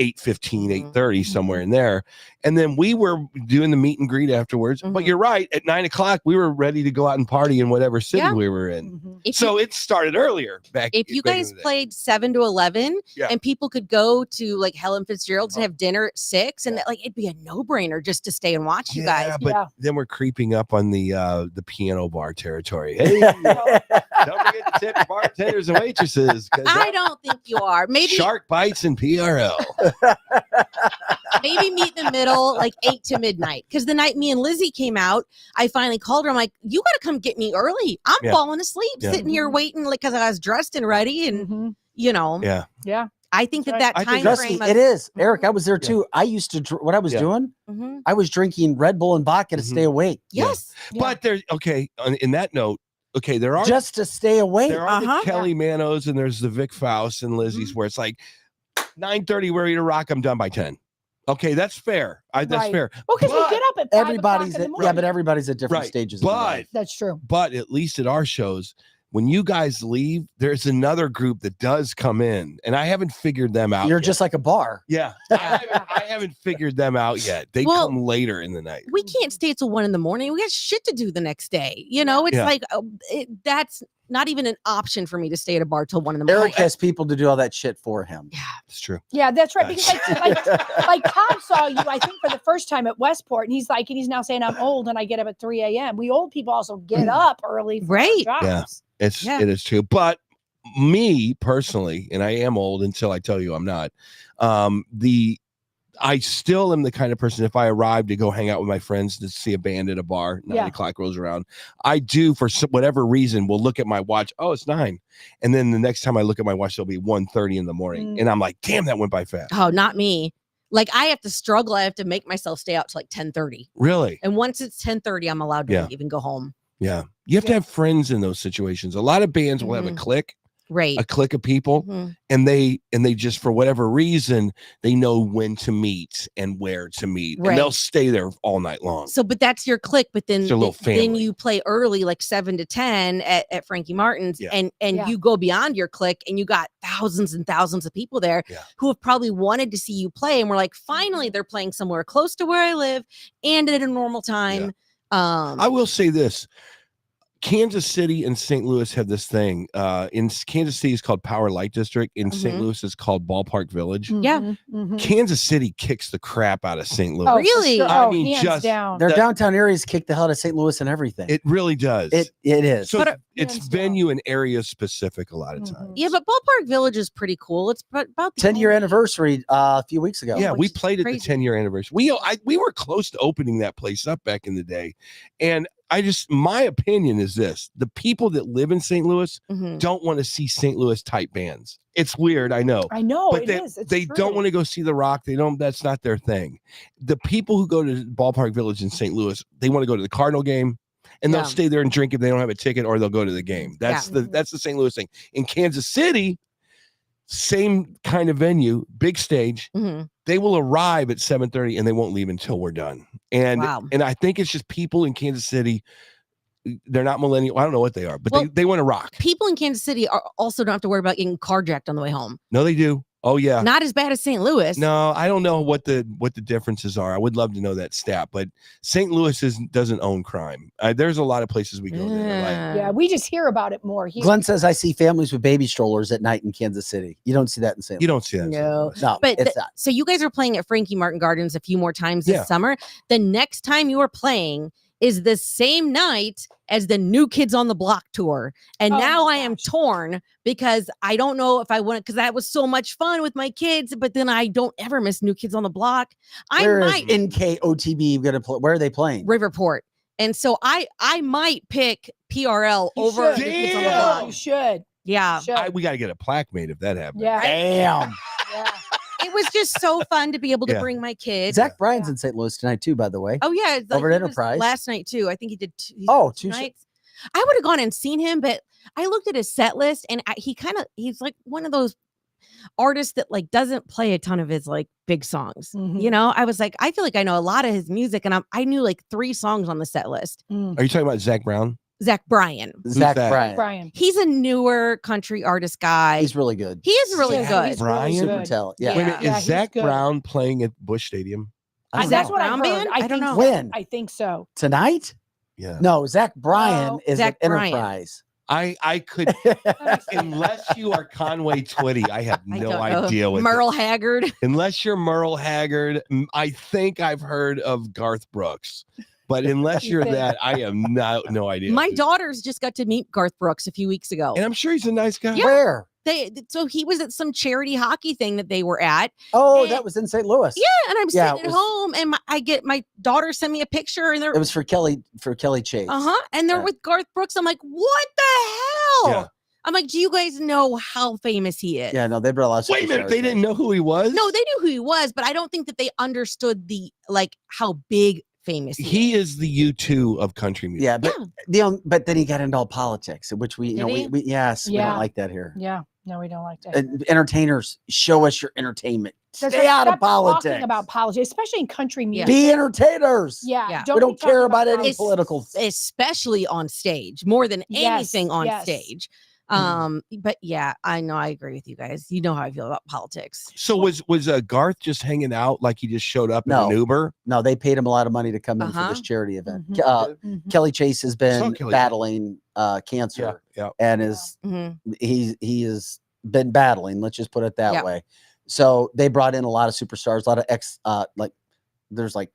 8:15, 8:30, somewhere in there. And then we were doing the meet and greet afterwards. But you're right, at 9:00, we were ready to go out and party in whatever city we were in. So it started earlier back. If you guys played 7 to 11 and people could go to like Helen Fitzgerald's and have dinner at 6, and like it'd be a no-brainer just to stay and watch you guys. But then we're creeping up on the piano bar territory. Hey, don't forget to tip bartenders and waitresses. I don't think you are. Maybe Shark Bites and PRL. Maybe meet in the middle, like 8 to midnight. Because the night me and Lizzie came out, I finally called her. I'm like, you got to come get me early. I'm falling asleep, sitting here waiting, like, because I was dressed and ready, and you know, I think that time frame. It is, Eric. I was there too. I used to. What I was doing, I was drinking Red Bull and vodka to stay awake. Yes, but there's in that note. Okay, there are just to stay awake. There are the Kelly Manos and there's the Vic Faust and Lizzie's where it's like 9:30, we're ready to rock. I'm done by 10. Okay, that's fair. That's fair. Well, because we get up at 5 everybody's o'clock in the morning. but everybody's at different stages. But that's true. But at least at our shows, when you guys leave, there's another group that does come in, and I haven't figured them out. You're yet. just like a bar. Yeah, I haven't figured them out yet. They come later in the night. We can't stay till 1 a.m. We got shit to do the next day. You know, it's like that's not even an option for me to stay at a bar till 1 a.m. Eric has people to do all that shit for him. Yeah, it's true. Yeah, that's right. Because like Tom saw you, I think, for the first time at Westport, and he's now saying I'm old and I get up at 3 a.m. We old people also get up early for our jobs. Yeah, it is true. But me personally, and I am old until I tell you I'm not. I still am the kind of person, if I arrive to go hang out with my friends to see a band at a bar, 9 o'clock rolls around, I do, for whatever reason, will look at my watch. Oh, it's 9. And then the next time I look at my watch, it'll be 1:30 in the morning. And I'm like, damn, that went by fast. Oh, not me. Like I have to struggle. I have to make myself stay out till like 10:30. Really? And once it's 10:30, I'm allowed to leave and go home. Yeah. You have to have friends in those situations. A lot of bands will have a clique. Right. A clique of people, and they just, for whatever reason, they know when to meet and where to meet, and they'll stay there all night long. So, but that's your clique. But then, then you play early, like 7 to 10 at Frankie Martin's, and you go beyond your clique, and you got thousands and thousands of people there who have probably wanted to see you play, and we're like, finally, they're playing somewhere close to where I live and at a normal time. I will say this. Kansas City and St. Louis have this thing. In Kansas City is called Power Light District. In St. Louis is called Ballpark Village. Yeah. Kansas City kicks the crap out of St. Louis. Oh, really? Sure. I mean, hands down. Their downtown areas kick the hell out of St. Louis and everything. It really does. It is. So it's venue and area specific a lot of times. Yeah, but Ballpark Village is pretty cool. It's about the 10-year anniversary a few weeks ago. Yeah, we played at the 10-year anniversary. We were close to opening that place up back in the day. And my opinion is this: the people that live in St. Louis don't want to see St. Louis type bands. It's weird, I know. But they don't want to go see The Rock. That's not their thing. The people who go to Ballpark Village in St. Louis, they want to go to the Cardinal game, and they'll stay there and drink if they don't have a ticket, or they'll go to the game. That's the St. Louis thing. In Kansas City, same kind of venue, big stage. They will arrive at 7:30 and they won't leave until we're done. And I think it's just people in Kansas City. They're not millennial. I don't know what they are, but they want to rock. People in Kansas City also don't have to worry about getting carjacked on the way home. No, they do. Oh yeah. Not as bad as St. Louis. No, I don't know what the differences are. I would love to know that stat, but St. Louis doesn't own crime. There's a lot of places we go there. Yeah, we just hear about it more here. Glenn says, I see families with baby strollers at night in Kansas City. You don't see that in St. Louis. You don't see that. No, but it's not. So you guys are playing at Frankie Martin Gardens a few more times this summer. The next time you are playing is the same night as the New Kids on the Block tour. And now I am torn because I don't know if I want it, because that was so much fun with my kids, but then I don't ever miss New Kids on the Block. Where is NKOTB going to play? Where are they playing? Riverport. And so I might pick PRL over New Kids on the Block. You should. Yeah. We got to get a plaque made if that happens. Yeah. Damn. Yeah. It was just so fun to be able to bring my kids. Zach Bryan's in St. Louis tonight too, by the way. Oh yeah, over at Enterprise last night too. I think he did. Two nights. I would have gone and seen him, but I looked at his set list, and he's like one of those artists that like doesn't play a ton of his like big songs. You know, I was like, I feel like I know a lot of his music, and I knew like 3 songs on the set list. Are you talking about Zach Brown? Zach Bryan. Zach that? Bryan. Brian. He's a newer country artist guy. He's really good. He is really Yeah, good. he's Brian? really Super good. talent. Yeah. Wait a minute, Yeah, is he's Zach good. Brown playing at Busch Stadium? I don't That's know. what Brown I've heard. band? I I don't think know. so. When? I think so. Tonight? Yeah. No, Zach Bryan No. is Zach at Bryan. Enterprise. I could, unless you are Conway Twitty, I have I no don't know. idea what. Merle Haggard. Unless you're Merle Haggard, I think I've heard of Garth Brooks. But unless You you're think? that, I have no idea. My who- daughters just got to meet Garth Brooks a few weeks ago. And I'm sure he's a nice guy. Where? So he was at some charity hockey thing that they were at. Oh, And- that was in St. Louis. Yeah, and I'm Yeah, sitting it at was- home, and I get my daughter sent me a picture, and they're It was for Kelly Chase. and they're Yeah. with Garth Brooks. I'm like, what the hell? Yeah. I'm like, do you guys know how famous he is? Yeah, no, they brought a lot of Wait a minute, superstars they in. didn't know who he was? No, they knew who he was, but I don't think that they understood how big famous He is the U2 of country music. Yeah, but but then he got into all politics, which we Did he? we yes, we Yeah. don't like that here. Yeah. No, we don't like that. Entertainers, show us your entertainment. That's Stay right. out of Stop talking politics. about politics, especially in country music. Be entertainers. Yeah. Yeah. We be don't talking care about any politics. political. especially on stage, more than Yes, anything on yes. stage. But yeah, I know I agree with you guys. You know how I feel about politics. So was Garth just hanging out like he just showed up in No. an Uber? No, they paid him a lot of money to come in for Uh-huh. this charity event. Mhm. Mhm. Kelly Chase has been Kelly. battling cancer Yeah. and is Mhm. he has been battling. Let's just put it that Yeah. way. So they brought in a lot of superstars, a lot of there's like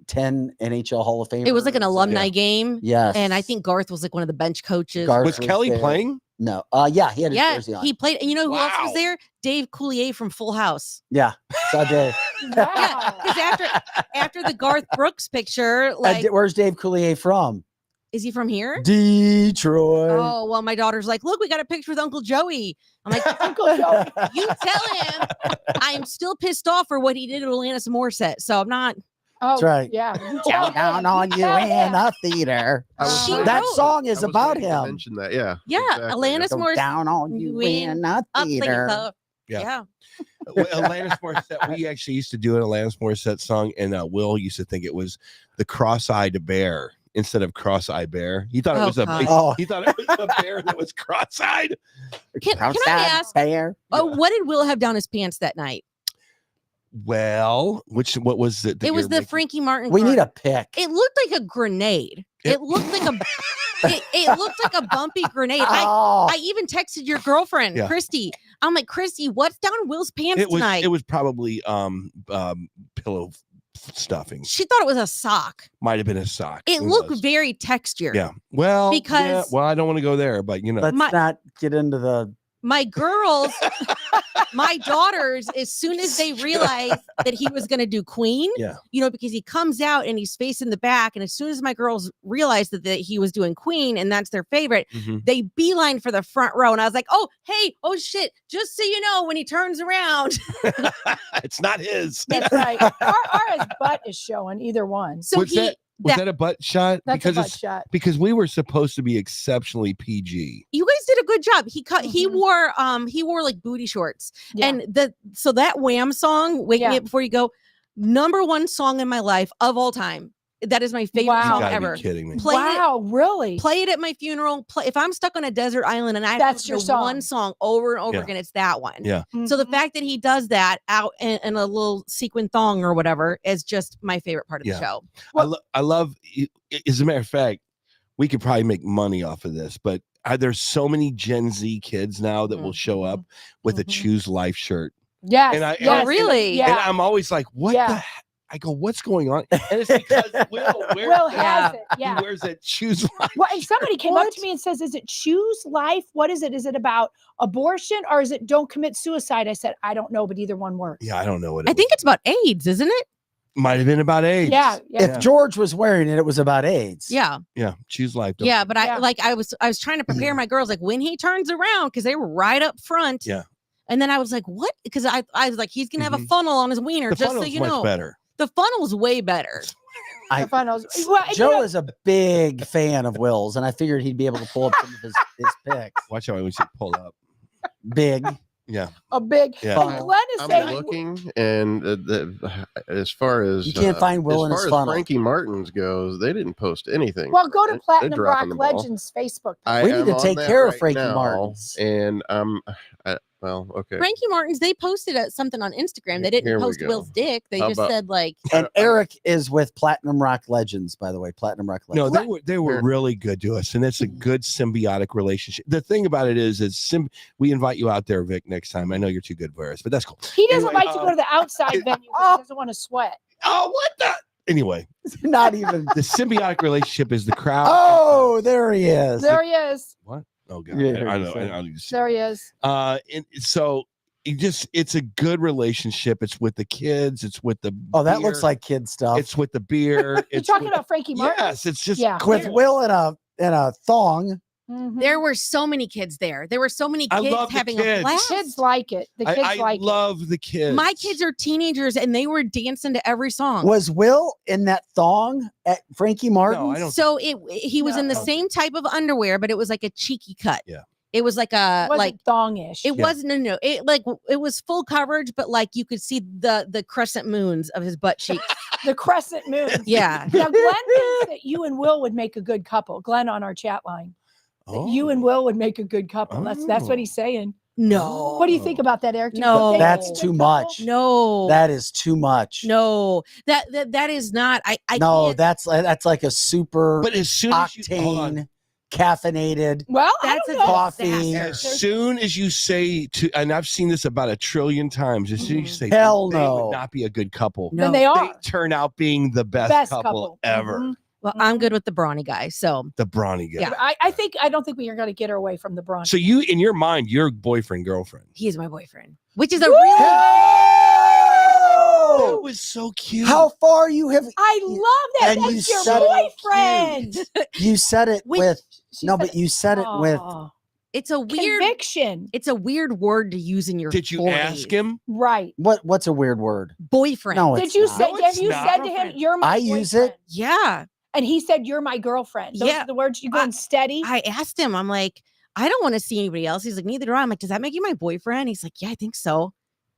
10 NHL Hall of Famers. It was like an alumni game. Yes, And I think Garth was like one of the bench coaches. Garth Was Kelly there. playing? No, yeah, he had his Yeah, jersey on. he played. And you know who else was Wow. there? Dave Coulier from Full House. Yeah, saw Dave. Wow. Because after the Garth Brooks picture, like, Where's Dave Coulier from? is he from here? Detroit. Oh, well, my daughter's like, look, we got a picture with Uncle Joey. I'm like, Uncle Joey. you tell him I'm still pissed off for what he did to Alanis Morissette. So I'm not. Oh, That's right. Yeah. Down on you in a theater. I was She waiting- That wrote- song I is was about waiting to him. mention that. Yeah. Yeah, exactly. Alanis Go Morissette. down on you in a Up theater. the Yeah. yeah. Well, Alanis Morissette, we actually used to do an Alanis Morissette song, and Will used to think it was the cross-eyed bear instead of cross-eyed bear. He thought it Oh, was God. Oh. he thought it was a bear that was cross-eyed. Can I Outside ask, bear. what did Will have down his pants that night? Well, what was it? that It was you're the making- Frankie Martin. We need a pick. It looked like a grenade. It looked like a. It looked like a bumpy grenade. Oh, I even texted your girlfriend, Yeah. Christy. I'm like, Christy, what's down Will's pants tonight? It was probably pillow stuffing. She thought it was a sock. Might have been a sock. It Who looked knows? very textured. Yeah. Well, Because- well, I don't want to go there, but let's my- not get into the. My girls, my daughters, as soon as they realized that he was going to do Queen, Yeah. because he comes out and he's facing the back. And as soon as my girls realized that he was doing Queen and that's their favorite, Mhm. they beeline for the front row. And I was like, oh, hey, oh shit. Just so you know, when he turns around. It's not his. That's right. Our butt is showing either one. So Was that a butt shot? That's because a butt it's shot. because we were supposed to be exceptionally PG. you guys did a good job. He Mhm. wore like booty shorts. Yeah. And so that Wham song, Wake Me Yeah. Up Before You Go, #1 song in my life of all time. That is my favorite Wow. You song gotta ever. be kidding me. Play it. Wow, really? Play it at my funeral. If I'm stuck on a desert island and I have That's to your listen to one song. song over and over Yeah. again, it's that one. Yeah. So the Mhm. fact that he does that out in a little sequin thong or whatever is just my favorite part of Yeah. the show. I love. As a matter of fact, we could probably make money off of this, but there's so many Gen Z kids now that will show up with a Mhm. Choose Life shirt, Yes. and I- yes, Oh, really? Yeah. and I'm always like, "What Yeah. the?" I go, "What's going on?" And it's because Will wears Will that. has it. He Yeah. wears that Choose Life. Well, and somebody came up What? to me and says, "Is it choose life? What is it? Is it about abortion or is it don't commit suicide?" I said, "I don't know, but either one works." Yeah, I don't know what. I think it's about AIDS, isn't it? might have been about AIDS. Yeah. Yeah. If George was wearing it, it was about AIDS. Yeah. Yeah, Choose Life. don't- Yeah. But Yeah. I was trying to prepare my girls, like when he turns around, because they were right up front. Yeah. And then I was like, what? Because I was like, he's gonna have a Mhm. funnel on his wiener, the just so funnel's you much know. better. The funnel's way better. The funnels. Well, and Joe you know, is a big fan of Will's, and I figured he'd be able to pull up some of his picks. Watch how I would say pull up. Big. Yeah. a big. Yeah. And Glenn is I'm saying, looking, and as far as You can't find Will as in his far as funnel. Frankie Martin's goes, they didn't post anything. Well, go to They're Platinum dropping Rock the ball. Legends Facebook. I We need am to on take that care of right Frankie now, Martins. and well, okay. Frankie Martins, they posted something on Instagram. They Here didn't we post go. Will's dick. They How just about- said like, And Eric is with Platinum Rock Legends, by the way. Platinum Rock No, Legends. they were really good to us, and it's a good symbiotic relationship. The thing about it is we invite you out there, Vic, next time. I know you're too good for us, but that's cool. He doesn't Anyway, like to go to the outside venue because he doesn't want to sweat. Oh, what the? Anyway, Not even. the symbiotic relationship is the crowd. Oh, there he is. There he is. What? Oh God, Yeah, I know. sorry. I don't need to see. There he is. And so it's a good relationship. It's with the kids. It's with the. Oh, that beer. looks like kid stuff. It's with the beer. You're It's talking with- about Frankie Martin? Yes, it's just Yeah. with Will in a thong. Mhm. there were so many kids there. There were so many I kids love the having kids. a blast. Kids like it. The kids I like it. love the kids. My kids are teenagers and they were dancing to every song. Was Will in that thong at Frankie Martin? No, I don't. So he was in the No. same type of underwear, but it was like a cheeky cut. Yeah. It was like a It wasn't like thongish. it Yeah. wasn't no. It was full coverage, but like you could see the crescent moons of his butt cheeks. the crescent moon. Yeah. Now, Glenn thinks that you and Will would make a good couple. Glenn on our chat line. That you and Will would make a good couple. That's what Oh. he's saying. No. What do you think about that, Eric? Do you No. think they That's make a too good much. couple? No. That is too much. No. That is not. I No, can't. that's like a super But as soon as you hold on, octane, caffeinated. Well, That's I a don't know. coffee. as soon as you say to, and I've seen this about 1 trillion times, as soon as you say Hell they no. would not be a good couple, No. Then they they are. turn out being the best, couple ever. Mhm. Well, I'm good with the brawny guy. So The brawny guy. Yeah. I don't think we are going to get her away from the bronze. So you, in your mind, you're boyfriend, girlfriend. he is my boyfriend, which is a really. That Oh! was so cute. How far you have I love that. And you That's your said it boyfriend. you said it Which- with She no, said but you said it with Aw. It's a weird. conviction. It's a weird word to use in your. Did you 40s. ask him? Right. what's a weird word? Boyfriend. No, Did it's you not. say No, have it's you not. said to him, Girlfriend. "You're my I use it. boyfriend?" Yeah. And he said, "You're my girlfriend." Those Yeah. are the words you going steady. I asked him. I'm like, I don't want to see anybody else. He's like, neither do I. I'm like, does that make you my boyfriend? He's like, yeah, I think so.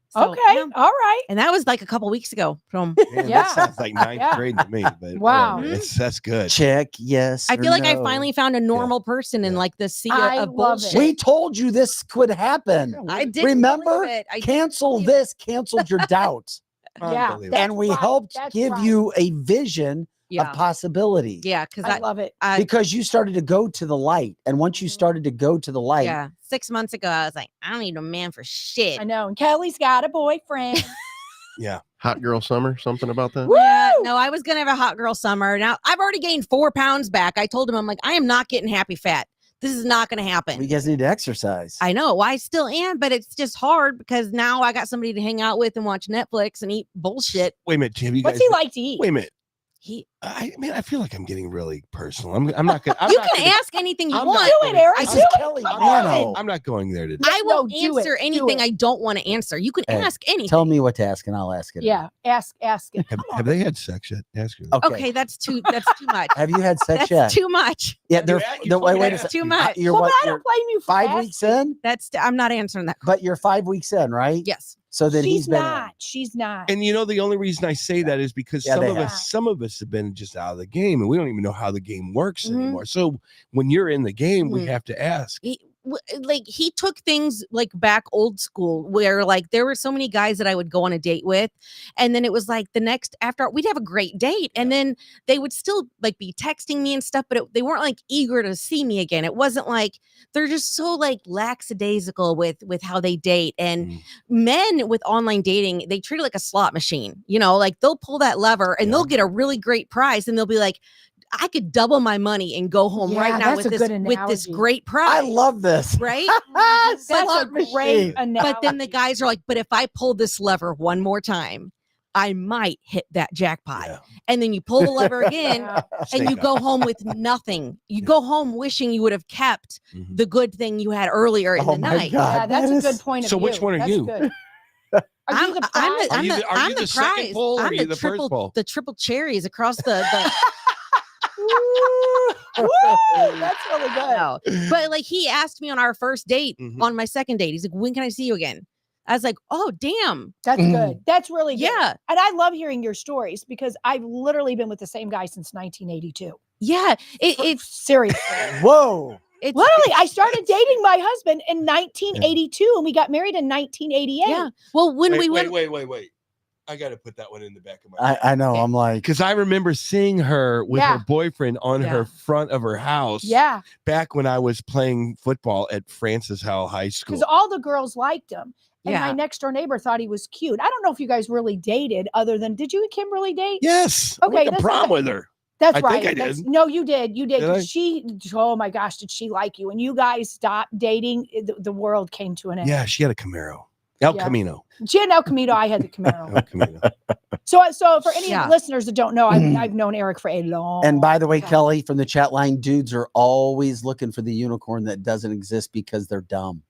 So, okay. yeah. All right. And that was like a couple weeks ago. From Man, Yeah. That sounds like ninth Yeah. grade to me. But Wow. whatever. That's good. Check yes. I or feel like I no. finally found a normal person in Yeah. like the sea I of love it. bullshit. We told you this could happen. I didn't Remember? believe it. I didn't Cancel believe it. this, canceled your doubt. Yeah. Unbelievable. That's and we right. helped That's give right. you a vision Yeah. of possibility. Yeah. Because I love it. I Because you started to go to the light. And once you started to go to the light, yeah. 6 months ago, I was like, I don't need a man for shit. I know. And Kelly's got a boyfriend. Yeah. Hot girl summer, something about that? Yeah, Woo! no, I was gonna have a hot girl summer. Now I've already gained 4 pounds back. I told him, I'm like, I am not getting happy fat. This is not gonna happen. you guys need to exercise. I know. Well, I still am, but it's just hard because now I got somebody to hang out with and watch Netflix and eat bullshit. Wait a minute. Have you What's guys? he like to eat? Wait a minute. He, I feel like I'm getting really personal. I'm not gonna. I'm you not can gonna- ask anything you I'm want. not Do it, going- Eric. I This Do is it. Kelly Come Mano. on. I'm not going there today. I No, will do it. answer Do anything it. I don't want to answer. You can Hey, ask anything. Tell me what to ask and I'll ask it. Yeah. Ask it. Have they had sex yet? Ask her. Okay, that's too much. Have you had sex That's yet? too much. Yeah, they're Yeah, you wait a fucking second. too much. You're Well, what? but I You're don't blame you for 5 asking. weeks in, I'm not answering that. but you're 5 weeks in, right? Yes. So then he's She's been. not. She's not. And you know the only reason I say that is because Yeah, some they of have. us have been just out of the game and we don't even know how the game works Mhm. anymore. So when you're in the game, we Mhm. have to ask. He took things like back old school where like there were so many guys that I would go on a date with, and then it was like the next after we'd have a great date, and then they would still like be texting me and stuff, but they weren't like eager to see me again. It wasn't like they're just so like lackadaisical with how they date. And Mm. men with online dating, they treat it like a slot machine, you know, like they'll pull that lever and they'll get a really great prize and they'll be like, I could double my money and go home Yeah, right now that's with a this good with this analogy. great prize. I love this. right? That's Slot a machine. great analogy. But then the guys are like, but if I pull this lever one more time, I might hit that jackpot. Yeah. And then you pull the lever again Yeah. and you Stake go home with nothing. You Yeah. go home wishing you would have kept Mhm. the good thing you had earlier in Oh the my night. God. Yeah, that's that a is- good point of So view. which one are That's you? good. Are you the I'm prize? the, I'm Are you the, the- are I'm you the the second prize. pole or I'm are you the the first triple pole? the triple cherries across the Woo! That's really good. no. But like he asked me on our first date Mhm. on my second date. He's like, when can I see you again? I was like, oh, damn. That's good. That's really good. Yeah. And I love hearing your stories because I've literally been with the same guy since 1982. Yeah. It's seriously. Whoa. It's Literally, I started dating my husband in 1982 and we got married in 1988. Yeah. Well, when we went, wait. I got to put that one in the back of my head. I know. I'm like, Because I remember seeing her with Yeah. her boyfriend on Yeah. her front of her house. Yeah. Back when I was playing football at Francis Howell High School. Because all the girls liked him. And Yeah. my next door neighbor thought he was cute. I don't know if you guys really dated other than, did you and Kim really date? Yes. I Okay, went to that's prom okay. with her. That's I right. think I did. No, you did. You did. Did I? She, oh my gosh, did she like you? And you guys stopped dating. The world came to an end. Yeah, she had a Camaro. El Yeah. Camino. She had El Camino. I had the Camaro. El Camino. So for any Yeah. listeners that don't know, I've known Eric for a long and by the way, time. Kelly from the chat line, dudes are always looking for the unicorn that doesn't exist because they're dumb.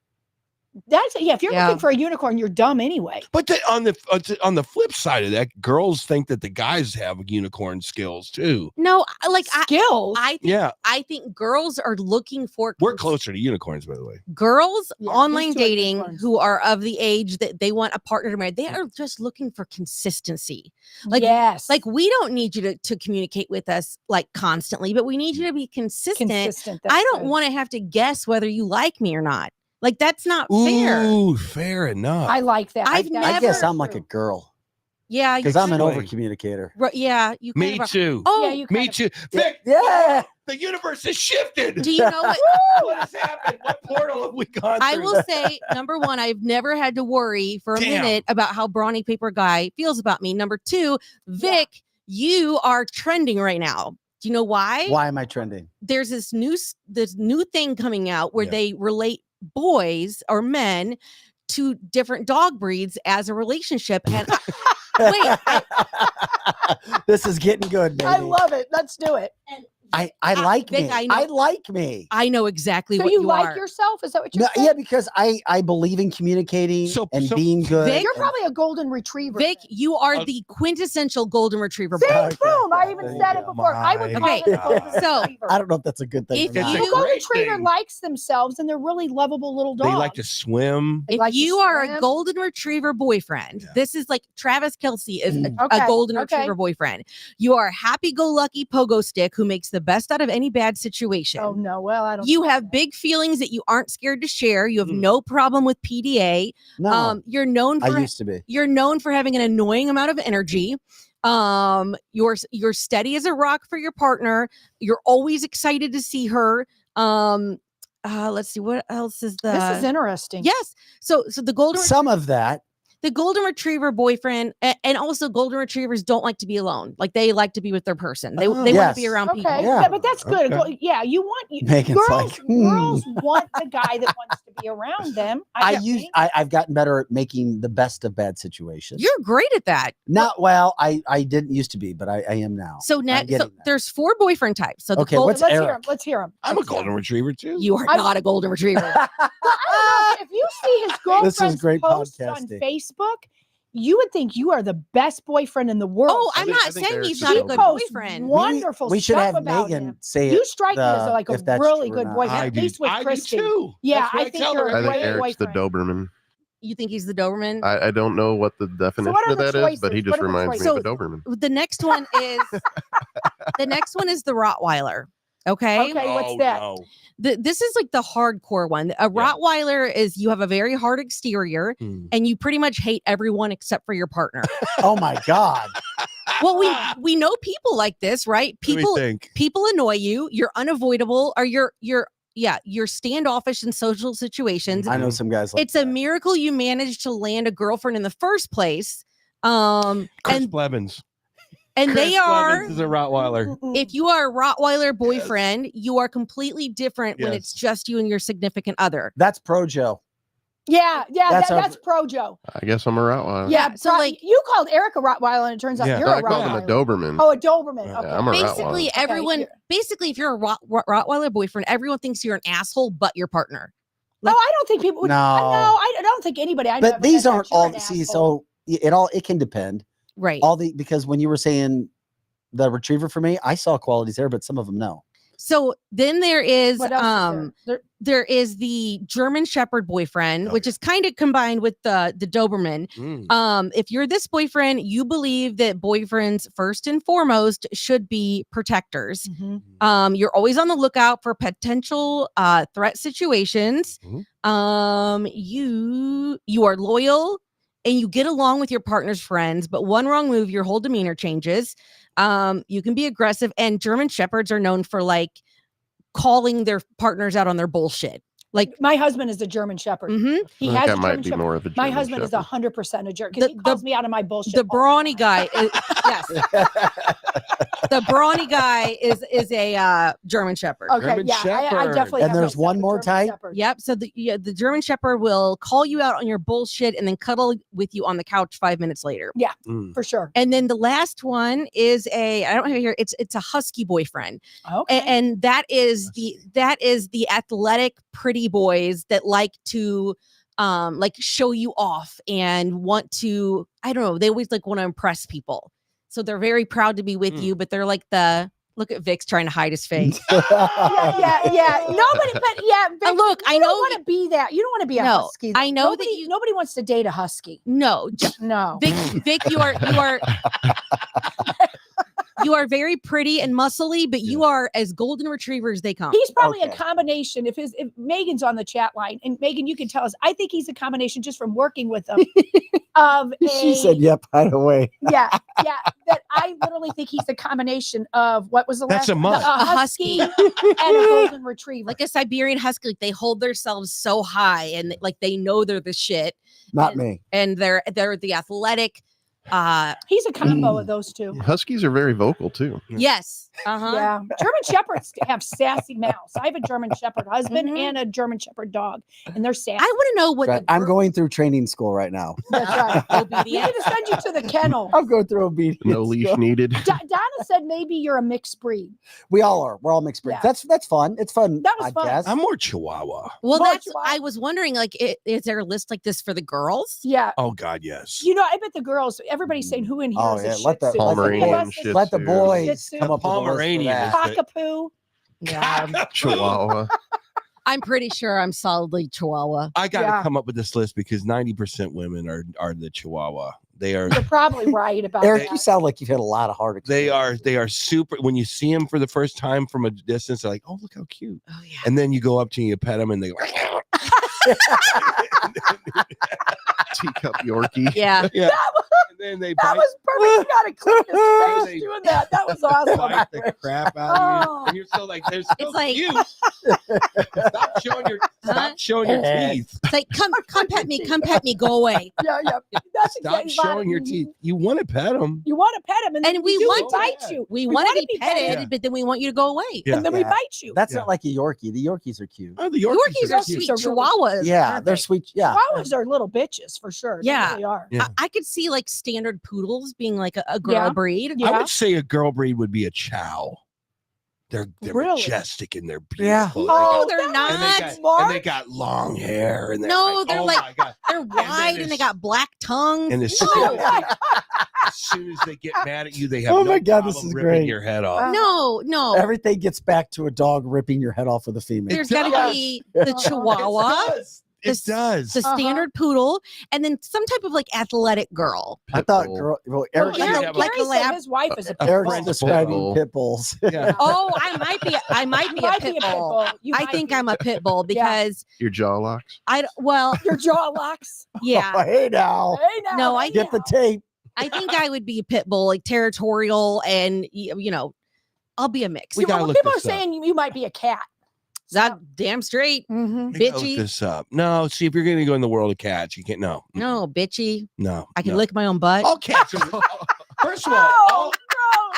That's if you're Yeah. looking for a unicorn, you're dumb anyway. But on the flip side of that, girls think that the guys have unicorn skills too. no, like Skills. Yeah, I think girls are looking for we're closer to unicorns, by the way. girls Yeah, online these two are dating unicorns. who are of the age that they want a partner to marry. They are just looking for consistency. Like, yes. Like we don't need you to communicate with us like constantly, but we need you to be consistent. consistent. I don't want to have to guess whether you like me or not. Like that's not fair. Ooh, fair enough. I like that. I've I guess never- I'm like a girl Yeah, because you're I'm an kind Right. over communicator. of- yeah, you kind Me of are- too. Oh, Yeah, you Me kind of- too. Vic, Yeah. the universe has shifted. do you know what? What has happened? What portal have we gone I through? will say, number one, I've never had to worry for a Damn. minute about how Brawny Paper Guy feels about me. Number two, Vic, you are trending right now. Do you know why? Why am I trending? There's this new thing coming out where Yeah. they relate boys or men to different dog breeds as a relationship. And This is getting good, baby. I love it. Let's do it. I like Vic, me. I know- I like me. I know exactly So what you you like are. yourself? Is that what you're No, saying? yeah, because I believe in communicating and being good. Vic, You're and- probably a golden retriever. Vic, then. you are the quintessential golden retriever. See, boy. Okay. boom! I even There said you it go. before. I would call Okay, it a golden so- retriever. I don't know if that's a good thing. If or not. you- A golden great retriever thing. likes themselves and they're really lovable little dogs. They like to swim. They If like to you are a swim. golden retriever boyfriend, Yeah. this is like Travis Kelsey is a Okay, golden okay. retriever boyfriend. You are a happy-go-lucky pogo stick who makes the best out of any bad situation. Oh no! Well, I don't. You know have that. big feelings that you aren't scared to share. You have Mm. no problem with PDA. No, You're known I for used to be. you're known for having an annoying amount of energy. You're steady as a rock for your partner. You're always excited to see her. Let's see what else is the. This is interesting. Yes. So the Some of that. the golden retriever boyfriend and also golden retrievers don't like to be alone. Like they like to be with their person. They want to Yes. be around Okay, people. Yeah. but that's good. Okay. Well, yeah, you want Megan's girls. like, Girls want the guy that wants to be around them. I've gotten better at making the best of bad situations. You're great at that. Not well. I didn't used to be, but I am now. So I'm next, getting there. there's 4 boyfriend types. So the Okay, gold- what's Let's hear Eric? him. Let's hear him. I'm a golden retriever too. you are I'm- not a golden retriever. Well, I don't know. If you see his girlfriend's great posts on podcasting. Facebook, you would think you are the best boyfriend in the world. Oh, I I'm think- not I think saying Eric's he's a not a golden good posts boyfriend. wonderful We should stuff have about Megan him. say You it. strike me as like a if that's really true or good not. boyfriend, I at do. least with I do Christy. too. Yeah, That's what I think tell you're her a I think great Eric's the boyfriend. Doberman. You think he's the Doberman? I don't know what the definition what are of the that is, but he choices? just What are the reminds me choices? of a Doberman. The next one is the Rottweiler. Okay. Okay, what's Oh, that? no. This is like the hardcore one. A Rottweiler is you have a very hard exterior Hmm. and you pretty much hate everyone except for your partner. Oh my God. Well, we know people like this, right? Let me People think. people annoy you. You're unavoidable, or you're standoffish in social situations. I know some guys like It's a that. miracle you managed to land a girlfriend in the first place. Chris Blevins. And Chris they are, Blevins is a Rottweiler. if you are a Rottweiler boyfriend, you are completely different when Yes. it's just you and your significant other. That's pro Joe. Yeah, That's that's our- pro Joe. I guess I'm a Rottweiler. Yeah, so, like- you called Eric a Rottweiler, and it turns out Yeah, you're I a called him a Rottweiler. Doberman. Oh, a Doberman. Yeah, Okay. I'm a Basically, Rottweiler. everyone. Okay. Basically, if you're a Rottweiler boyfriend, everyone thinks you're an asshole, but your partner. No, I don't think people would. No. I don't think anybody. I know But these that aren't you're all. an See, asshole. so it can depend. Right. Because when you were saying the retriever for me, I saw qualities there, but some of them no. So then there is What else is there is the German Shepherd boyfriend, which is kind of combined with the Doberman. If you're this boyfriend, you believe that boyfriends first and foremost should be protectors. You're always on the lookout for potential threat situations. You are loyal and you get along with your partner's friends, but one wrong move, your whole demeanor changes. You can be aggressive, and German Shepherds are known for like calling their partners out on their bullshit. Like my husband is a German Shepherd. He has a German Shepherd. More of a My German husband Shepherd. is 100% a jerk because he calls me out of my bullshit. The brawny guy, yes. The brawny guy is a German Shepherd. Okay, German yeah, I definitely. And have there's no one German more type? Shepherd. Yep. So the German Shepherd will call you out on your bullshit and then cuddle with you on the couch 5 minutes later. Yeah, for sure. And then the last one is I don't have it here. It's a husky boyfriend. Okay. And that is the athletic pretty boys that like to like show you off and want to, I don't know, they always like want to impress people. So they're very proud to be with you, but they're like look at Vic's trying to hide his face. yeah. Nobody, but yeah. Vic, Look, I you know don't want to be that. You don't want to be a husky. I know nobody, nobody wants to date a husky. No, No. Vic, you are very pretty and muscly, but you are as golden retriever as they come. He's probably a combination. If Megan's on the chat line, and Megan, you can tell us. I think he's a combination just from working with him. She said, "Yep, by the way." Yeah. That I literally think he's a combination of what was the That's last a mutt. a husky and a golden retriever, like a Siberian husky. Like they hold themselves so high and like they know they're the shit. Not me. And they're the athletic. He's a combo of those two. Huskies are very vocal too. Yes. Yeah. German Shepherds have sassy mouths. I have a German Shepherd husband and a German Shepherd dog, and they're sassy. I want to know what I'm going through training school right now. That's right. We need obedience. to send you to the kennel. I'm going through obedience. No leash school. needed. Donna said maybe you're a mixed breed. We all are. We're all mixed breed. Yeah. That's fun. It's fun. That was fun. guess. I'm more Chihuahua. Well, Well, that's. I was wondering, like, is there a list like this for the girls? Yeah. Oh God, yes. You know, I bet the girls. Everybody's saying who in here Oh, is yeah, a Shih let the- Tzu? Pomeranian Give us Shih a Let the Tzu. boys Shih Tzu. come up with a list for Pomeranian that. is- Cockapoo. Yeah. Chihuahua. I'm pretty sure I'm solidly Chihuahua. I got to Yeah. come up with this list because 90% women are the Chihuahua. They are. You're probably right about Eric, that. you sound like you've had a lot of hard They experience. are super. When you see them for the first time from a distance, they're like, "Oh, look how cute!" Oh yeah. And then you go up to them, you pet them, and they Teacup Yorkie. Yeah. yeah. And then they That bite, was perfect. You got to clip his They- face doing that. That was awesome. bite the crap out of Oh. you, and you're still like, "They're still It's like- cute." Stop showing your teeth. It's like, come pet me, go away. Yeah. That's Stop exactly showing your teeth. You want to pet them. You want to pet him, and then And we do, want bite to- you. We want to wanna be petted, Yeah. but then we want you to go away. Yeah. And then we Yeah. bite you. That's Yeah. not like a Yorkie. The Yorkies are cute. Oh, the Yorkies are cute. sweet Yorkies are really- Chihuahuas. Yeah, aren't they're they? sweet. Yeah. Chihuahuas are little bitches for sure. They Yeah. really are. Yeah. I could see like standard poodles being like a girl Yeah. breed. Yeah. I would say a girl breed would be a Chow. They're Really? majestic and they're Yeah. beautiful. Oh, they're that not. was And they got, smart. and they got long hair. And they're No, like, they're oh like- my God. They're wide and they it's- got black tongues. And as soon as they get mad at you, they have Oh no my God, this problem is ripping great. your head off. No. Everything gets back to a dog ripping your head off with a female. There's got to be the Chihuahua, It does. the standard poodle, and then some type of like athletic girl. I thought Pitbull. girl. Well, Well, Eric, Yeah. Gary, have like Gary a said lab- his wife is a Eric's French describing bull. pit bulls. Yeah. Oh, I might be a Might pit bull. You I might think be. I'm a pit bull because Your jaw locks. Your jaw locks. yeah. Oh, hey now, Hey, now, No, I hey, get the now. tape. I think I would be a pit bull, like territorial, and you know, I'll be a mix. We See, well, gotta look people are this up. saying you might be a cat. That damn straight, Mm-hmm. I gotta look bitchy. this up. No, see if you're going to go in the world of cats, you can't. No, No, bitchy. no. I can no. lick my own butt. All cats are. First of all, Oh,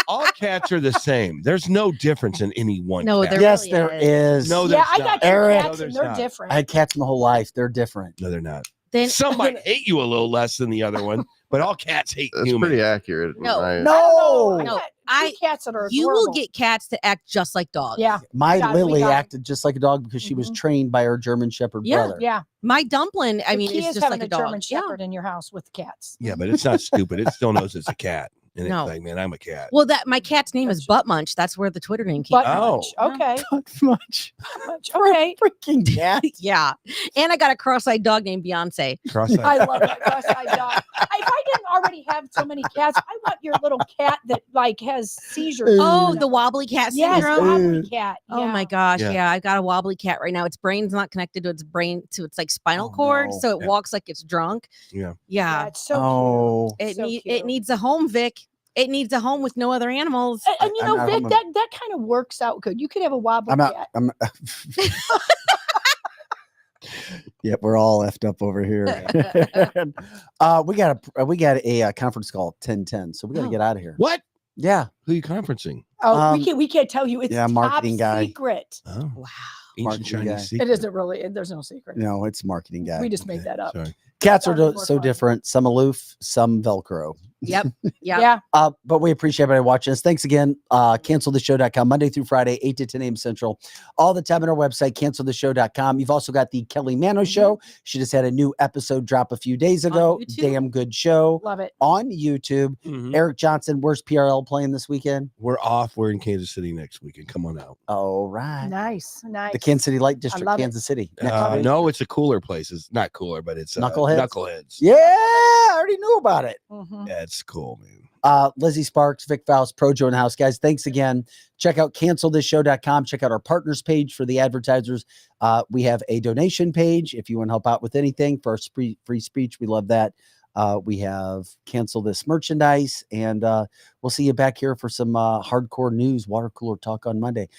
all cats are the same. There's no difference in any one. No, cat. there Yes, really there is. is. No, yeah, there's I got not. two Eric. cats No, and there's they're not. different. I had cats my whole life. They're different. No, they're not. Then Some might hate you a little less than the other one, but all cats hate That's humans. pretty accurate. in No. my- No, I No, got two I- cats that are you will adorable. get cats that act just like dogs. Yeah, my got it, we Lily got it. acted just like a dog because she was Mhm. trained by her German Shepherd Yeah, brother. yeah. My dumpling, I The mean, key it's is just having like a a dog. German Shepherd in your house with cats. Yeah, but it's not stupid. It still knows it's a cat. And No. it's like, man, I'm a cat. Well, that my cat's name is Butt Munch. That's where the Twitter name came Butt from. Oh. Munch. Okay. Much. Munch. Okay. Freaking cat. Yeah. And I got a cross-eyed dog named Beyonce. Cross-eyed. I love that cross-eyed dog. If I didn't already have so many cats, I want your little cat that like has seizures. Oh, the wobbly cat yes, syndrome. wobbly cat. Oh yeah. my gosh, Yeah. yeah. I've got a wobbly cat right now. Its brain's not connected to its brain to its like spinal Oh, cord, no. so it Yeah. walks like it's drunk. Yeah. Yeah, Yeah. it's so Oh. cute. It So it cute. needs a home, Vic. It needs a home with no other animals. And you I'm know, not Vic, home. that kind of works out good. You could have a wobbly I'm out. cat. Yep, we're all effed up over here. We got a conference call at 10:10, so we got to Oh. get out of here. What? Yeah. Who are you conferencing? Oh, Um, we can't tell you. It's yeah, marketing top guy. secret. Oh, Wow. ancient Marketing Chinese guy. secret. It isn't really. There's no secret. No, it's marketing guy. We just made Okay, that up. Sorry. Cats are Thought it'd be so more fun. different. Some aloof, some Velcro. Yep. Yep. Yeah. But we appreciate everybody watching us. Thanks again. Canceltheshow.com, Monday through Friday, 8 to 10 a.m. Central. All the time on our website, canceltheshow.com. You've also got the Kelly Mano Show. She just had a new episode drop a few days ago. YouTube? Damn good show Love it. on YouTube. Mhm. Eric Johnson, where's PRL playing this weekend? We're off. We're in Kansas City next weekend. Come on out. All right. Nice. Nice. The Kansas City Light District, love it. Kansas City. Next week. No, it's a cooler place. It's not cooler, but it's Knuckleheads? Knuckleheads. Yeah, I already knew about it. Mhm. Yeah, it's cool, man. Lizzie Sparks, Vic Faust, Projo in the house. Guys, thanks again. Check out cancelthisshow.com. Check out our partners page for the advertisers. We have a donation page if you want to help out with anything for our free speech. We love that. We have Cancel This merchandise, and we'll see you back here for some hardcore news, water cooler talk on Monday.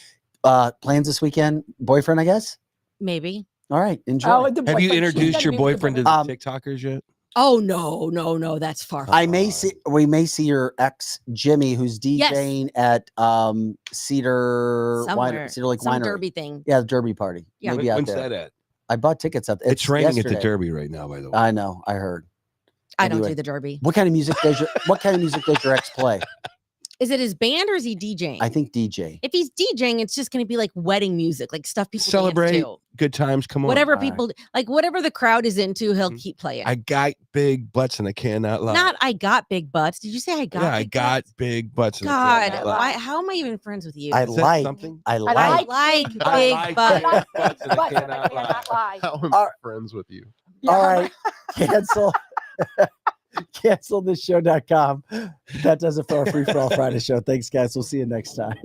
Plans this weekend? Boyfriend, I guess? Maybe. All right, enjoy. Oh, the Have you boyfriend. She's introduced gonna your be with the boyfriend to the TikTokers yet? Oh no, that's far. We may see your ex Jimmy, who's DJing at Cedar Somewhere. Cedar Lake Some Winery. derby thing. Yeah, the Derby party. Yeah. Maybe out When's there. that at? I bought tickets up. It's raining at yesterday. the Derby right now, by the way. I know. I heard. I don't Anyway. do the derby. What kind of music does your ex play? Is it his band or is he DJing? I think DJ. If he's DJing, it's just going to be like wedding music, like stuff people Celebrate. dance to. Good times. Come on. Whatever All right. people like, whatever the crowd is into, he'll Mhm. keep playing. I got big butts and I cannot lie. Not I got big butts. Did you say I got? Yeah, I big got butts? big butts. And I God, cannot lie. why? How am I even friends with you? I Is that like. something? I I like. I like like big big I like butts. big butts and I But cannot I cannot lie. How am All I right. friends with you? All right. Cancel. Cancelthisshow.com. That does it for our Free for All Friday show. Thanks, guys. We'll see you next time.